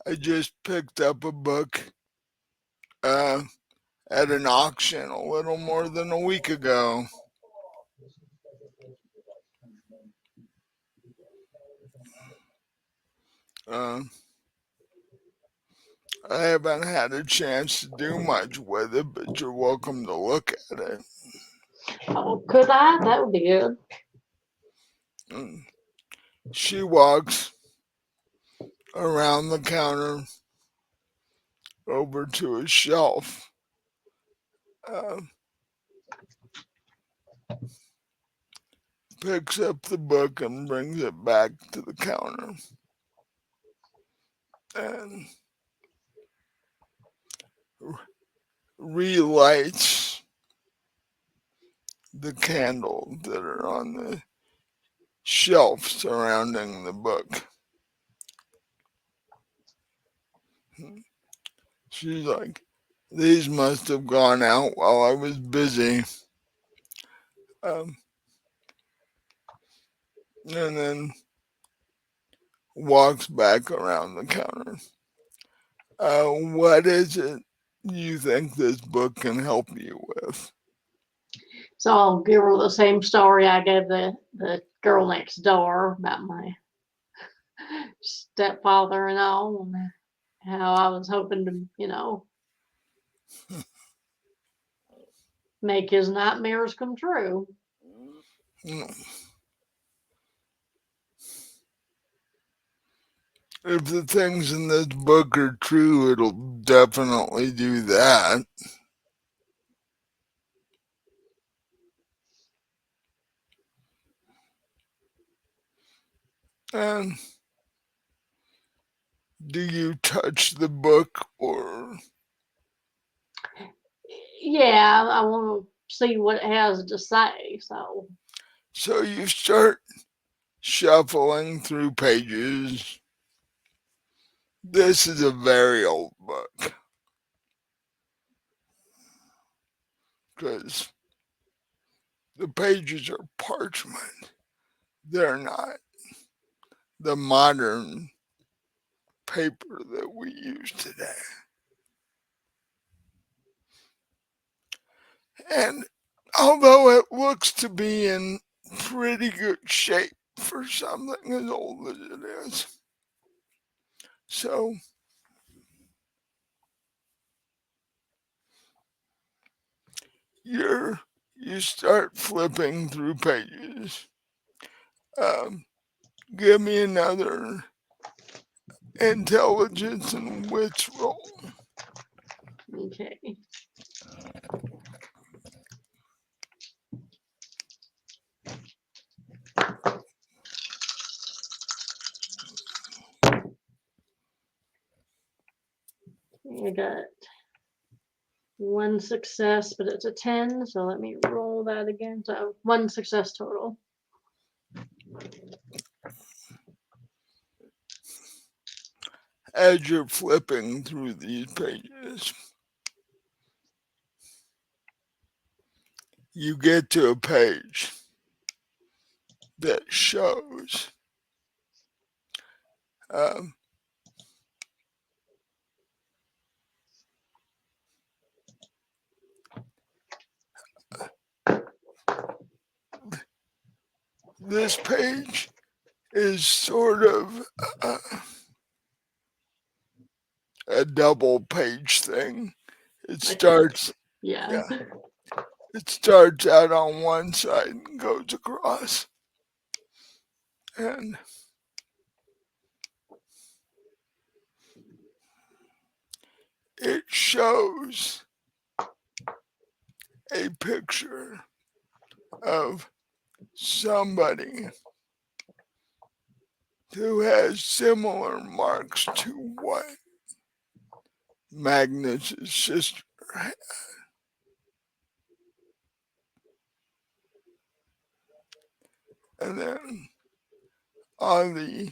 I just picked up a book uh, at an auction a little more than a week ago. Uh, I haven't had a chance to do much with it, but you're welcome to look at it. Oh, could I? That would be good. Mm. She walks around the counter over to a shelf, uh, picks up the book and brings it back to the counter, and relights the candles that are on the shelf surrounding the book. She's like, "These must have gone out while I was busy." Um, and then walks back around the counter. What is it you think this book can help you with? So I'll give her the same story I gave the girl next door about my stepfather and all, and how I was hoping to, Make his nightmares come true. If the things in this book are true, it'll definitely do that. And do you touch the book, or Yeah, I want to see what it has to say. so you start shuffling through pages? This is a very old book because the pages are parchment. They're not the modern paper that we use today. And although it looks to be in pretty good shape for something as old as it is, so you start flipping through pages. Um, Give me another intelligence and wits roll. okay. I got one success, but it's a 10, so let me roll that again. So one success total. As you're flipping through these pages, you get to a page that shows um, this page is sort of uh, a double page thing. It Okay. starts, Yeah. yeah, it starts out on one side and goes across, and it shows a picture of somebody who has similar marks to what Magnus's sister had. And then on the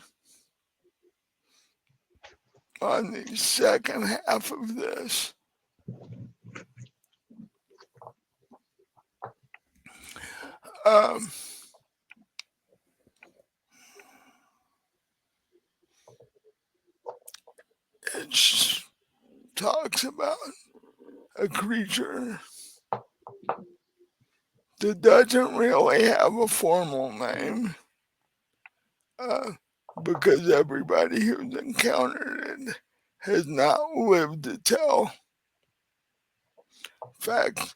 on the second half of this, um, it talks about a creature that doesn't really have a formal name, uh, because everybody who's encountered it has not lived to tell. In fact,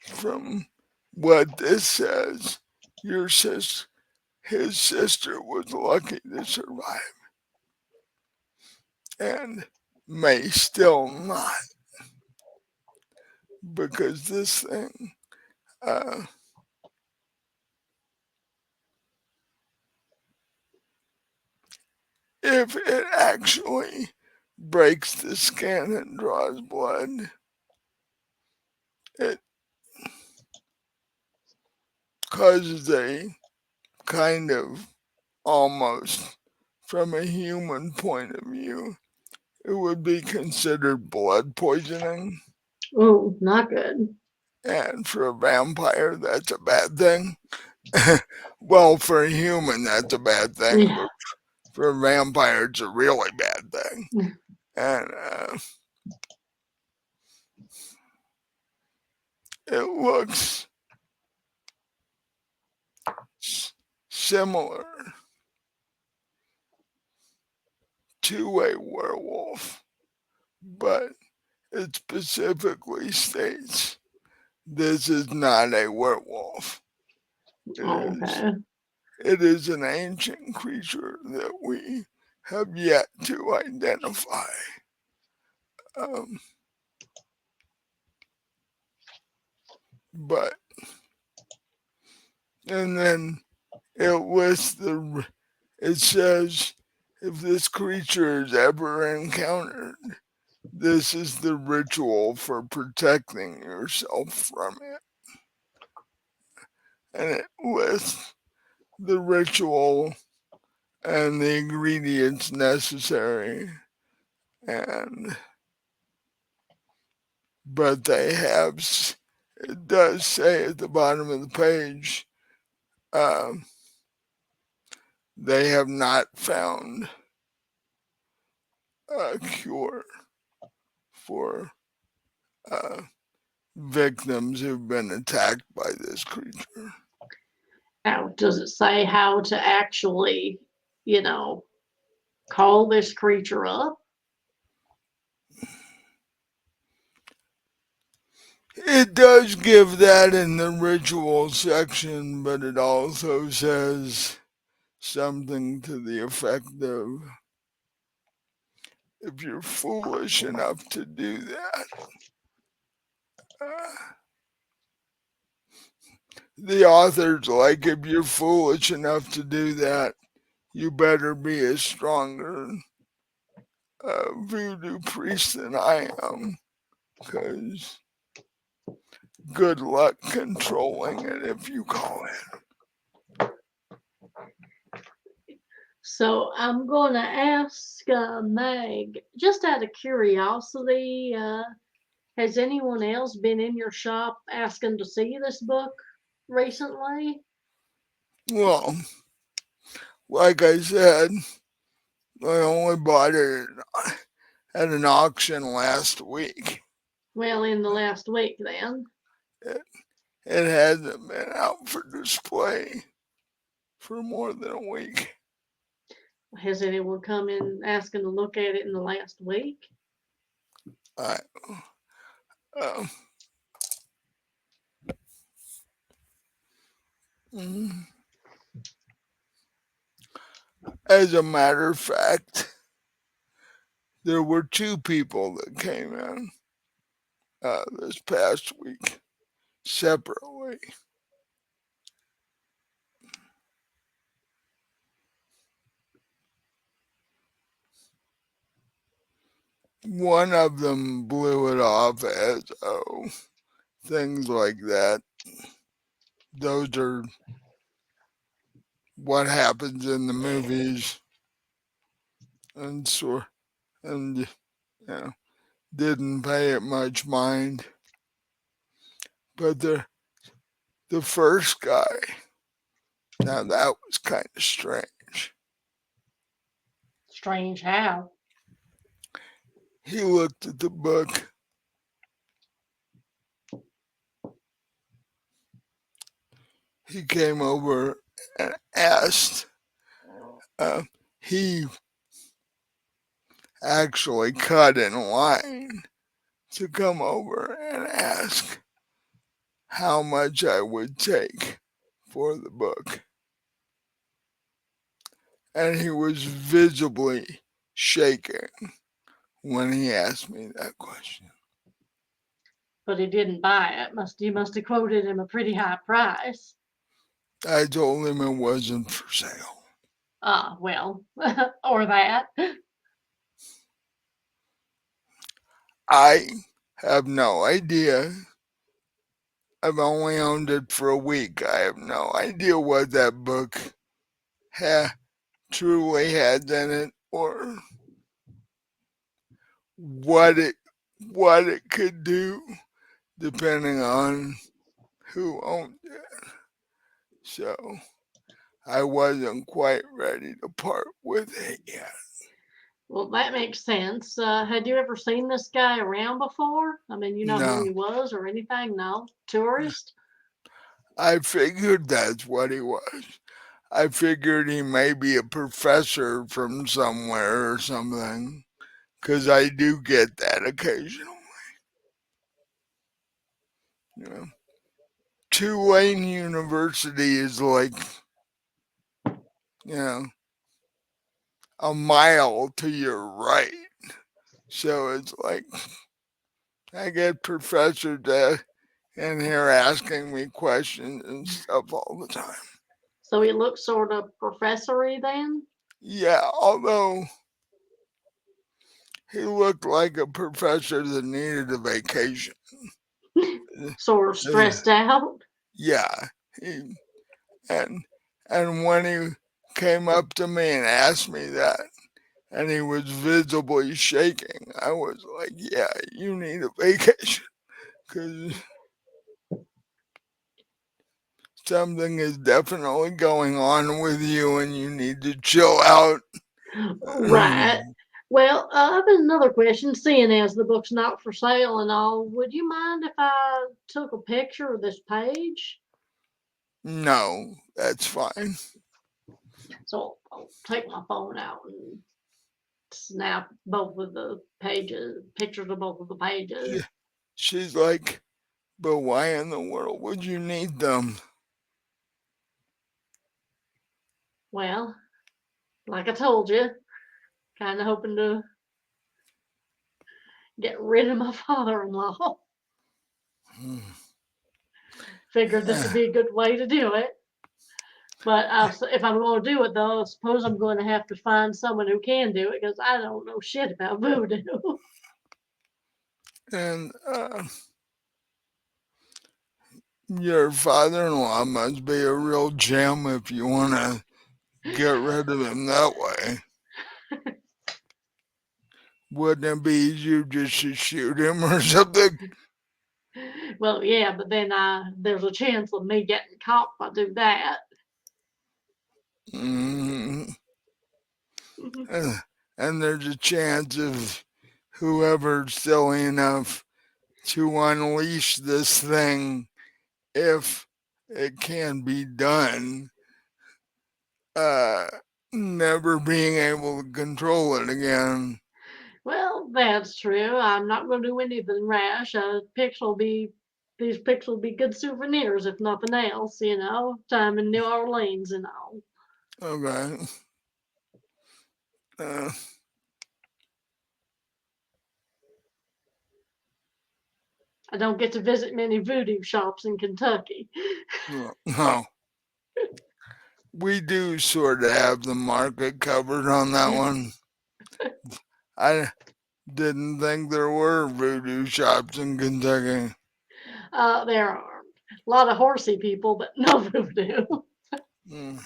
from what this says, your sister, his sister, was lucky to survive, and may still not, because this thing, uh, if it actually breaks the skin and draws blood, it causes a kind of, almost from a human point of view, it would be considered blood poisoning. Oh, not good. And for a vampire, that's a bad thing. Well, for a human, that's a bad thing, Yeah. but for a vampire, it's a really bad thing. And it looks similar to a werewolf, but it specifically states this is not a werewolf. It is Okay. it is an ancient creature that we have yet to identify. Um, but and then it lists it says if this creature is ever encountered, this is the ritual for protecting yourself from it. And it lists the ritual and the ingredients necessary. And but it does say at the bottom of the page, um, they have not found a cure for uh, victims who've been attacked by this creature. Now, does it say how to actually, you know, call this creature up? It does give that in the ritual section, but it also says something to the effect of if you're foolish enough to do that, uh, the author's like, if you're foolish enough to do that, you better be a stronger voodoo priest than I am, because good luck controlling it if you call it. So I'm going to ask Meg, just out of curiosity, has anyone else been in your shop asking to see this book recently? Well, like I said, I only bought it at an auction last week. Well, in the last week, then. It, it hasn't been out for display for more than a week. Has anyone come in asking to look at it in the last week? I, um, mm, as a matter of fact, there were two people that came in this past week separately. One of them blew it off as, oh, things like that. Those are what happens in the movies, and and you know, didn't pay it much mind. But the first guy, now that was kind of strange. Strange how. He looked at the book. He came over and asked. Uh, he actually cut in line to come over and ask how much I would take for the book. And he was visibly shaking when he asked me that question. But he didn't buy it. You must have quoted him a pretty high price. I told him it wasn't for sale. Ah, well, or that. I have no idea. I've only owned it for a week. I have no idea what that book truly had in it, or what it what it could do, depending on who owned it. So I wasn't quite ready to part with it yet. Well, that makes sense. Had you ever seen this guy around before? I mean, you know who No, he was or anything? No? Tourist? I figured that's what he was. I figured he may be a professor from somewhere or something, because I do get that occasionally. You know, Tulane University is like, you know, a mile to your right. So it's like I get professors in here asking me questions and stuff all the time. So he looks sort of professory then? Yeah, although he looked like a professor that needed a vacation. Sort of stressed out? Yeah, he, and and when he came up to me and asked me that, and he was visibly shaking, I was like, "Yeah, you need a vacation because something is definitely going on with you, and you need to chill out." Right. Well, I've got another question. Seeing as the book's not for sale and all, would you mind if I took a picture of this page? No, that's fine. So I'll take my phone out and snap both of the pages, pictures of both of the She, pages. she's like, "But why in the world would you need them?" Well, like I told you, kind of hoping to get rid of my father-in-law. Figured this would be a good way to do it. But if I'm going to do it, though, I suppose I'm going to have to find someone who can do it because I don't know shit about voodoo. And your father-in-law must be a real gem if you want to get rid of him that way. Wouldn't it be easier just to shoot him or something? Well, yeah, but then there's a chance of me getting caught if I do that. Mm, and, and there's a chance of whoever's silly enough to unleash this thing, if it can be done, uh, never being able to control it again. Well, that's true. I'm not going to do anything rash. These pics will be good souvenirs if nothing else. Time in New Orleans and all. Okay. Uh, I don't get to visit many voodoo shops in Kentucky. no, we do sort of have the market covered on that one. I didn't think there were voodoo shops in Kentucky. There are a lot of horsey people, but no voodoo. Mm.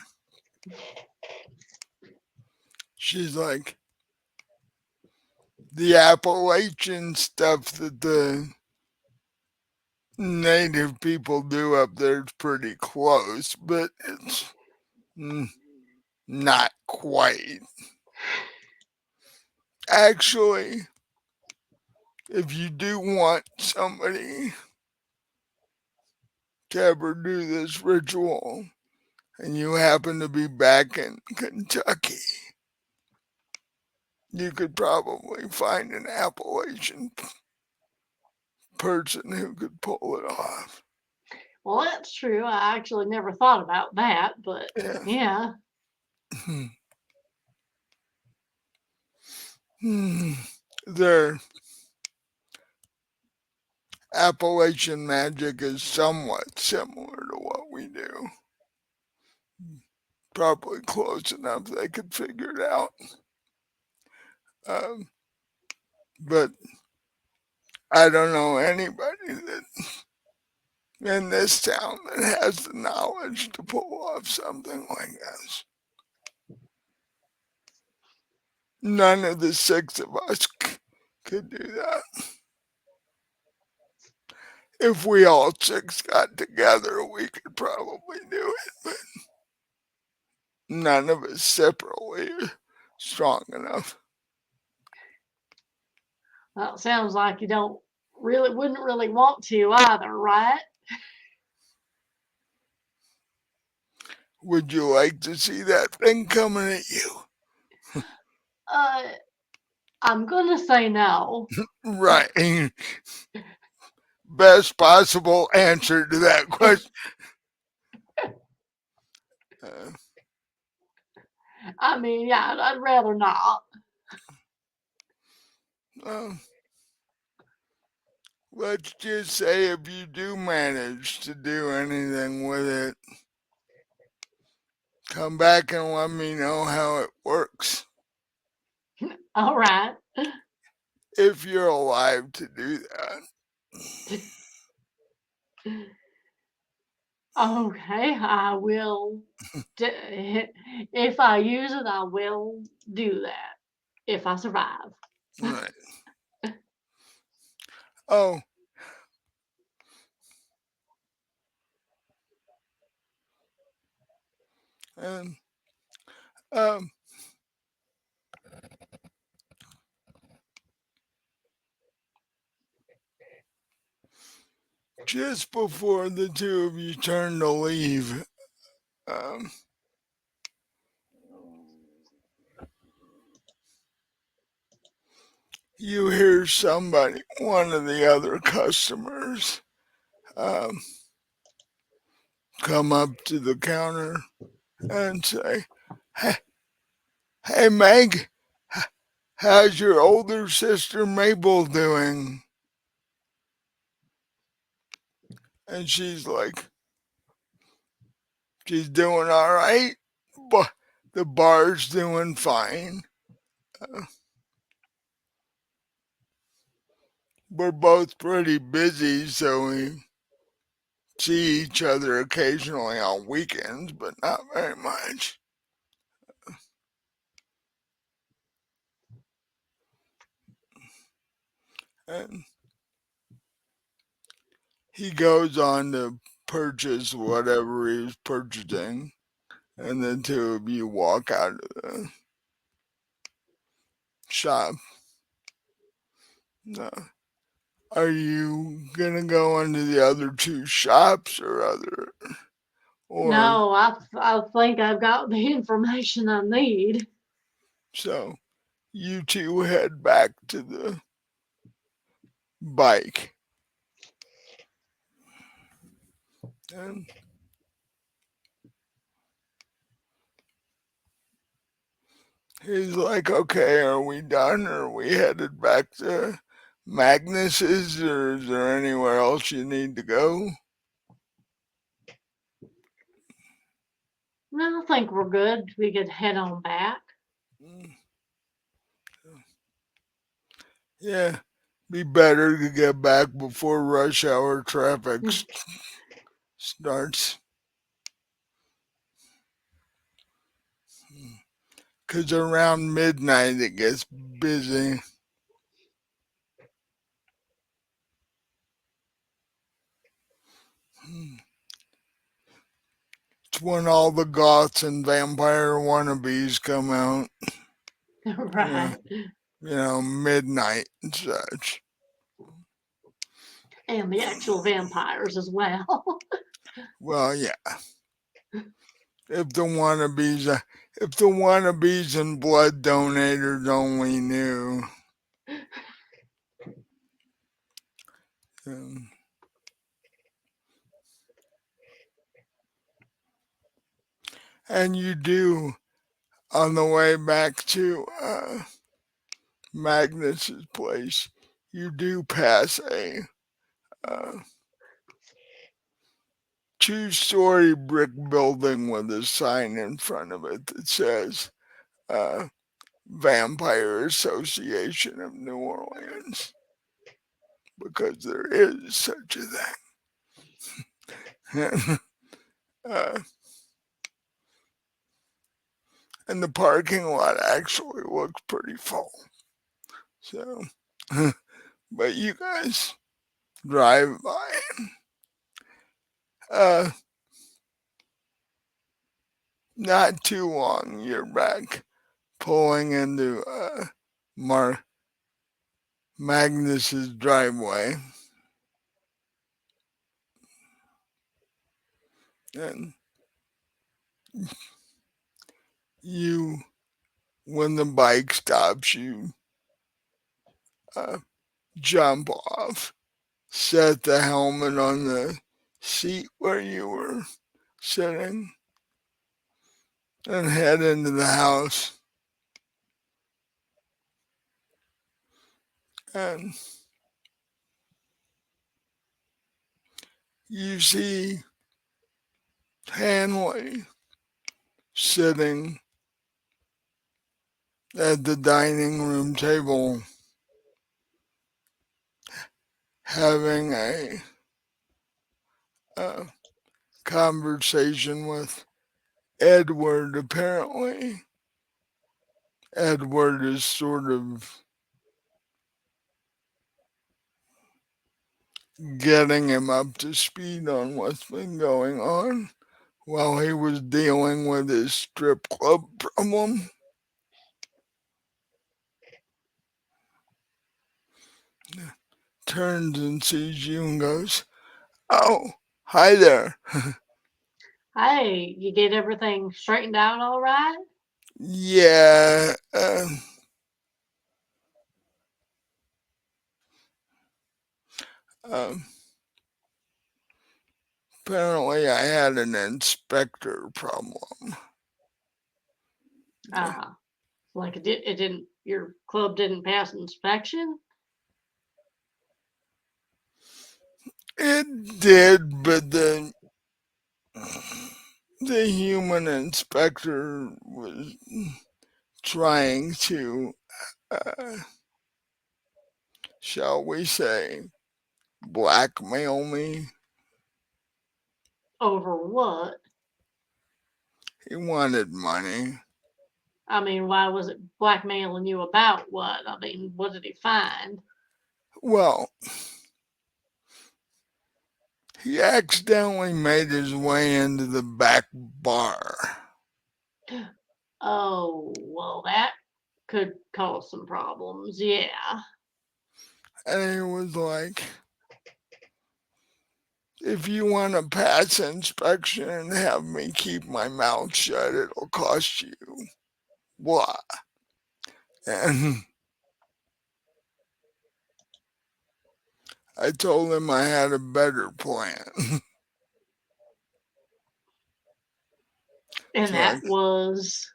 She's like, the Appalachian stuff that the native people do up there is pretty close, but it's not quite. Actually, if you do want somebody to ever do this ritual and you happen to be back in Kentucky, you could probably find an Appalachian person who could pull it off. Well, that's true. I actually never thought about that, but Yeah. yeah. Their Appalachian magic is somewhat similar to what we do. Probably close enough they could figure it out. Um, but I don't know anybody that in this town that has the knowledge to pull off something like this. None of the six of us could do that. If we all six got together, we could probably do it, but none of us separately are strong enough. Well, it sounds like you don't really wouldn't really want to either, right? Would you like to see that thing coming at you? Uh, I'm gonna say no. Right. best possible answer to that question. Uh, I mean, yeah, I'd rather not. well, let's just say if you do manage to do anything with it, come back and let me know how it works. All right. If you're alive to do that. Okay, I will. If I use it, I will do that. If I survive. Right. Oh, and um, just before the two of you turn to leave, um, you hear somebody, one of the other customers, um, come up to the counter and say, "Hey, hey Meg, how's your older sister Mabel doing?" And she's like, "She's doing all right, but the bar's doing fine. Uh, we're both pretty busy, so we see each other occasionally on weekends, but not very much." And he goes on to purchase whatever he's purchasing, and the two of you walk out of the shop. No. Are you gonna go into the other two shops or No, I think I've got the information I need. so you two head back to the bike? And he's like, "Okay, are we done? Are we headed back to Magnus's, or is there anywhere else you need to go?" No, I think we're good. We could head on back. "Mm, yeah, be better to get back before rush hour traffic starts. 'Cause around midnight it gets busy. It's when all the goths and vampire wannabes come out. Yeah, Right. midnight and such. And the actual vampires as well. Well, yeah. If the wannabes, if the wannabes and blood donators only knew. Um, and you do, on the way back to Magnus's place, you do pass a uh, two-story brick building with a sign in front of it that says uh, Vampire Association of New Orleans, because there is such a thing. uh, and the parking lot actually looks pretty full. So, but you guys drive by. Uh, Not too long, you're back pulling into Mar Magnus's driveway, and you, when the bike stops, you uh, jump off set the helmet on the seat where you were sitting, and head into the house. And you see Hanley sitting at the dining room table having a conversation with Edward, apparently. Edward is sort of getting him up to speed on what's been going on while he was dealing with his strip club problem. Turns and sees you and goes, "Oh, hi there." Hey, you get everything straightened out all right? Yeah, um, apparently I had an inspector problem. Ah, like it didn't, your club didn't pass inspection? It did, but the human inspector was trying to, uh, shall we say, blackmail me. Over what? He wanted money. I mean, why was it blackmailing you about what? I mean, what did he find? Well, he accidentally made his way into the back bar. Oh, well, that could cause some problems. Yeah. And he was like, "If you want to pass inspection and have me keep my mouth shut, it'll cost you blah." And I told him I had a better plan. And So that was.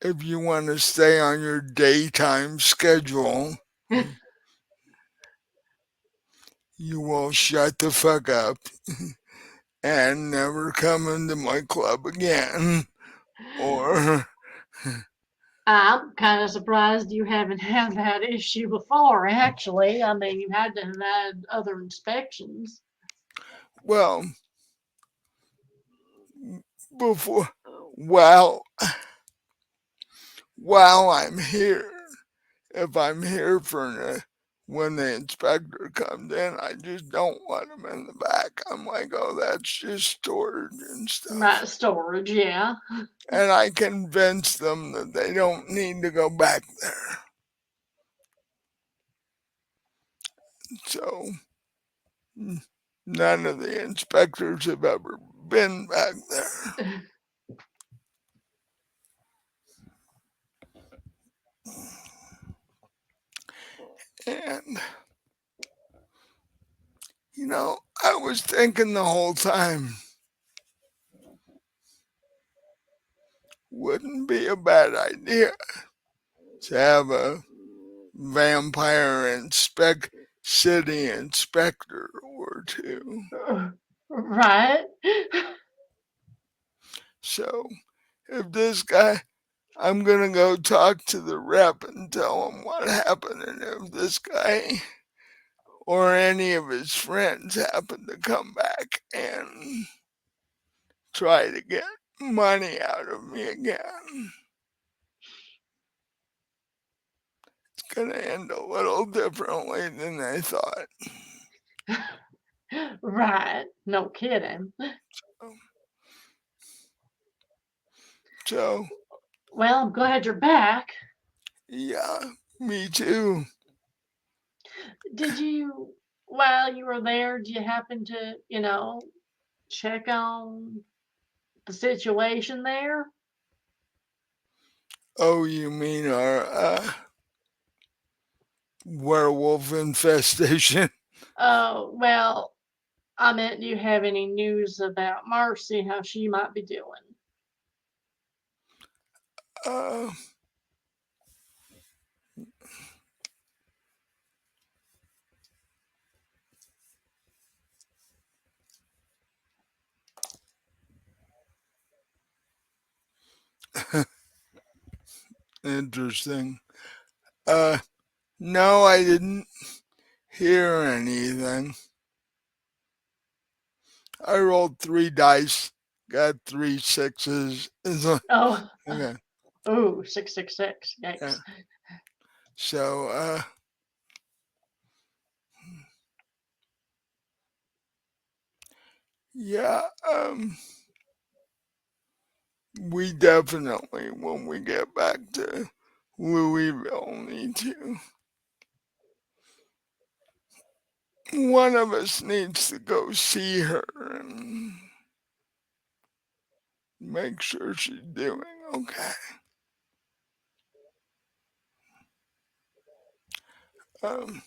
if you want to stay on your daytime schedule, you will shut the fuck up and never come into my club again. Or, I'm kind of surprised you haven't had that issue before, actually. I mean, you had to have had other inspections. well, before, while, while I'm here, if I'm here when the inspector comes in, I just don't want him in the back. I'm like, "Oh, that's just storage and stuff." Right, storage, yeah. And I convince them that they don't need to go back there. So none of the inspectors have ever been back there. And, I was thinking the whole time, wouldn't be a bad idea to have a vampire city inspector or two. Right? So if this guy, I'm gonna go talk to the rep and tell him what happened, and if this guy or any of his friends happen to come back and try to get money out of me again, it's gonna end a little differently than they thought. Right. No kidding. So, Well, I'm glad you're back. yeah, me too. Did you, while you were there, did you happen to, check on the situation there? Oh, you mean our werewolf infestation. Oh, well, I meant, do you have any news about Marcy, how she might be doing? Uh, Interesting. Uh, no, I didn't hear anything. I rolled 3 dice, got 3 6s. Oh, Okay. ooh, 666. Yeah. Yikes. So, yeah, we definitely, when we get back to Louisville, need to. One of us needs to go see her and make sure she's doing okay. Um,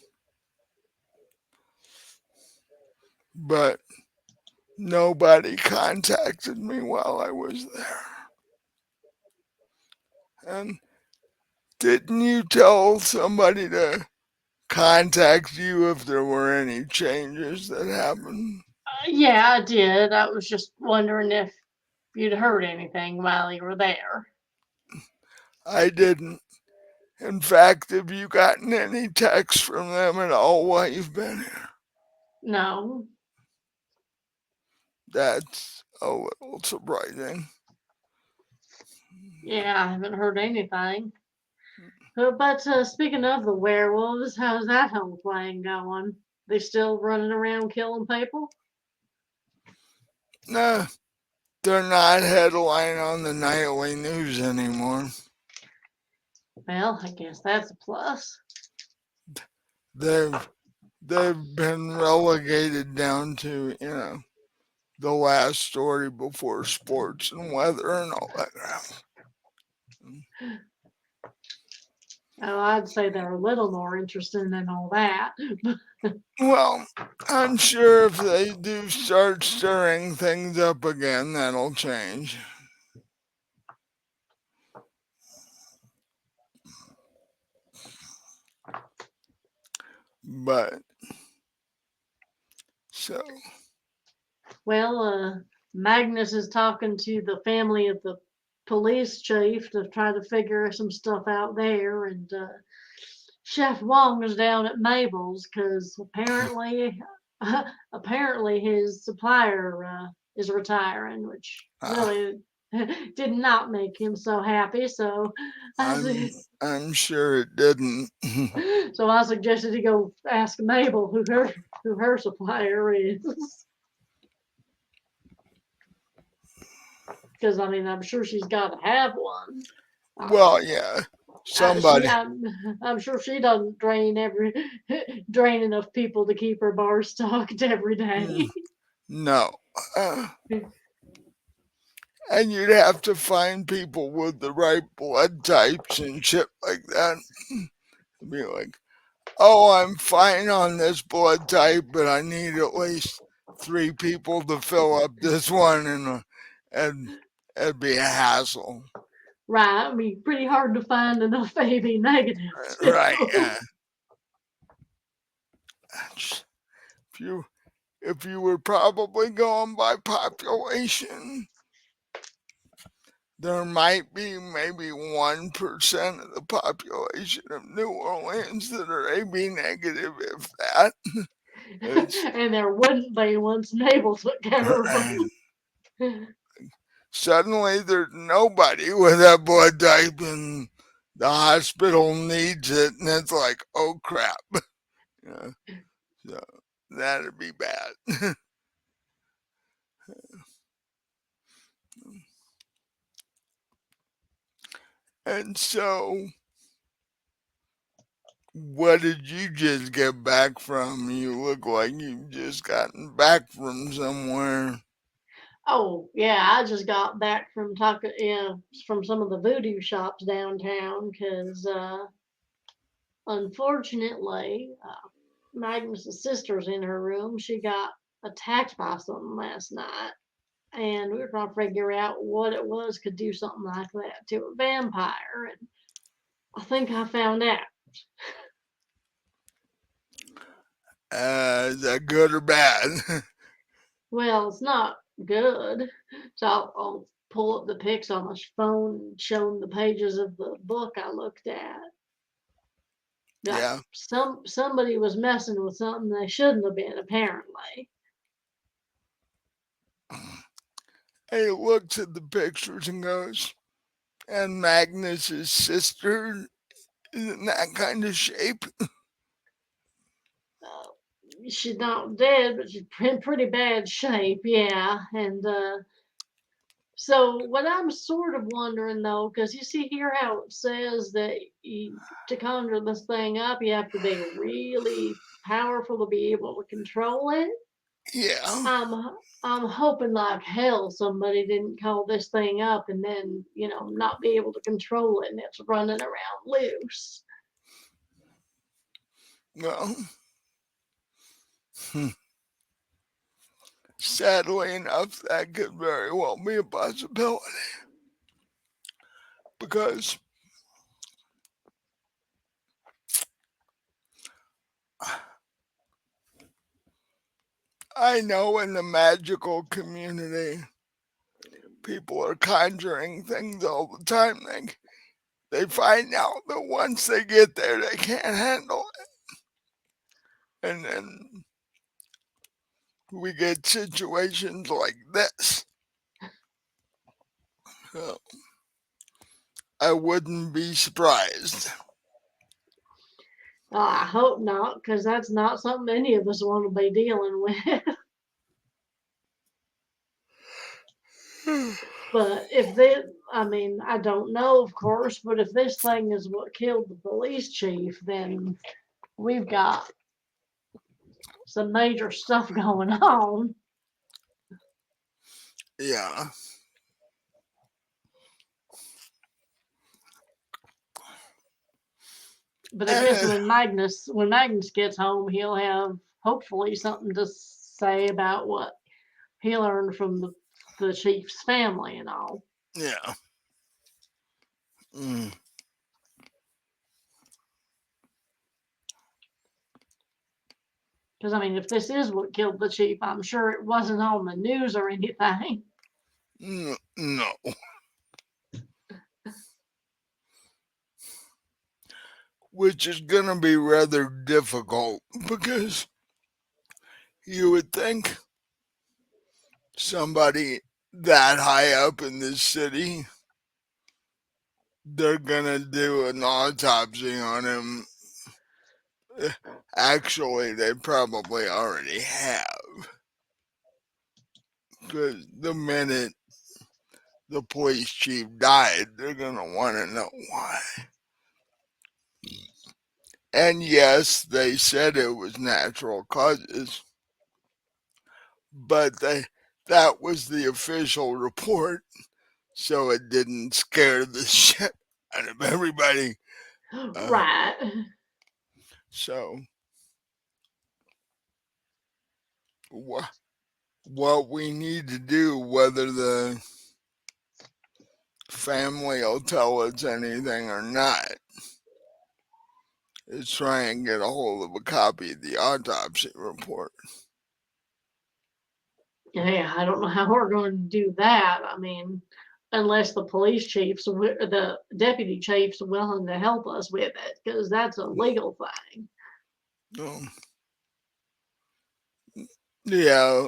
but nobody contacted me while I was there. And didn't you tell somebody to contact you if there were any changes that happened? Yeah, I did. I was just wondering if you'd heard anything while you were there. I didn't. In fact, have you gotten any texts from them at all while you've been here? No. That's a little surprising. Yeah, I haven't heard anything. But speaking of the werewolves, how's that whole plan going? They still running around killing people? Nah, they're not headline on the nightly news anymore. Well, I guess that's a plus. They've they've been relegated down to, the last story before sports and weather and all that crap. Oh, I'd say they're a little more interesting than all that. Well, I'm sure if they do start stirring things up again, that'll change. But so, Well, Magnus is talking to the family of the police chief to try to figure some stuff out there, and Chef Wong is down at Mabel's because apparently his supplier is retiring, which uh, really did not make him so happy. So I I'm su- I'm sure it didn't. so I suggested he go ask Mabel who her supplier is. Because I mean, I'm sure she's got to have one. Well, yeah, She, somebody. I'm sure she doesn't drain enough people to keep her bar stocked every Mm, day. no. Uh, and you'd have to find people with the right blood types and shit like that. Be like, oh, I'm fine on this blood type, but I need at least 3 people to fill up this one, and it'd be a hassle. Right, I mean, pretty hard to find enough AB negatives Right. too. If you if you were probably going by population, there might be maybe 1% of the population of New Orleans that are AB negative, if that. It's And there wouldn't be once Mabel took care of them. suddenly there's nobody with that blood type and the hospital needs it, and it's like, oh crap. Yeah, so that'd be bad. And so, what did you just get back from? You look like you've just gotten back from somewhere. Oh yeah, I just got back from talking, from some of the voodoo shops downtown because Unfortunately, Magnus's sister's in her room. She got attacked by something last night, and we were trying to figure out what it was could do something like that to a vampire. And I think I found out. Is that good or bad? Well, it's not good. So I'll pull up the pics on my phone and show them the pages of the book I looked at. Like Yeah. somebody was messing with something they shouldn't have been, apparently. He looks at the pictures and goes, and Magnus's sister is in that kind of shape. Uh, she's not dead, but she's in pretty bad shape, yeah. And so what I'm sort of wondering though, because you see here how it says that to conjure this thing up, you have to be really powerful to be able to control it. Yeah. I'm hoping like hell somebody didn't call this thing up and then not be able to control it and it's running around loose. Well, sadly enough, that could very well be a possibility because I know in the magical community, people are conjuring things all the time. They find out that once they get there, they can't handle it. And then we get situations like this. So I wouldn't be surprised. I hope not, because that's not something any of us want to be dealing with. But if this, I mean, I don't know, of course, but if this thing is what killed the police chief, then we've got some major stuff going on. Yeah. But I guess And when Magnus gets home, he'll have hopefully something to say about what he learned from the chief's family and all. yeah. Mm, Because I mean, if this is what killed the chief, I'm sure it wasn't on the news or anything. no. Which is going to be rather difficult because you would think somebody that high up in this city, they're going to do an autopsy on him. Actually, they probably already have. Because the minute the police chief died, they're going to want to know why. And yes, they said it was natural causes, but that was the official report, so it didn't scare the shit out of everybody. Uh, Right. so what we need to do, whether the family will tell us anything or not, is try and get a hold of a copy of the autopsy report. Yeah, I don't know how we're going to do that. I mean, unless the police chiefs, the deputy chief's willing to help us with it, because that's a legal thing. Um, yeah,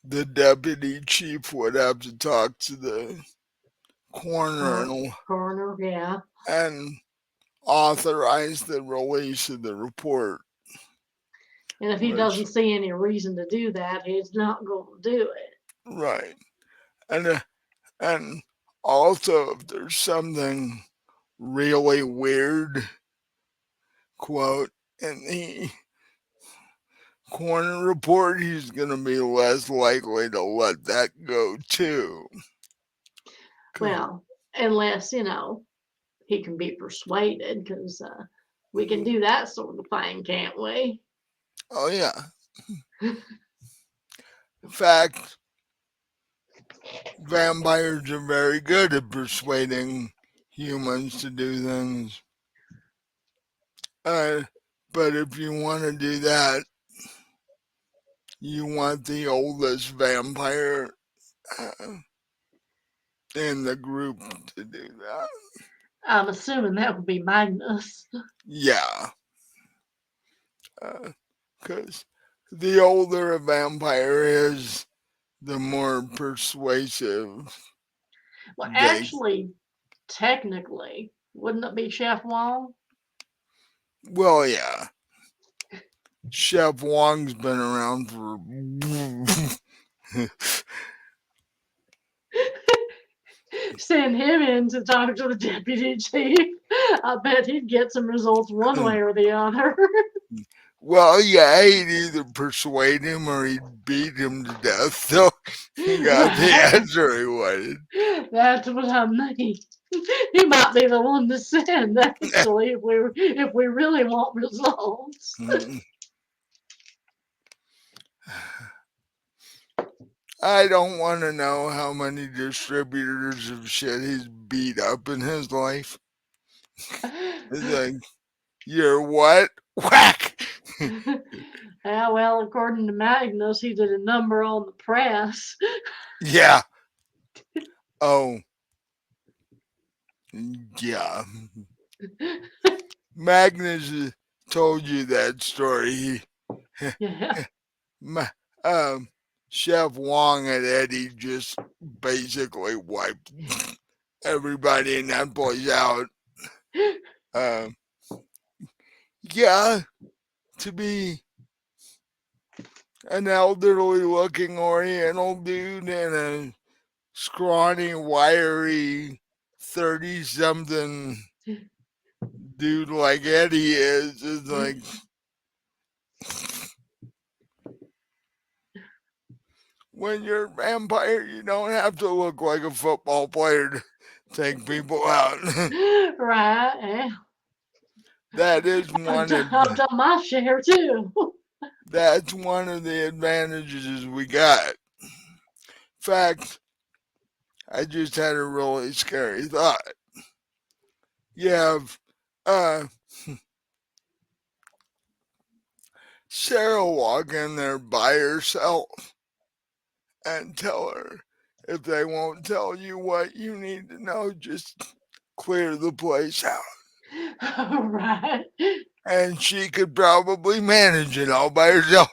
the deputy chief would have to talk to the coroner Coroner, yeah. and authorize the release of the report, And if he which doesn't see any reason to do that, he's not going to do it. right, and also if there's something really weird, quote, in the coroner report, he's going to be less likely to let that go too. Well, unless, he can be persuaded, because We can do that sort of thing, can't we? Oh, yeah. In fact, vampires are very good at persuading humans to do things. Uh, but if you want to do that, you want the oldest vampire uh, in the group to do that. I'm assuming that would be Magnus. Yeah, because the older a vampire is, the more persuasive Well, they. actually, technically, wouldn't it be Chef Wong? Well, yeah, Chef Wong's been around for. Send him in to talk to the deputy chief. I bet he'd get some results one way or the other. Well, yeah, he'd either persuade him or he'd beat him to death. So he got the Right. answer he wanted. That's what I mean. He might be the one to send, actually, if we really want results. I don't want to know how many distributors of shit he's beat up in his life. It's like, you're what? Whack! Yeah, well, according to Magnus, he did a number on the press. Yeah. Oh, yeah. Magnus told you that story. Yeah. Ma- um, Chef Wong and Eddie just basically wiped everybody in that place out. Um, yeah, to be an elderly looking Oriental dude and a scrawny, wiry 30 something dude like Eddie is like, when you're a vampire, you don't have to look like a football player to take people out. Right. Yeah. That is I've one done, I've of done my share too. that's one of the advantages we got. In fact, I just had a really scary thought. You have uh, Sara walk in there by herself and tell her, if they won't tell you what you need to know, just clear the place out. Right. And she could probably manage it all by herself.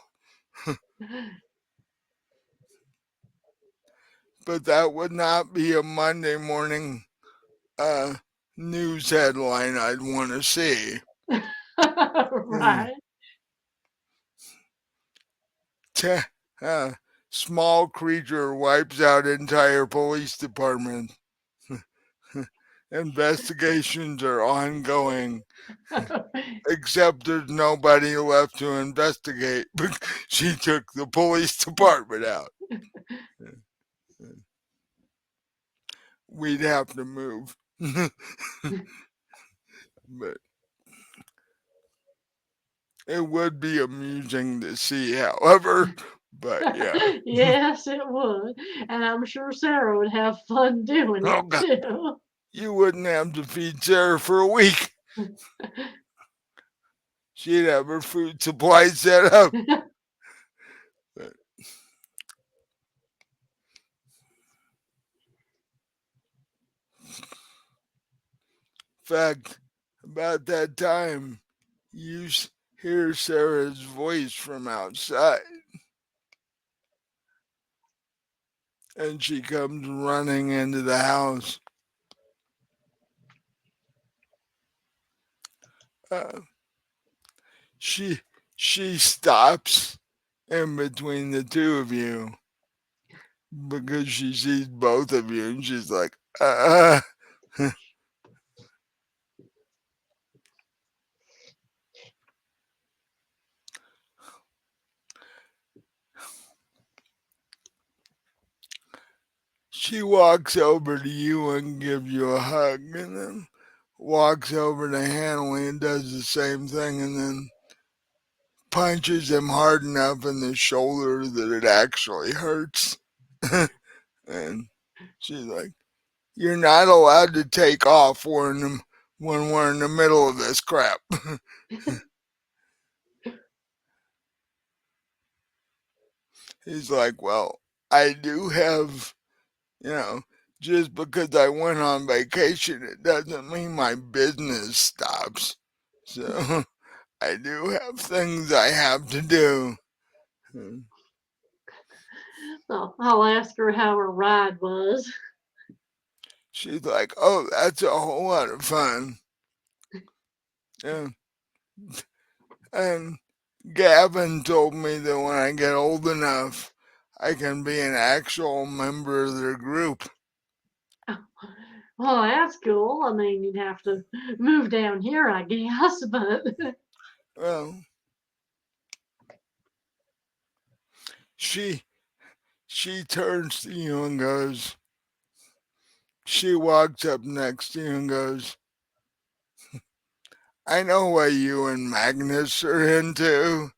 But that would not be a Monday morning uh, news headline I'd want to see. Mm. Right. Te- uh, Small creature wipes out entire police department. Investigations are ongoing, except there's nobody left to investigate. She took the police department out. We'd have to move. But it would be amusing to see, however. But yeah. Yes, it would. And I'm sure Sarah would have fun doing Oh, it God. too. You wouldn't have to feed Sarah for a week. She'd have her food supply set up. But in fact, about that time, you hear Sarah's voice from outside, and she comes running into the house. Uh, she she stops in between the two of you because she sees both of you, and she's like, In she walks over to you and gives you a hug, and then walks over to Hanley and does the same thing and then punches him hard enough in the shoulder that it actually hurts. And she's like, "You're not allowed to take off when we're in the middle of this crap." He's like, "Well, I do have, you know, just because I went on vacation, it doesn't mean my business stops. So I do have things I have to do." So I'll ask her how her ride was. She's like, "Oh, that's a whole lot of fun." Yeah. And Gavin told me that when I get old enough, I can be an actual member of their group. Well, that's cool. I mean, you'd have to move down here, I guess, but Well, she she turns to you and goes, she walks up next to you and goes, "I know what you and Magnus are into.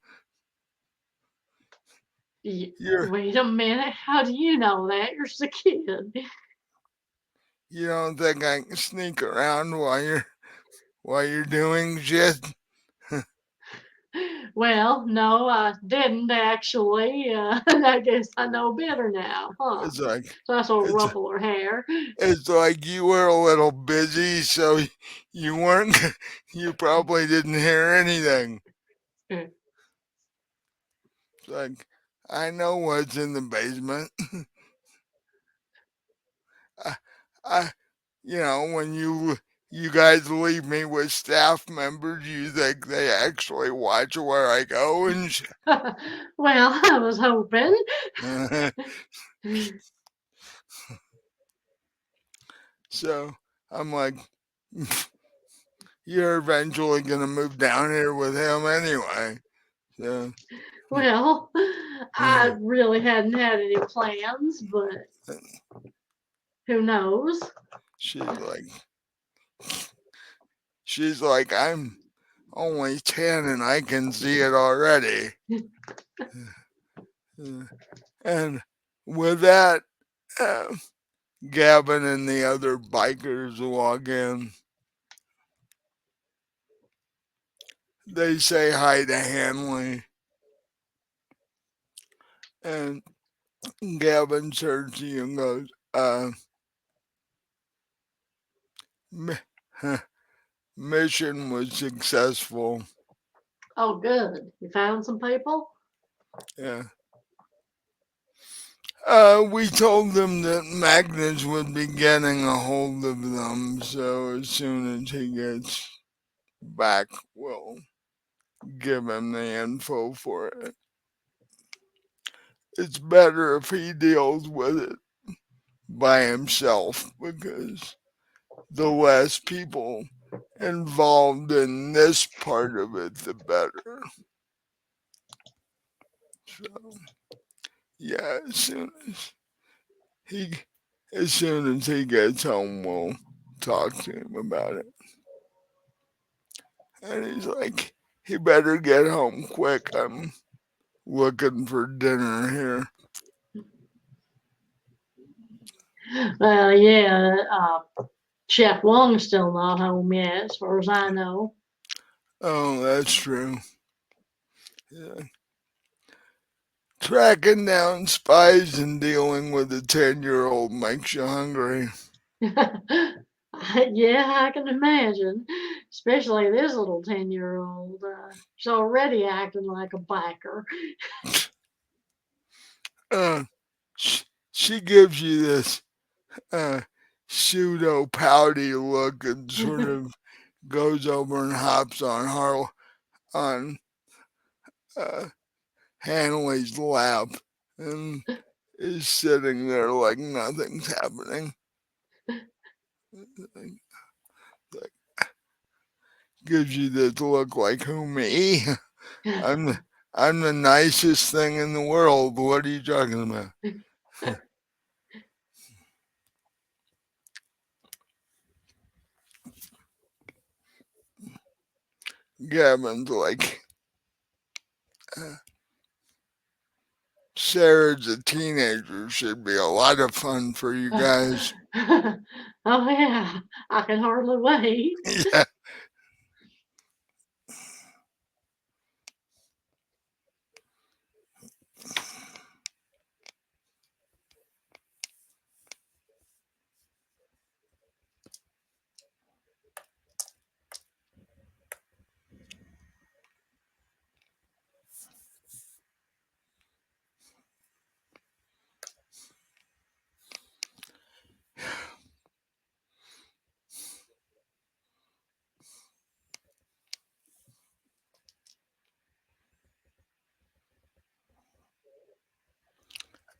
You're wait a minute. How do you know that? You're just a kid. you don't think I can sneak around while you're doing shit?" Well, no, I didn't actually. I guess I know better now, huh? It's like So I sort of it's ruffle her hair. it's like you were a little busy, so you weren't. You probably didn't hear anything. It's like I know what's in the basement. I, I when you guys leave me with staff members, you think they actually watch where I go and Well, I was hoping. so I'm like, you're eventually gonna move down here with him anyway. So Well, I really hadn't had any plans, but who knows? she's like, I'm only 10 and I can see it already. And with that, uh, Gavin and the other bikers walk in. They say hi to Hanley, and Gavin turns to you and goes, mi- mission was successful. Oh, good. You found some people? Yeah. We told them that Magnus would be getting a hold of them, so as soon as he gets back, we'll give him the info for it. It's better if he deals with it by himself because the less people involved in this part of it, the better. So, yeah, he as soon as he gets home, we'll talk to him about it. And he's like, he better get home quick. I'm looking for dinner here. Well, yeah, Chef Wong's still not home yet, as far as I know. Oh, that's true. Yeah. Tracking down spies and dealing with a 10-year-old makes you hungry. Yeah, I can imagine. Especially this little 10-year-old. She's already acting like a biker. Uh, she gives you this uh, pseudo pouty look and sort of goes over and hops on uh, Hanley's lap and is sitting there like nothing's happening. Like, gives you this look like, who, me? I'm the, I'm the nicest thing in the world. What are you talking about? Gavin's like, uh, Sarah's a teenager. Should be a lot of fun for you guys. Oh yeah, I can hardly wait. Yeah.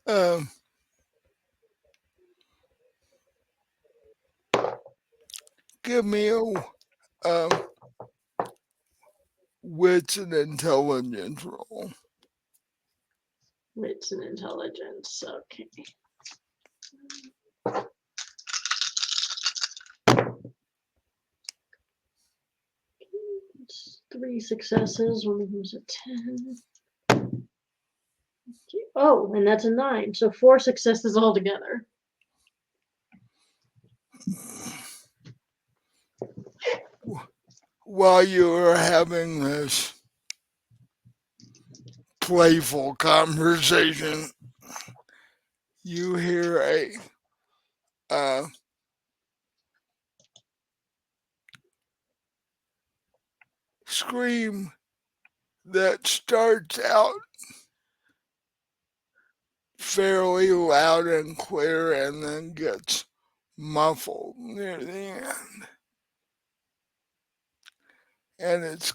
Um, give me a um, wits and intelligence roll. Wits and intelligence. Okay. It's 3 successes. One of them's a 10. Oh, and that's a 9. So 4 successes altogether. While you are having this playful conversation, you hear a uh, scream that starts out fairly loud and clear and then gets muffled near the end. And it's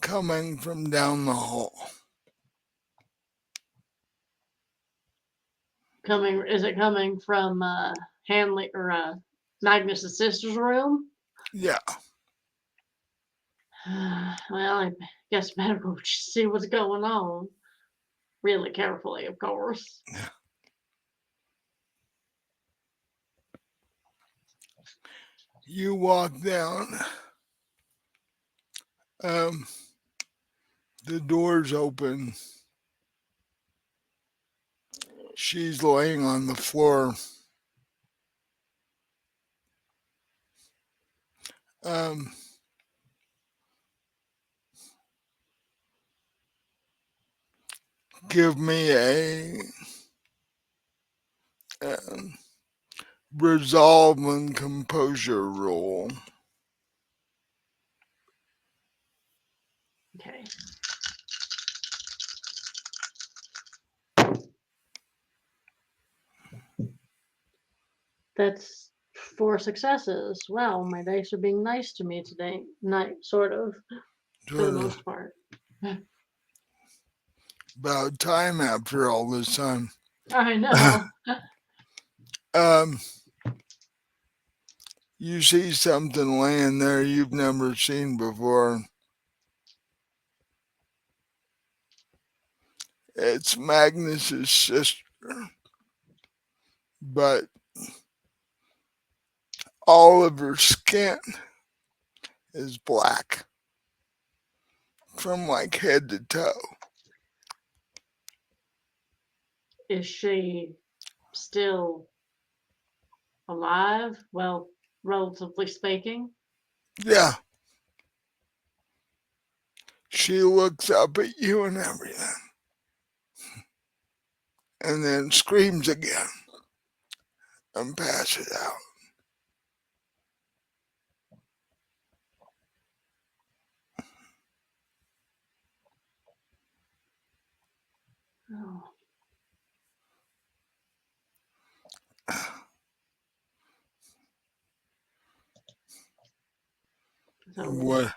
coming from down the hall. Is it coming from Hanley or Magnus's sister's room? Yeah. Well, I guess better go see what's going on. Really carefully, of course. You walk down. Um, the door's open. She's laying on the floor. Um, give me a um, resolve and composure roll. Okay. That's 4 successes. Wow, my dice are being nice to me today. Night, sort of, for the Sort of most part. about time after all this time. I know. um, you see something laying there you've never seen before. It's Magnus's sister, but all of her skin is black from like head to toe. Is she still alive? Well, relatively speaking. Yeah, she looks up at you and everything, and then screams again and passes out. Oh, so, What?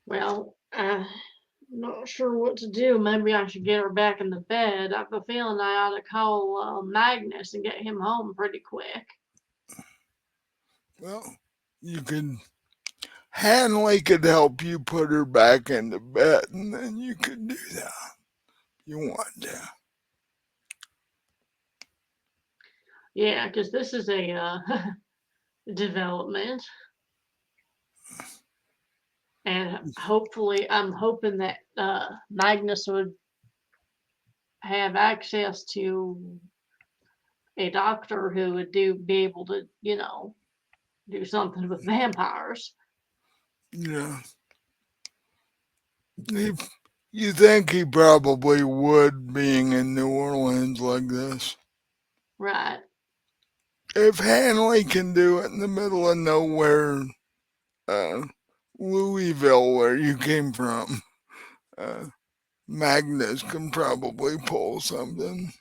well, not sure what to do. Maybe I should get her back in the bed. I have a feeling I ought to call Magnus and get him home pretty quick. Well, you can. Hanley could help you put her back into bed, and then you could do that. You want to? Yeah, because this is a development, and hopefully, I'm hoping that Magnus would have access to a doctor who would be able to, do something with vampires. Yeah. He, you think he probably would, being in New Orleans like this. Right. If Hanley can do it in the middle of nowhere, uh, Louisville, where you came from, uh, Magnus can probably pull something.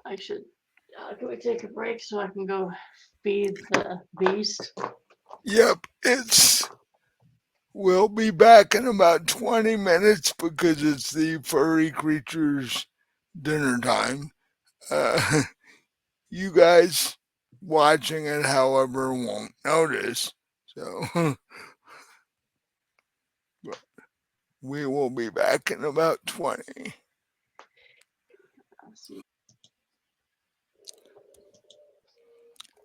I should. Can we take a break so I can go feed the beast? Yep, we'll be back in about 20 minutes because it's the furry creatures dinner time. Uh, you guys watching it, however, won't notice. So we will be back in about 20.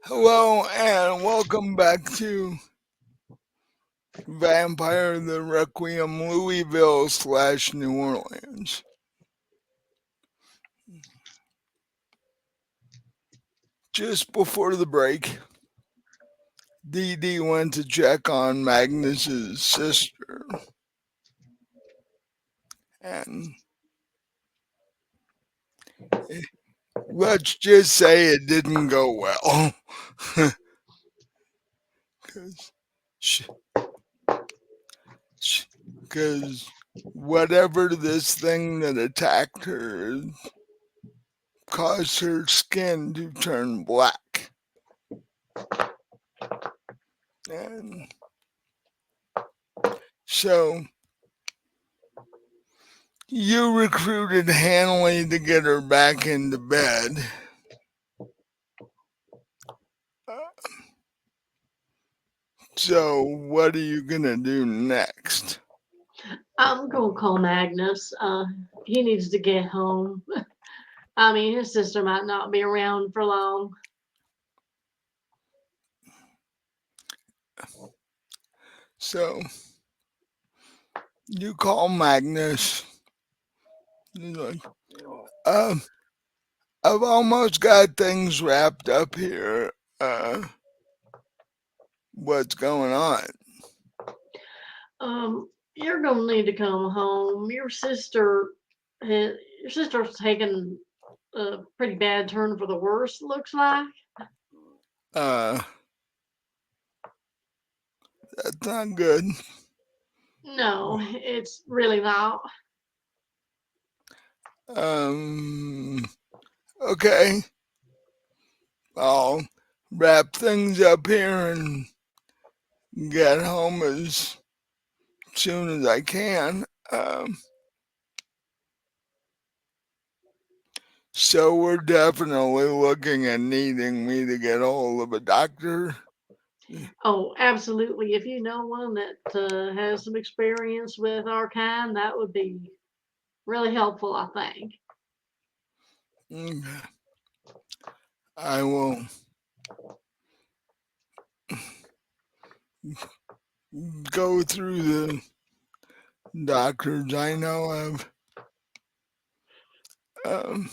Hello and welcome back to Vampire the Requiem Louisville / New Orleans. Just before the break, Dee Dee went to check on Magnus's sister, and let's just say it didn't go well. Because whatever this thing that attacked her caused her skin to turn black. And so you recruited Hanley to get her back into bed. So what are you going to do next? I'm gonna call Magnus. He needs to get home. I mean, his sister might not be around for long. So you call Magnus. He's like, um, I've almost got things wrapped up here. What's going on? You're gonna need to come home. Your sister's taken a pretty bad turn for the worse. Looks like. Uh, that's not good. No, it's really not. Um, okay. I'll wrap things up here and get home as soon as I can. So we're definitely looking at needing me to get hold of a doctor. Oh, absolutely. If you know one that has some experience with our kind, that would be really helpful, I think. I will go through the doctors I know of. Um,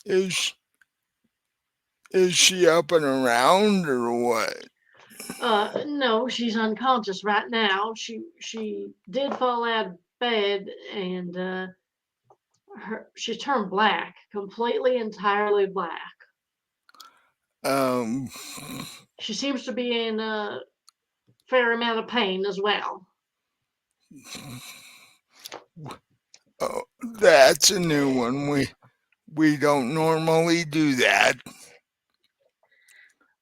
is is she up and around or what? No, she's unconscious right now. She did fall out of bed and she turned black, completely entirely black. Um, She seems to be in a fair amount of pain as well. oh, that's a new one. We don't normally do that.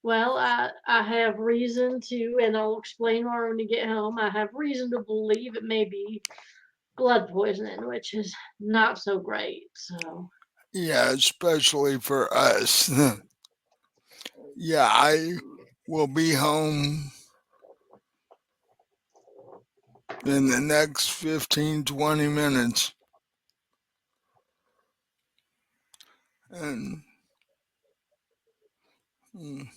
Well, I have reason to, and I'll explain more when you get home. I have reason to believe it may be blood poisoning, which is not so great. So, Yeah, especially for us. Yeah, I will be home in the next 15, 20 minutes. And mm,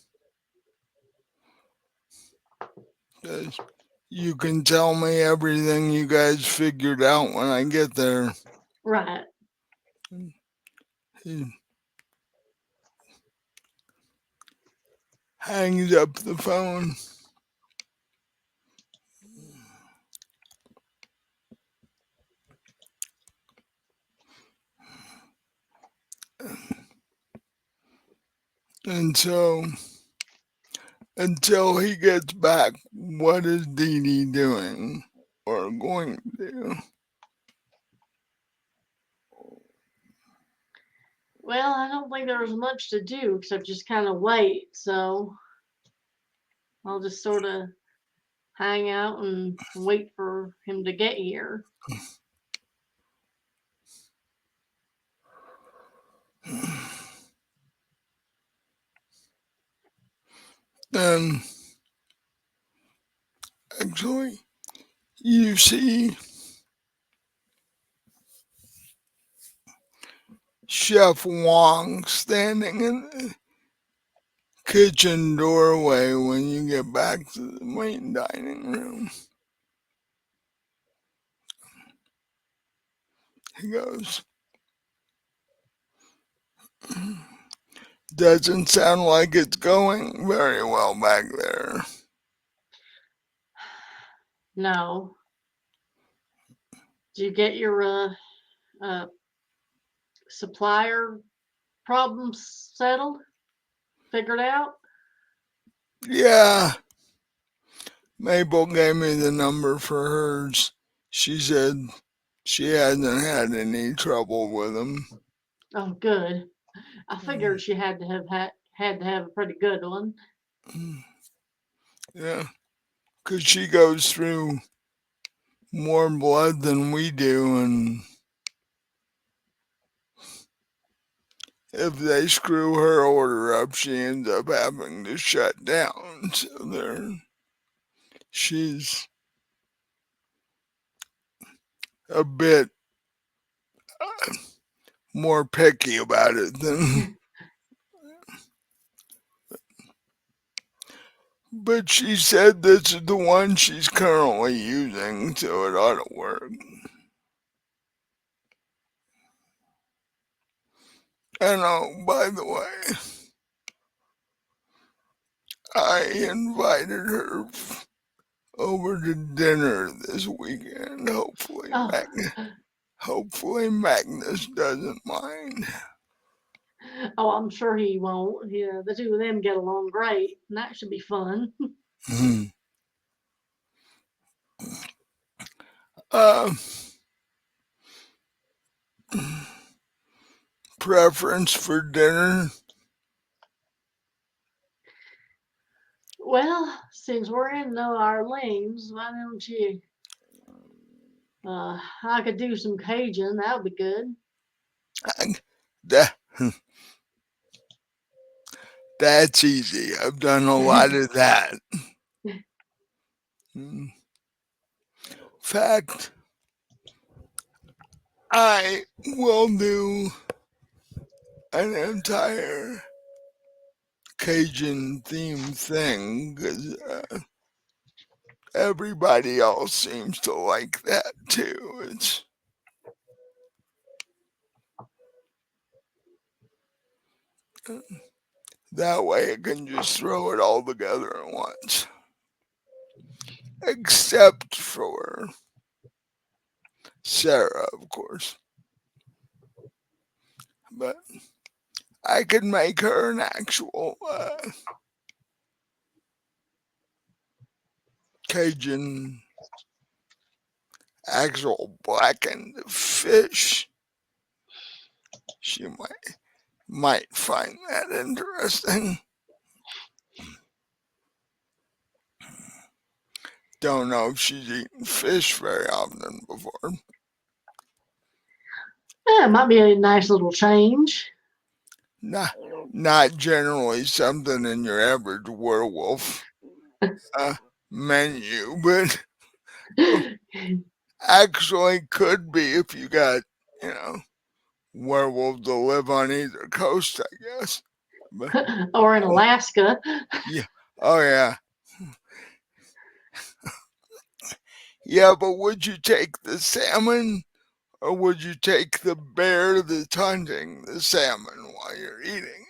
yes, you can tell me everything you guys figured out when I get there. Right. He hangs up the phone. And so, until he gets back, what is Dee Dee doing or going to do? Well, I don't think there's much to do except just kind of wait. So I'll just sort of hang out and wait for him to get here. And actually, you see Chef Wong standing in the kitchen doorway when you get back to the main dining room. He goes, doesn't sound like it's going very well back there. No. Do you get your uh, supplier problems settled? Figured out? Yeah, Mabel gave me the number for hers. She said she hasn't had any trouble with them. Oh, good. I figured she had to had to have a pretty good one. Yeah, because she goes through more blood than we do, and if they screw her order up, she ends up having to shut down. So she's a bit more picky about it than. But she said this is the one she's currently using, so it ought to work. And oh, by the way, I invited her over to dinner this weekend. Oh, Hopefully Magnus doesn't mind. oh, I'm sure he won't. Yeah, the two of them get along great, and that should be fun. uh, Preference for dinner? Well, since we're in our lanes, why don't you? I could do some Cajun. That would be good. That, that's easy. I've done a lot of that. In fact, I will do an entire Cajun themed thing because everybody else seems to like that too. It's that way I can just throw it all together at once, except for Sara, of course. But I could make her an Cajun, actual blackened fish. She might find that interesting. Don't know if she's eaten fish very often before. Yeah, it might be a nice little change. Not, not generally something in your average werewolf uh, menu, but actually could be if you got, you know, werewolves will live on either coast, I guess. But or in Alaska. yeah, oh yeah, yeah. But would you take the salmon, or would you take the bear that's hunting the salmon while you're eating?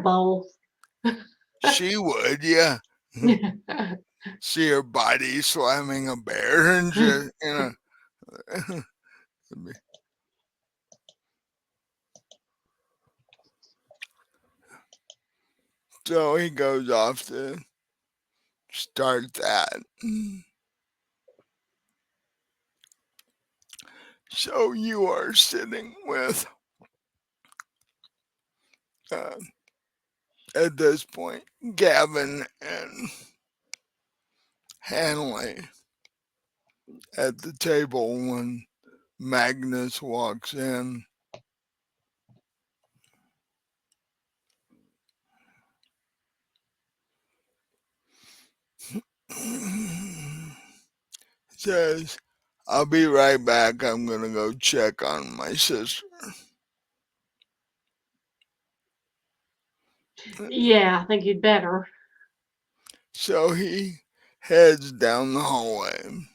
Both. She would, yeah. See her body slamming a bear and just, so he goes off to start that. So you are sitting with, uh, at this point, Gavin and Hanley at the table when Magnus walks in. Says, I'll be right back. I'm going to go check on my sister. Yeah, I think you'd better. So he heads down the hallway.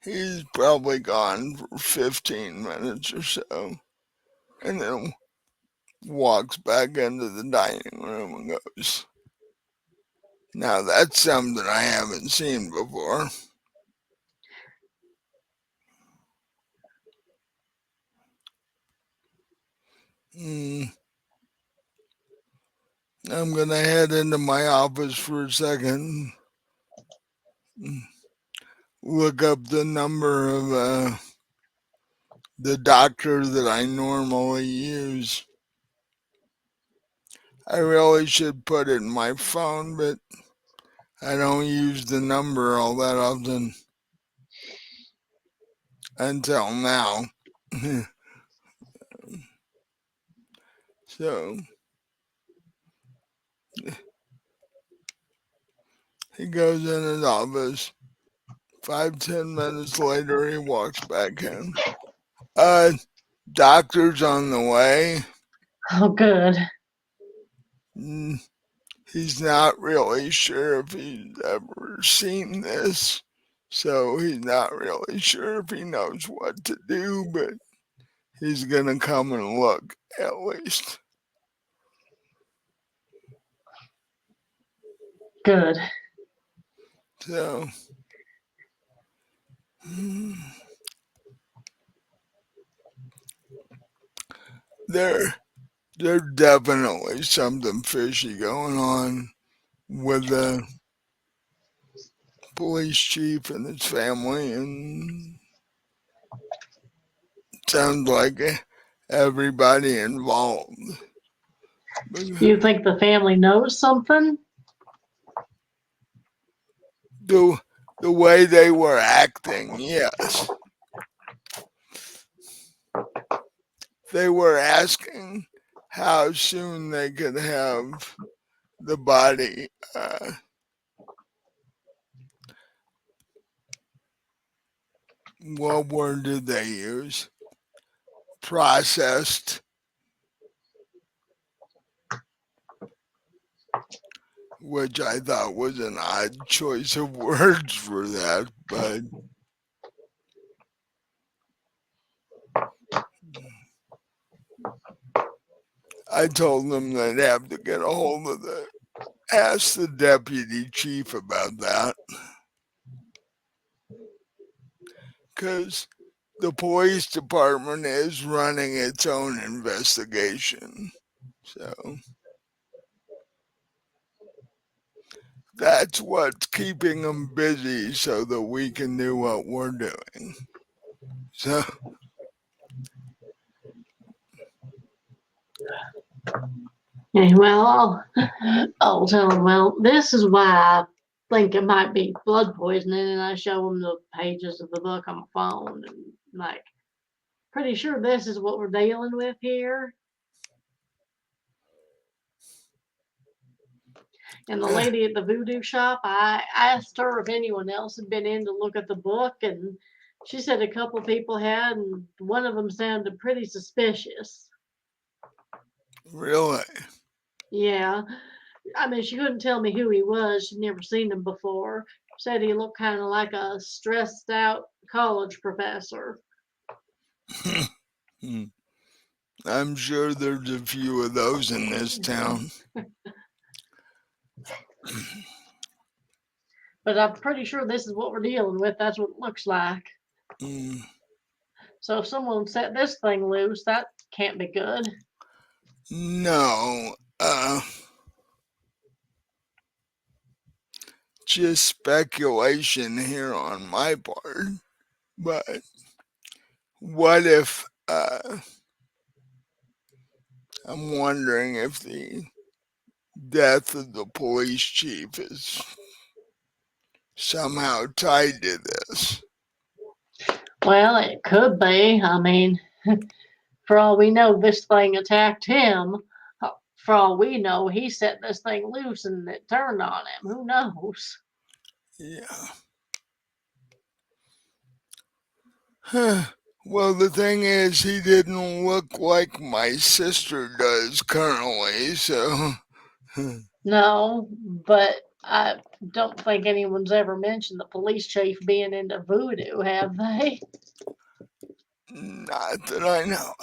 He's probably gone for 15 minutes or so, and then walks back into the dining room and goes, now that's something I haven't seen before. I'm going to head into my office for a second, look up the number of the doctor that I normally use. I really should put it in my phone, but I don't use the number all that often until now. So he goes in his office. 5-10 minutes later, he walks back in. Uh, doctor's on the way. Oh, good. He's not really sure if he's ever seen this, so he's not really sure if he knows what to do, but he's gonna come and look at least. Good. So there there's definitely something fishy going on with the police chief and his family, and sounds like everybody involved. You think the family knows something? The the way they were acting, yes. They were asking how soon they could have the body. What word did they use? Processed, which I thought was an odd choice of words for that, but I told them they'd have to get a hold of ask the deputy chief about that, because the police department is running its own investigation. So that's what's keeping them busy so that we can do what we're doing. So Yeah, well, I'll tell them, well, this is why I think it might be blood poisoning, and I show them the pages of the book on my phone, and like, pretty sure this is what we're dealing with here. And the lady at the voodoo shop, I asked her if anyone else had been in to look at the book, and she said a couple people had, and one of them sounded pretty suspicious. Really? Yeah, I mean, she couldn't tell me who he was. She'd never seen him before. Said he looked kind of like a stressed out college professor. Hmm. I'm sure there's a few of those in this town. But I'm pretty sure this is what we're dealing with. That's what it looks like. Mm, So if someone set this thing loose, that can't be good. no, just speculation here on my part. But what if, I'm wondering if the death of the police chief is somehow tied to this. Well, it could be. I mean, for all we know, this thing attacked him. For all we know, he set this thing loose and it turned on him. Who knows? Yeah. Well, the thing is, he didn't look like my sister does currently, so No, but I don't think anyone's ever mentioned the police chief being into voodoo, have they? not that I know.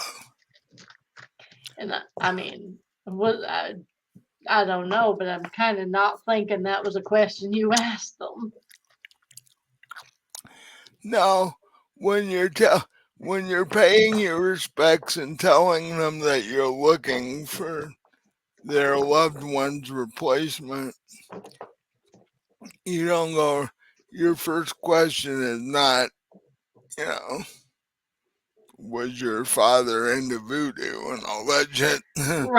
And I mean, what I don't know, but I'm kind of not thinking that was a question you asked them. No, when when you're paying your respects and telling them that you're looking for their loved one's replacement, you don't go. Your first question is not, you know, was your father into voodoo and all that shit.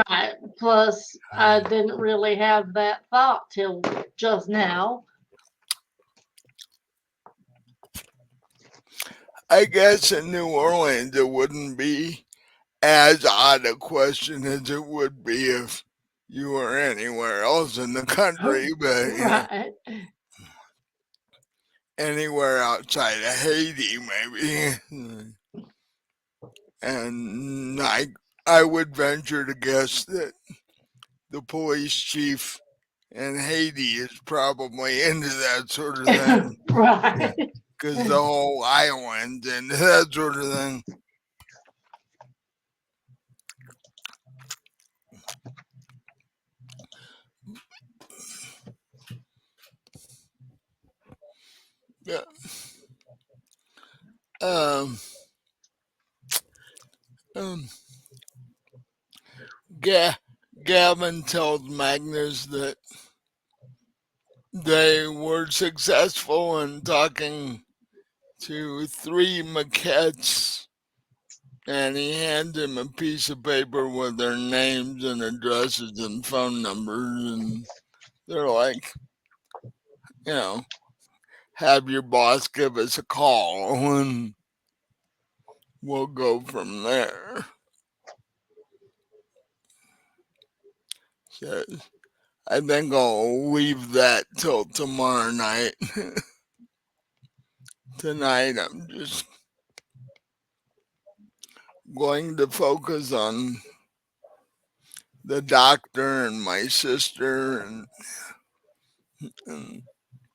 Right. Plus, I didn't really have that thought till just now. I guess in New Orleans it wouldn't be as odd a question as it would be if you were anywhere else in the country, but you know, Right. anywhere outside of Haiti, maybe. And I would venture to guess that the police chief in Haiti is probably into that sort of thing Right. because the whole island and that sort of thing. Yeah. Um, um, Gavin told Magnus that they were successful in talking to three maquettes, and he handed him a piece of paper with their names and addresses and phone numbers, and they're like, you know, have your boss give us a call, and we'll go from there. So I think I'll leave that till tomorrow night. Tonight, I'm just going to focus on the doctor and my sister and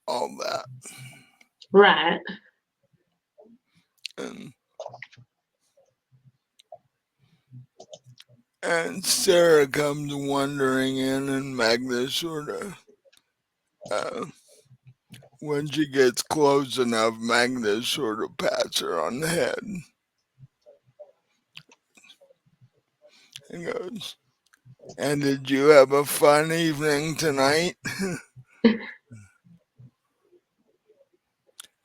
all that. Right. And and Sara comes wandering in, and Magnus sort of, uh, when she gets close enough, Magnus sort of pats her on the head and goes, "And did you have a fun evening tonight?"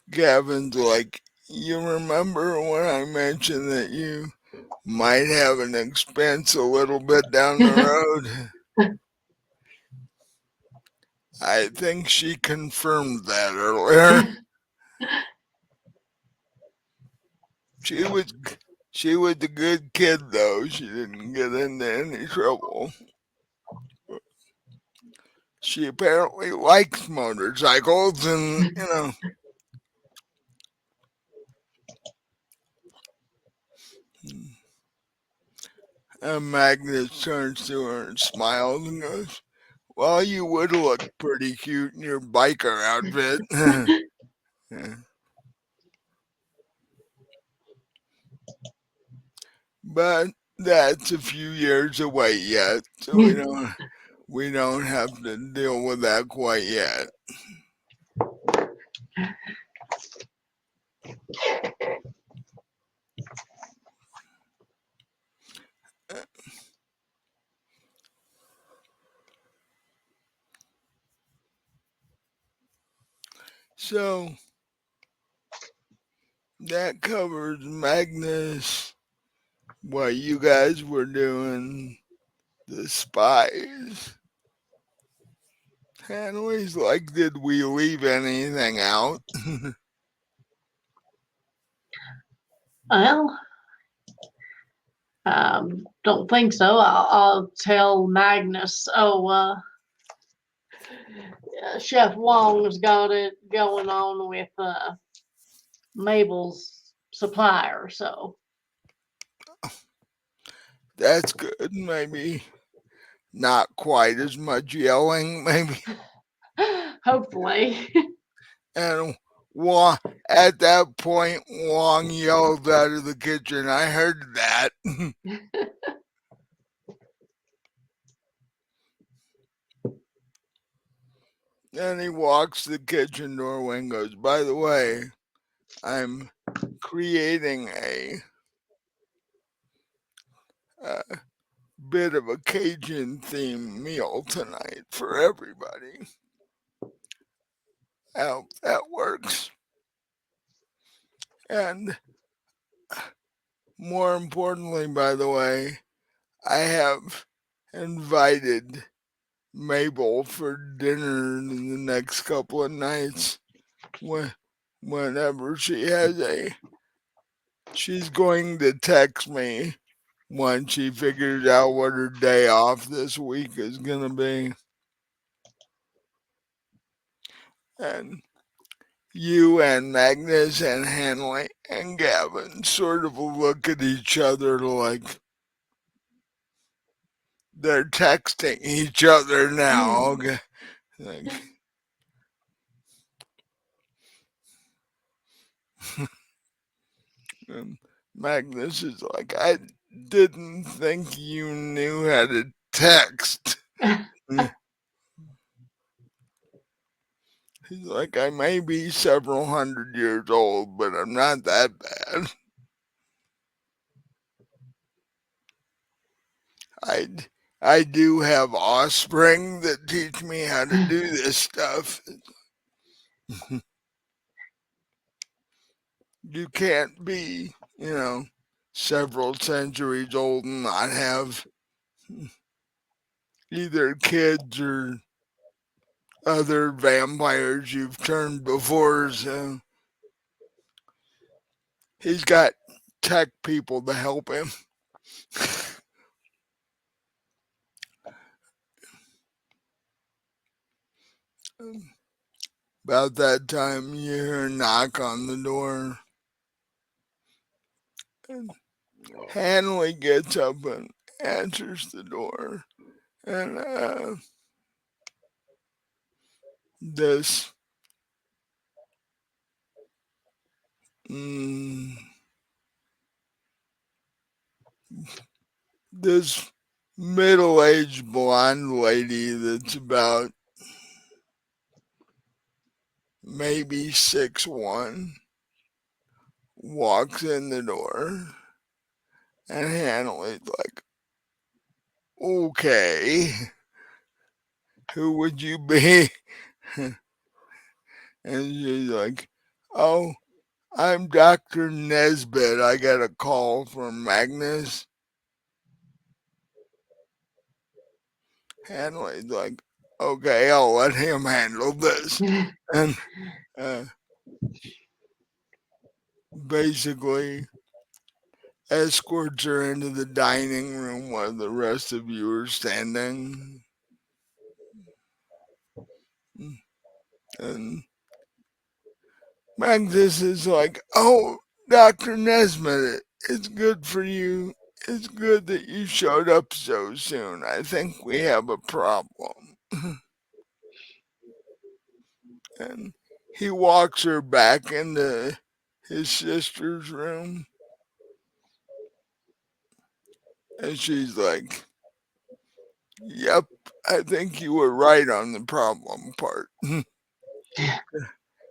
Gavin's like, "You remember when I mentioned that you might have an expense a little bit down the road?" I think she confirmed that earlier. She was she was a good kid though. She didn't get into any trouble. she apparently likes motorcycles, and and Magnus turns to her and smiles and goes, "Well, you would look pretty cute in your biker outfit." But that's a few years away yet, so we don't have to deal with that quite yet. So that covers Magnus, what you guys were doing, the spies. Hanley's like, did we leave anything out? Well, don't think so. I'll tell Magnus. Oh, Chef Wong's got it going on with Mabel's supplier. So That's good. Maybe not quite as much yelling, maybe. hopefully. And Wong, at that point, Wong yelled out of the kitchen, "I heard that." And he walks to the kitchen doorway and goes, "By the way, I'm creating a bit of a Cajun themed meal tonight for everybody. I hope that works. And more importantly, by the way, I have invited Mabel for dinner in the next couple of nights. Whenever she's going to text me when she figures out what her day off this week is gonna be. And you and Magnus and Hanley and Gavin sort of look at each other like they're texting each other now. Okay. Like, and Magnus is like, I didn't think you knew how to text. He's like, I may be several hundred years old, but I'm not that bad. I, I do have offspring that teach me how to do this stuff. You can't be, several centuries old and not have either kids or other vampires you've turned before. So he's got tech people to help him. About that time, you hear a knock on the door. And Hanley gets up and answers the door. And this mm, this middle-aged blonde lady that's about maybe 6'1" walks in the door, and Hanley's like, "Okay, who would you be?" And she's like, "Oh, I'm Dr. Nesbitt. I got a call from Magnus." Hanley's like, "Okay, I'll let him handle this." And uh, basically escorts her into the dining room while the rest of you are standing. And Magnus is like, "Oh, Dr. Nesmith, it's good for you. It's good that you showed up so soon. I think we have a problem." And he walks her back into his sister's room. And she's like, "Yep, I think you were right on the problem part.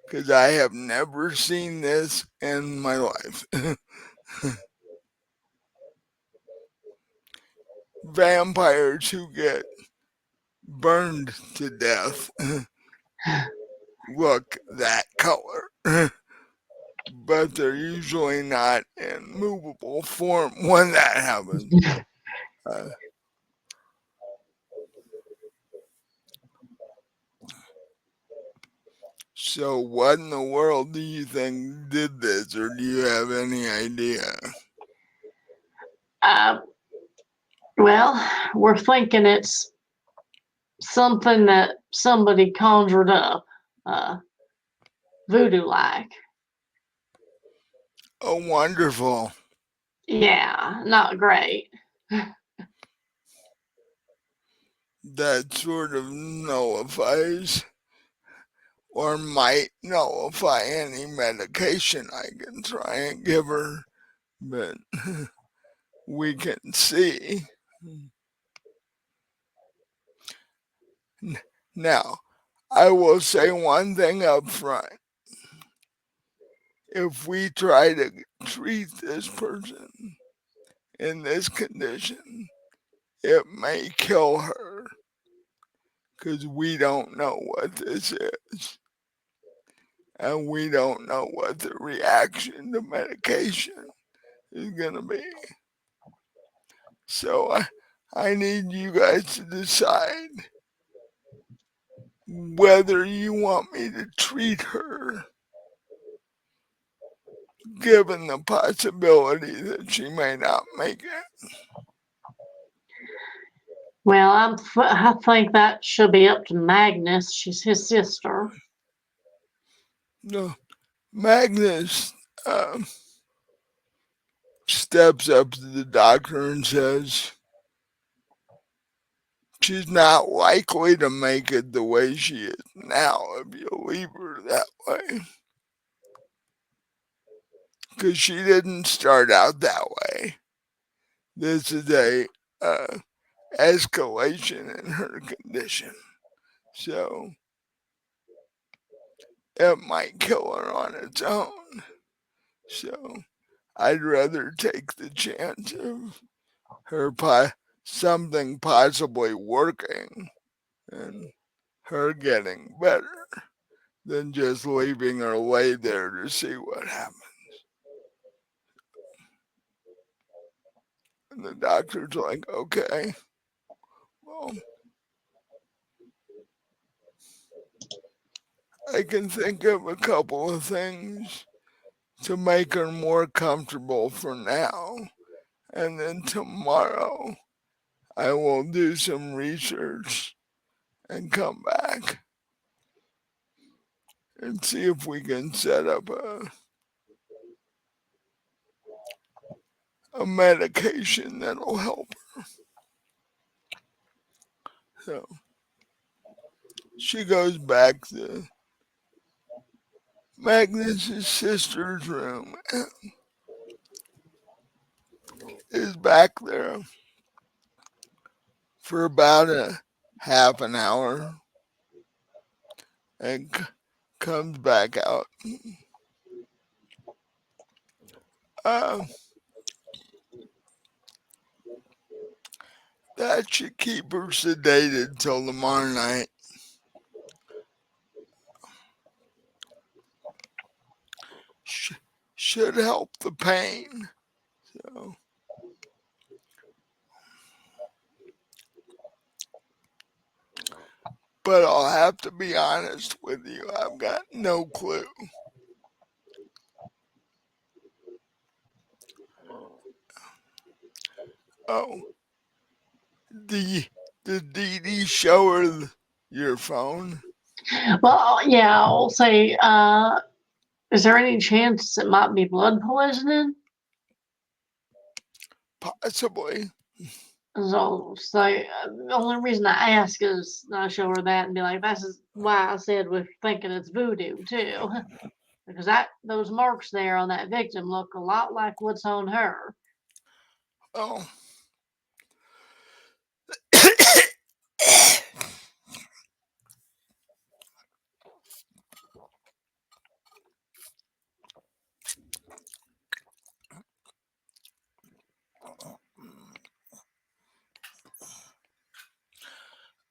Because I have never seen this in my life." Vampires who get burned to death look that color, but they're usually not in movable form when that happens. Uh, so, what in the world do you think did this, or do you have any idea? Uh, well, we're thinking it's something that somebody conjured up, voodoo like. Oh, wonderful. Yeah, not great. That sort of nullifies or might nullify any medication I can try and give her, but we can see. Now, I will say one thing up front. If we try to treat this person in this condition, it may kill her because we don't know what this is. And we don't know what the reaction to medication is going to be. So I need you guys to decide whether you want me to treat her, given the possibility that she may not make it. Well, I think that should be up to Magnus. She's his sister. No, Magnus steps up to the doctor and says, "She's not likely to make it the way she is now if you leave her that way. Because she didn't start out that way. This is a uh, escalation in her condition. So it might kill her on its own. So I'd rather take the chance of her something possibly working and her getting better than just leaving her lay there to see what happens." And the doctor's like, "Okay, well, I can think of a couple of things to make her more comfortable for now. And then tomorrow I will do some research and come back and see if we can set up a medication that'll help." So she goes back to Magnus's sister's room, is back there for about a half an hour and comes back out. Uh, that should keep her sedated till tomorrow night. Should help the pain. So, but I'll have to be honest with you, I've got no clue. Oh, did Dee Dee show her your phone? Well, yeah, I'll say, is there any chance it might be blood poisoning? Possibly. So the only reason I ask is I show her that and be like, "That's why I said we're thinking it's voodoo too," because those marks there on that victim look a lot like what's on her. Oh,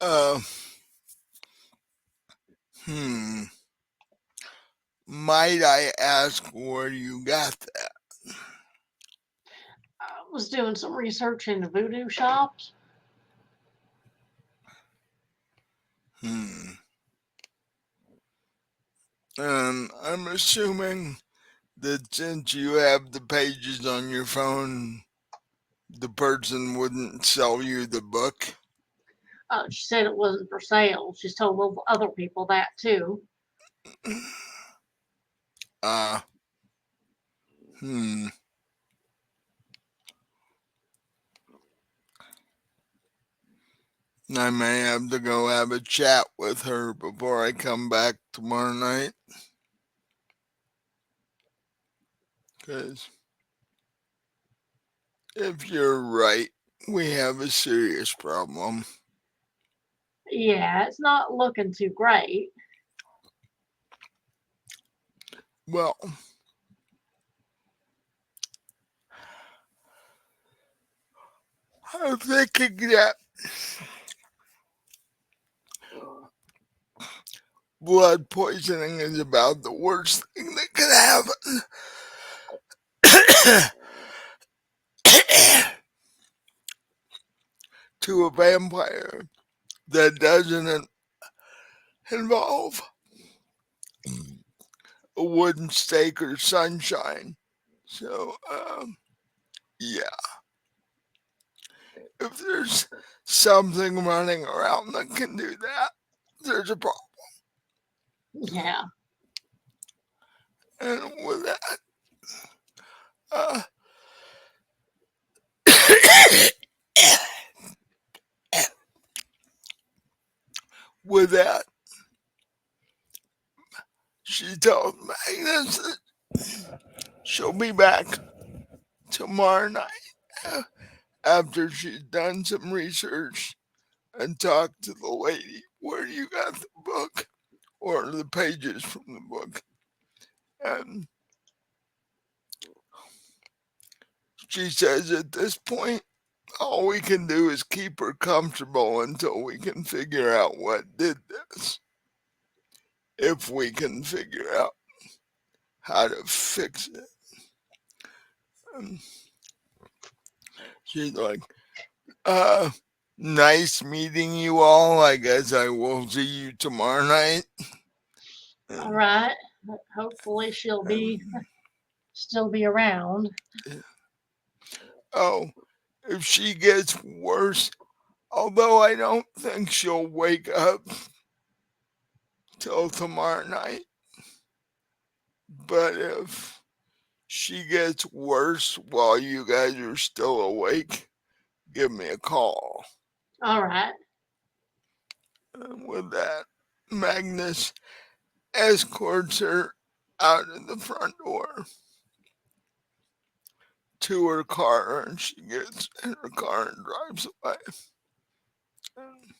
uh, hmm. Might I ask where you got that? I was doing some research into voodoo shops. Hmm. I'm assuming that since you have the pages on your phone, the person wouldn't sell you the book. She said it wasn't for sale. She's told other people that too. Uh, hmm. I may have to go have a chat with her before I come back tomorrow night. Because if you're right, we have a serious problem. Yeah, it's not looking too great. Well, I'm thinking that blood poisoning is about the worst thing that could happen to a vampire that doesn't involve a wooden stake or sunshine. So, yeah, if there's something running around that can do that, there's a problem. Yeah. And with that, uh, with that, she told Magnus that she'll be back tomorrow night after she's done some research and talked to the lady where you got the book or the pages from the book. And she says at this point, all we can do is keep her comfortable until we can figure out what did this. If we can figure out how to fix it. And she's like, uh, nice meeting you all. I guess I will see you tomorrow night. All And, right. Hopefully she'll be um, still be around. oh, if she gets worse, although I don't think she'll wake up till tomorrow night, but if she gets worse while you guys are still awake, give me a call. All right. And with that, Magnus escorts her out of the front door to her car, and she gets in her car and drives away. And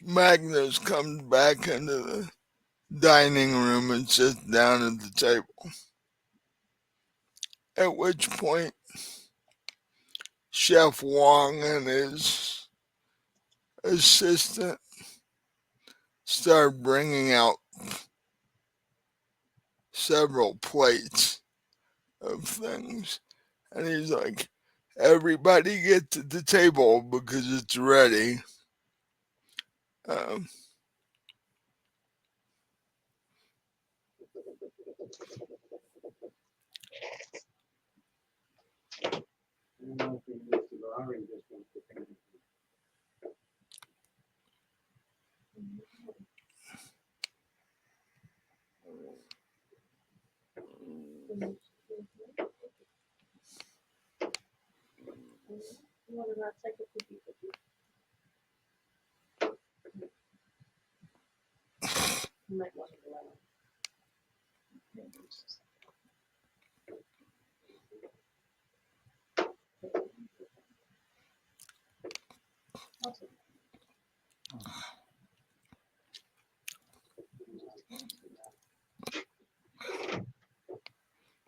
Magnus comes back into the dining room and sits down at the table. At which point, Chef Wong and his assistant start bringing out several plates of things. And he's like, everybody get to the table because it's ready. Um,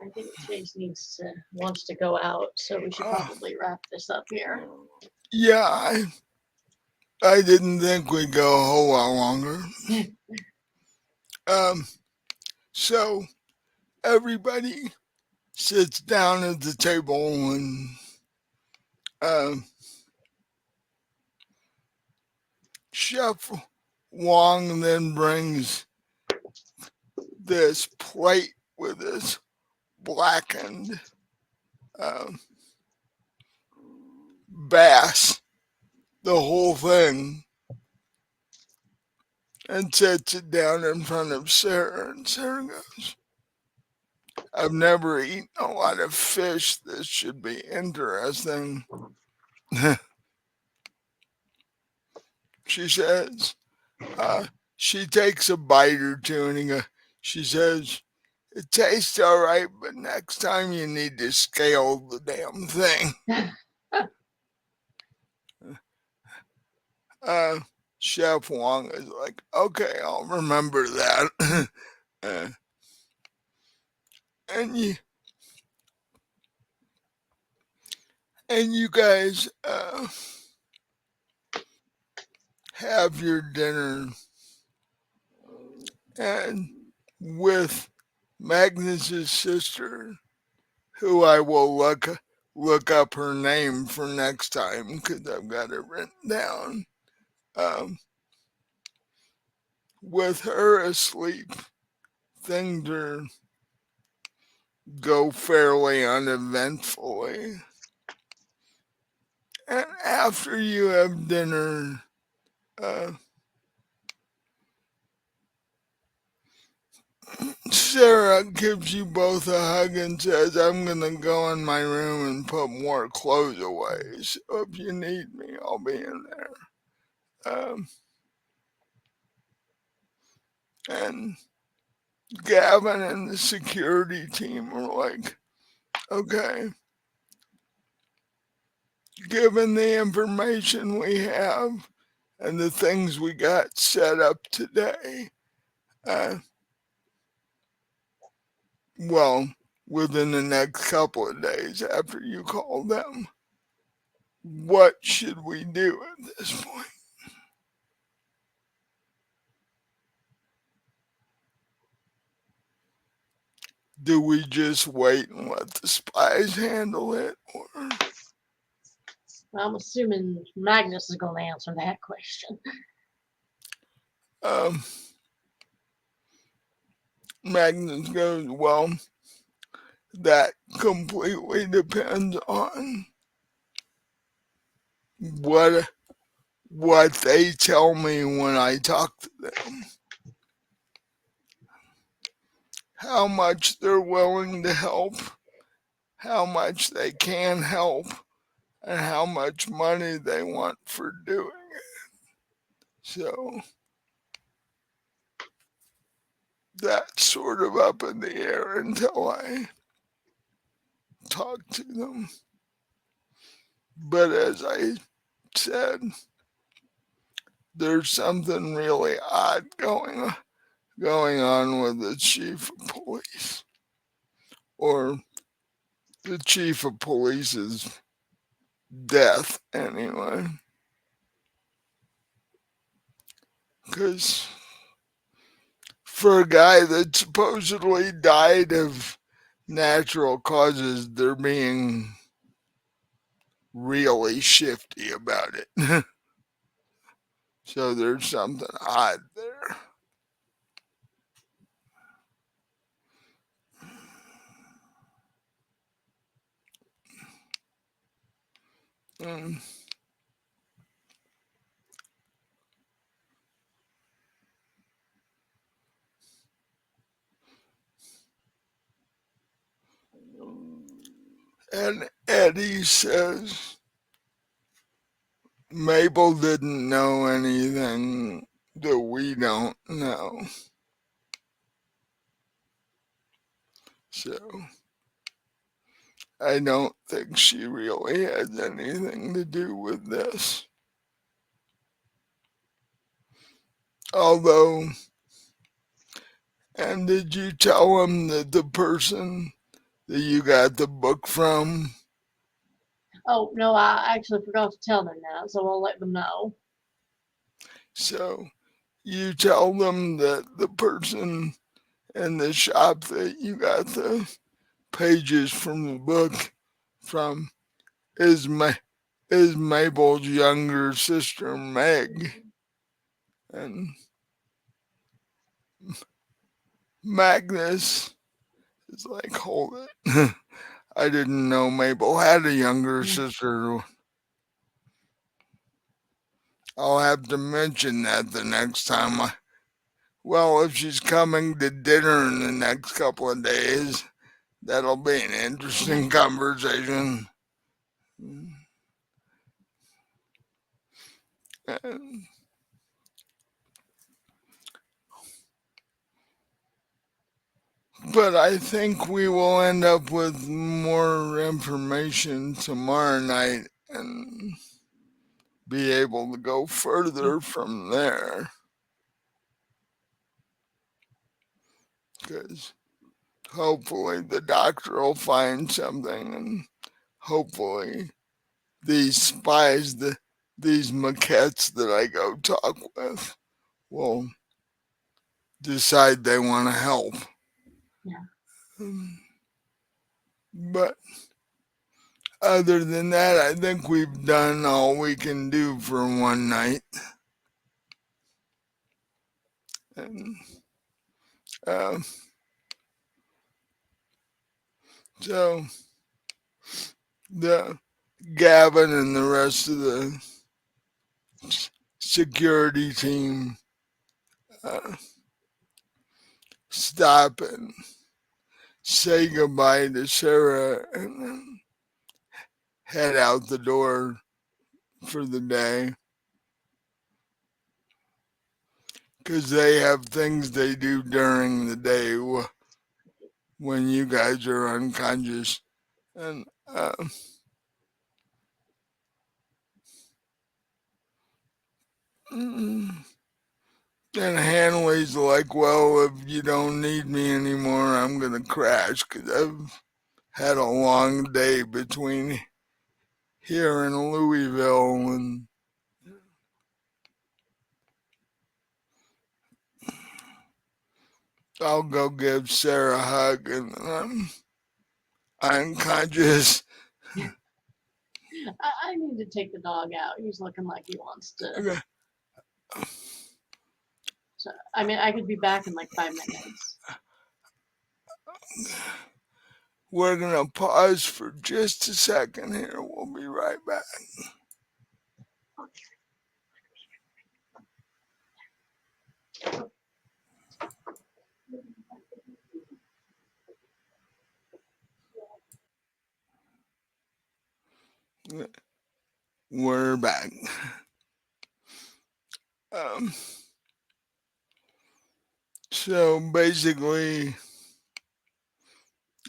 I think Chase wants to go out, so we should Uh, probably wrap this up here. yeah, I didn't think we'd go a whole lot longer. Um, so everybody sits down at the table and um, Chef Wong then brings this plate with this blackened um, bass, the whole thing, and sets it down in front of Sarah. And Sarah goes, I've never eaten a lot of fish. This should be interesting. She says, she takes a bite or two and she says, it tastes all right, but next time you need to scale the damn thing. Uh, Chef Wong is like, okay, I'll remember that. uh, and you guys have your dinner, and with Magnus's sister, who I will look up her name for next time because I've got it written down. Um, with her asleep, things go fairly uneventfully. And after you have dinner, uh, Sarah gives you both a hug and says, I'm going to go in my room and put more clothes away. So if you need me, I'll be in there. And Gavin and the security team are like, okay, given the information we have and the things we got set up today, uh, well, within the next couple of days after you call them, what should we do at this point? Do we just wait and let the spies handle it? Or I'm assuming Magnus is going to answer that question. um, Magnus goes, well, that completely depends on what they tell me when I talk to them. How much they're willing to help, how much they can help, and how much money they want for doing it. So that's sort of up in the air until I talk to them. But as I said, there's something really odd going on with the chief of police, or the chief of police's death anyway. Because for a guy that supposedly died of natural causes, they're being really shifty about it. So there's something odd there. Um, And Eddie says Mabel didn't know anything that we don't know. So I don't think she really has anything to do with this. Although, and did you tell him that the person that you got the book from? Oh, no, I actually forgot to tell them that, so I'll let them know. So you tell them that the person in the shop that you got the pages from the book from is Mabel's younger sister Meg, and Magnus is like, hold it. I didn't know Mabel had a younger sister. I'll have to mention that the next time well, if she's coming to dinner in the next couple of days, that'll be an interesting conversation. And but I think we will end up with more information tomorrow night and be able to go further from there. Because hopefully the doctor will find something, and hopefully these spies, these maquettes that I go talk with, will decide they want to help. Yeah. But other than that, I think we've done all we can do for one night. And uh, so the Gavin and the rest of the security team uh, stop and say goodbye to Sara and then head out the door for the day. Because they have things they do during the day when you guys are unconscious. And and Hanley's like, well, if you don't need me anymore, I'm going to crash because I've had a long day between here and Louisville. And I'll go give Sara a hug and I'm unconscious. I need to take the dog out. He's looking like he wants to. Okay. So, I mean, I could be back in like 5 minutes. We're going to pause for just a second here. We'll be right back. We're back. Um, so basically,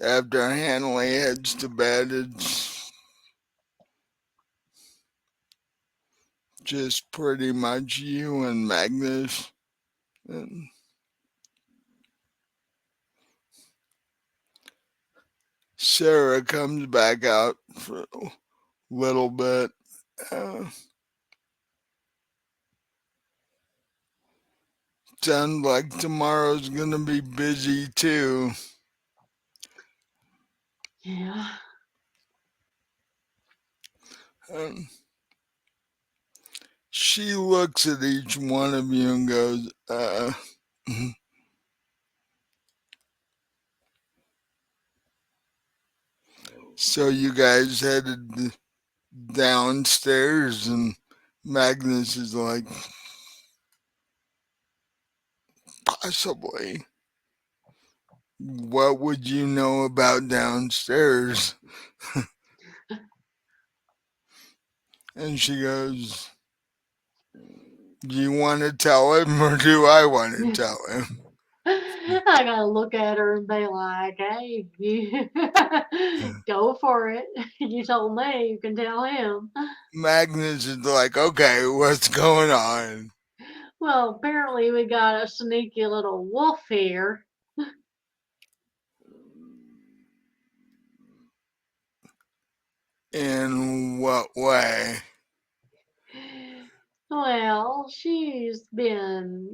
after Hanley heads to bed, it's just pretty much you and Magnus. And Sara comes back out for a little bit. Sounds like tomorrow's gonna be busy too. Yeah. Um, she looks at each one of you and goes, so you guys headed downstairs, and Magnus is like, possibly. What would you know about downstairs? And she goes, do you want to tell him or do I want to tell him? I gotta look at her and be like, hey, you go for it. You told me, you can tell him. Magnus is like, okay, what's going on? Well, apparently we got a sneaky little wolf here. In what way? Well, she's been,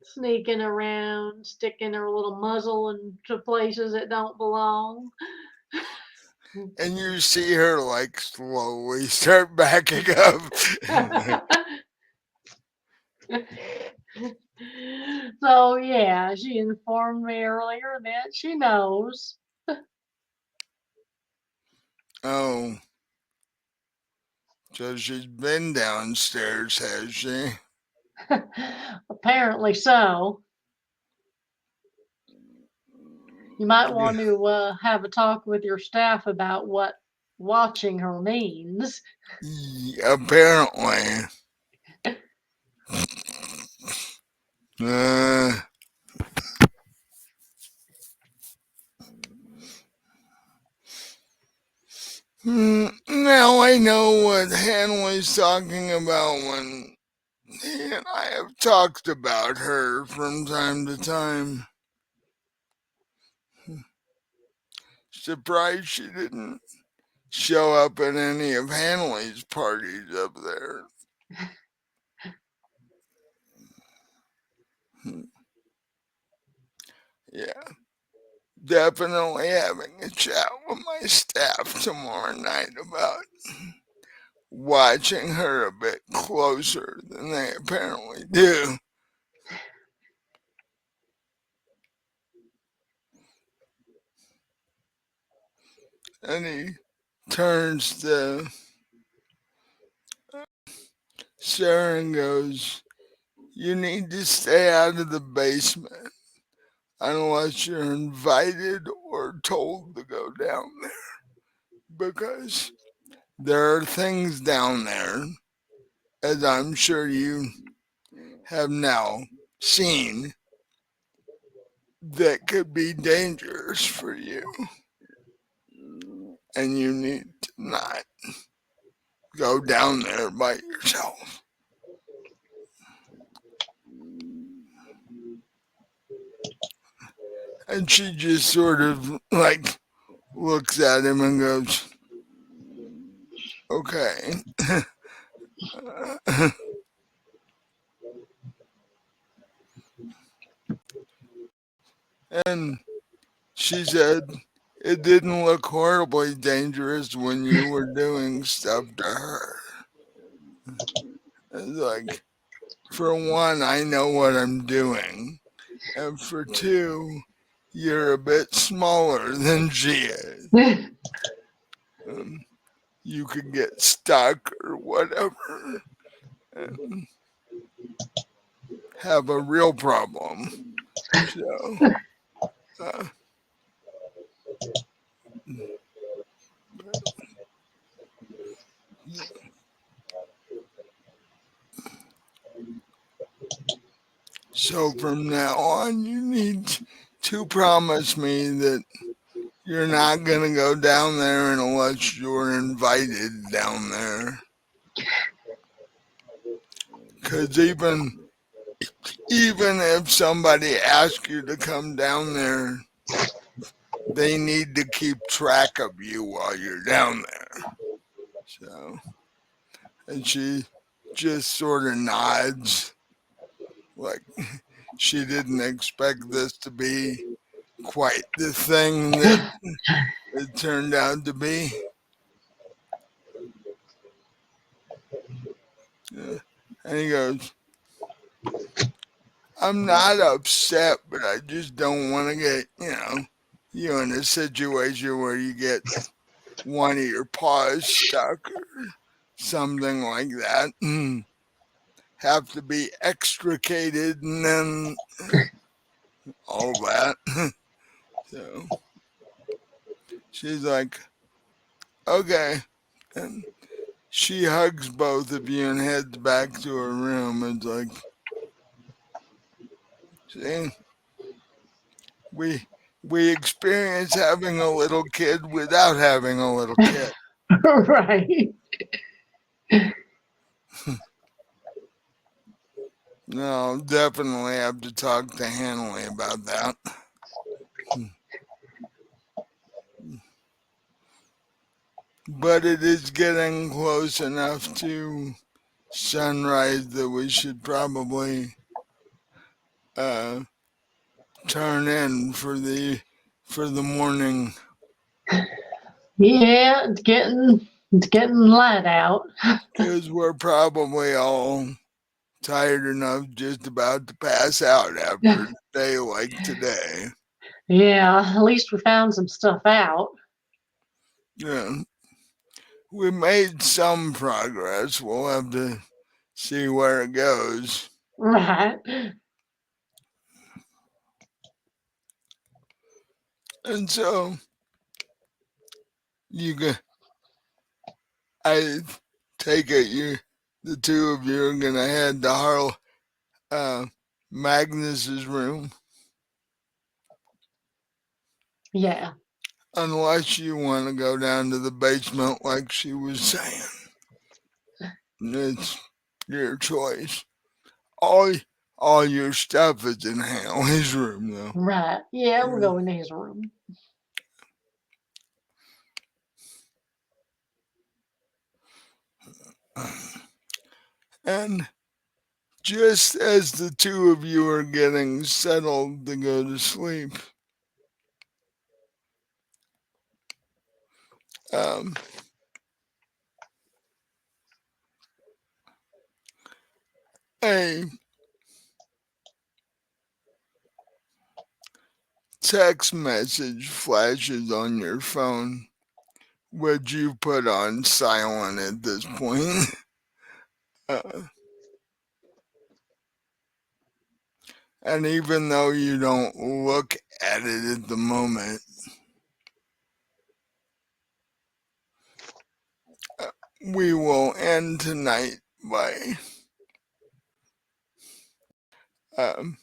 sneaking around, sticking her little muzzle into places that don't belong. And you see her like slowly start backing up. So, yeah, she informed me earlier that she knows. Oh, so she's been downstairs, has she? Apparently so. You might want to have a talk with your staff about what watching her means. Apparently. Uh, now I know what Hanley's talking about when he and I have talked about her from time to time. Surprised she didn't show up at any of Hanley's parties up there. Yeah, definitely having a chat with my staff tomorrow night about watching her a bit closer than they apparently do. And he turns to Sara and goes, you need to stay out of the basement unless you're invited or told to go down there. Because there are things down there, as I'm sure you have now seen, that could be dangerous for you. And you need to not go down there by yourself. And she just sort of like looks at him and goes, okay. And she said, it didn't look horribly dangerous when you were doing stuff to her. It's like, for one, I know what I'm doing. And for two, you're a bit smaller than she is. You could get stuck or whatever and have a real problem. So, uh, so from now on, you need to promise me that you're not going to go down there unless you're invited down there. Because even if somebody asks you to come down there, they need to keep track of you while you're down there. So, and she just sort of nods like she didn't expect this to be quite the thing that it turned out to be. Yeah. And he goes, I'm not upset, but I just don't want to get, you in a situation where you get one of your paws stuck or something like that and have to be extricated and then all that. So she's like, okay. And she hugs both of you and heads back to her room. It's like, see, we we experience having a little kid without having a little kid. Right. No, definitely have to talk to Hanley about that. But it is getting close enough to sunrise that we should probably uh, turn in for the morning, Yeah, it's getting light out. because we're probably all tired enough just about to pass out after a day like today. Yeah, at least we found some stuff out. Yeah, we made some progress. We'll have to see where it goes. Right. And so you can, I take it the two of you are gonna head to uh, Magnus's room, Yeah. unless you want to go down to the basement like she was saying. It's your choice. All all your stuff is in Haley's room though. Right. Yeah, we'll Yeah. go into his room. And just as the two of you are getting settled to go to sleep, um, a text message flashes on your phone, which you put on silent at this point. Uh, and even though you don't look at it at the moment, uh, we will end tonight by um,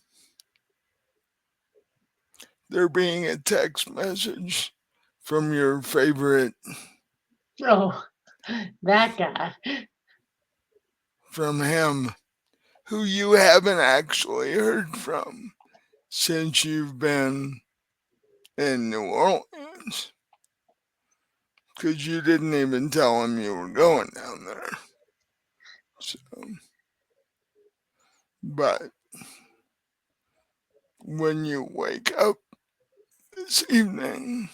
there being a text message from your favorite, Oh, that guy. from him, who you haven't actually heard from since you've been in New Orleans, because you didn't even tell him you were going down there. So, but when you wake up this evening,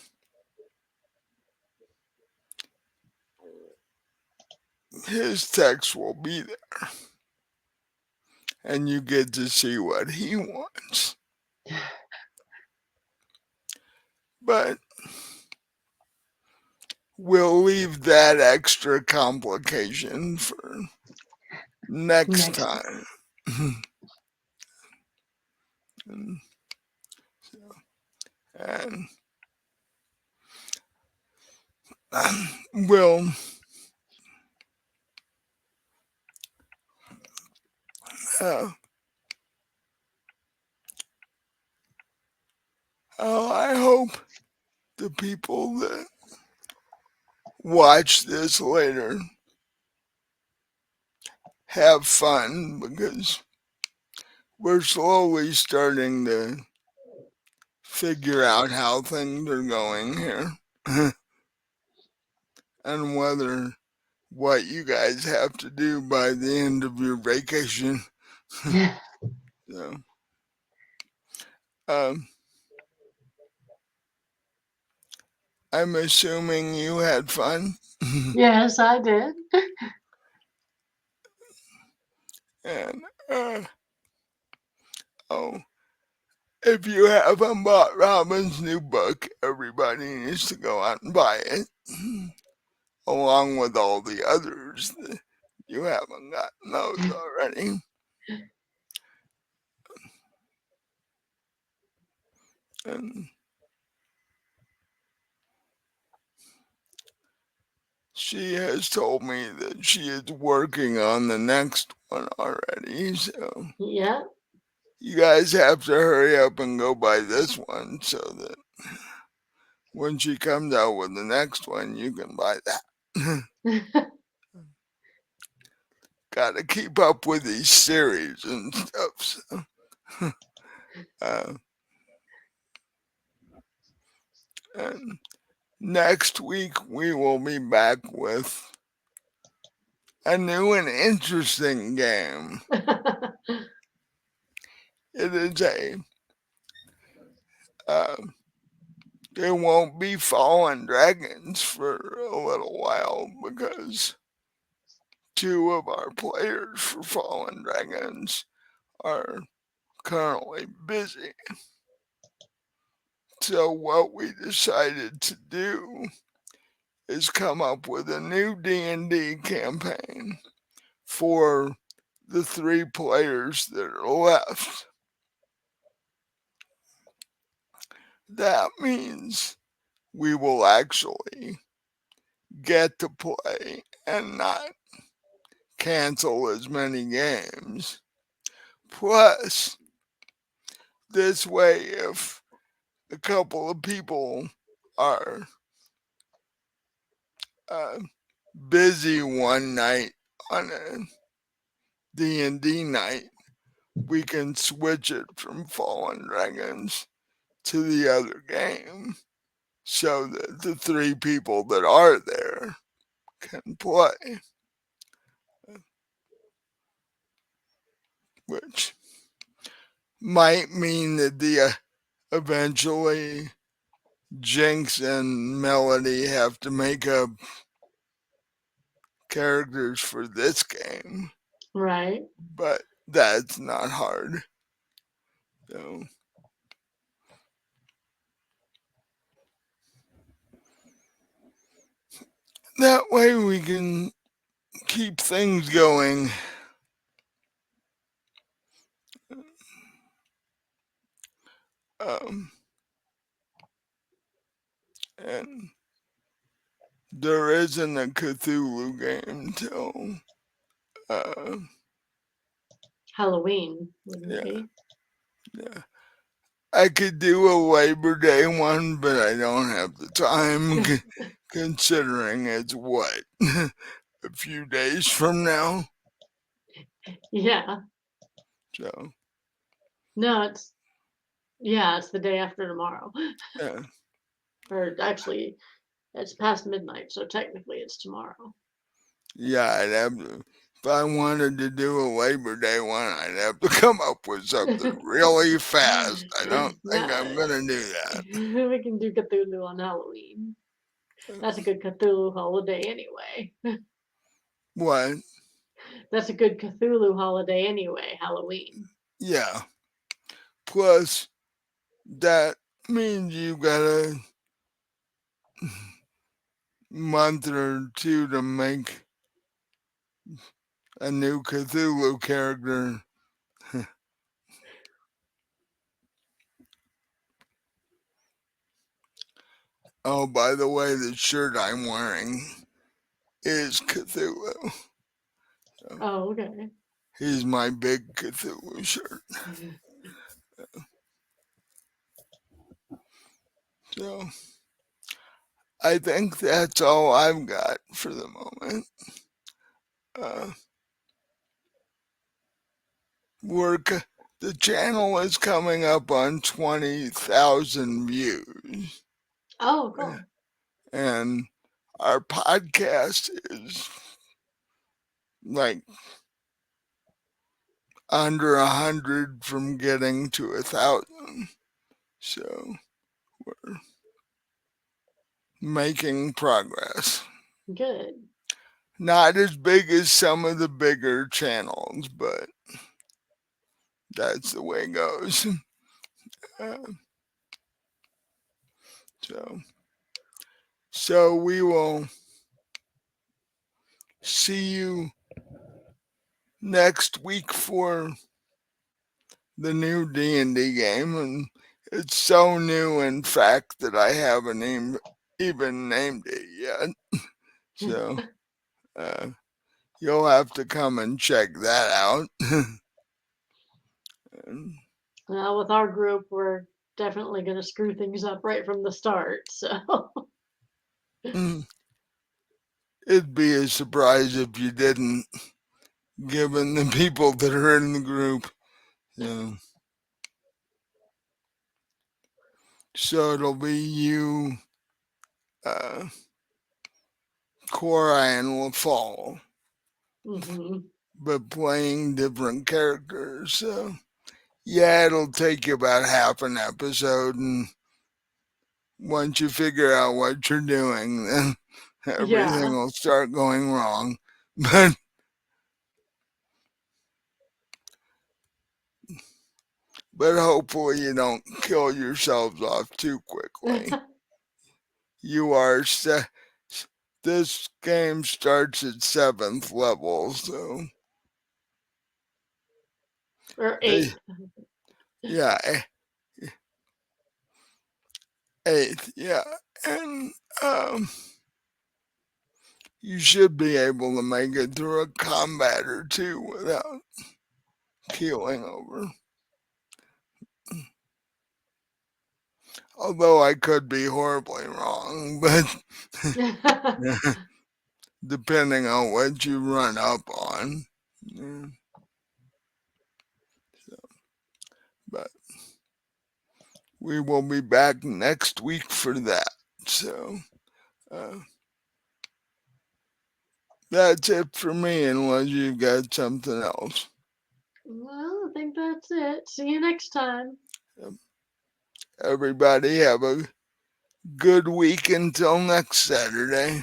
his text will be there, and you get to see what he wants. But we'll leave that extra complication for next Next. time. and, and we'll uh, I hope the people that watch this later have fun, because we're slowly starting to figure out how things are going here and whether what you guys have to do by the end of your vacation. So, um, I'm assuming you had fun. Yes, I did. And oh, if you haven't bought Robin's new book, everybody needs to go out and buy it, along with all the others that you haven't gotten those already. And she has told me that she is working on the next one already. So Yeah. you guys have to hurry up and go buy this one so that when she comes out with the next one, you can buy that. Got to keep up with these series and stuff. So, uh, and next week we will be back with a new and interesting game. It is uh, there won't be fallen dragons for a little while because two of our players for fallen dragons are currently busy. So what we decided to do is come up with a new D&D campaign for the 3 players that are left. That means we will actually get to play and not cancel as many games. Plus, this way, if a couple of people are uh, busy one night on a D&D night, we can switch it from Fallen Dragons to the other game so that the 3 people that are there can play, which might mean that the eventually Jinx and Melody have to make up characters for this game, Right. but that's not hard. So that way we can keep things going. Um, and there isn't a Cthulhu game till uh, Halloween, wouldn't it yeah, be? yeah. I could do a Labor Day one, but I don't have the time considering it's what a few days from now. Yeah. So No, it's the day after tomorrow. yeah, Or actually, it's past midnight, so technically it's tomorrow. yeah, I'd have to. If I wanted to do a Labor Day one, I'd have to come up with something really fast. I don't think No, I'm gonna do that. we can do Cthulhu on Halloween. That's a good Cthulhu holiday anyway. What? That's a good Cthulhu holiday anyway, Halloween. Yeah. Plus, that means you got a month or two to make a new Cthulhu character. Oh, by the way, the shirt I'm wearing is Cthulhu. So Oh, okay. he's my big Cthulhu shirt. So I think that's all I've got for the moment. Uh, work. The channel is coming up on 20,000 views, Oh, cool. and our podcast is like under 100 from getting to 1,000. So we're making progress. Good. Not as big as some of the bigger channels, but that's the way it goes. Uh, so, so we will see you next week for the new D&D game, and it's so new, in fact, that I haven't even named it yet. So uh, you'll have to come and check that out. Well, with our group, we're definitely going to screw things up right from the start. So, It'd be a surprise if you didn't, given the people that are in the group. So, so it'll be you, uh, Cora, and LaFall, hmm but playing different characters. So, yeah, it'll take you about half an episode, and once you figure out what you're doing, then everything yeah. will start going wrong. But hopefully you don't kill yourselves off too quickly. You are this game starts at 7th level, so Or they, 8. yeah, 8th, yeah, and you should be able to make it through a combat or two without keeling over. Although I could be horribly wrong, but depending on what you run up on. Yeah, but we will be back next week for that. So uh, that's it for me, unless you've got something else. Well, I think that's it. See you next time. Everybody have a good week until next Saturday.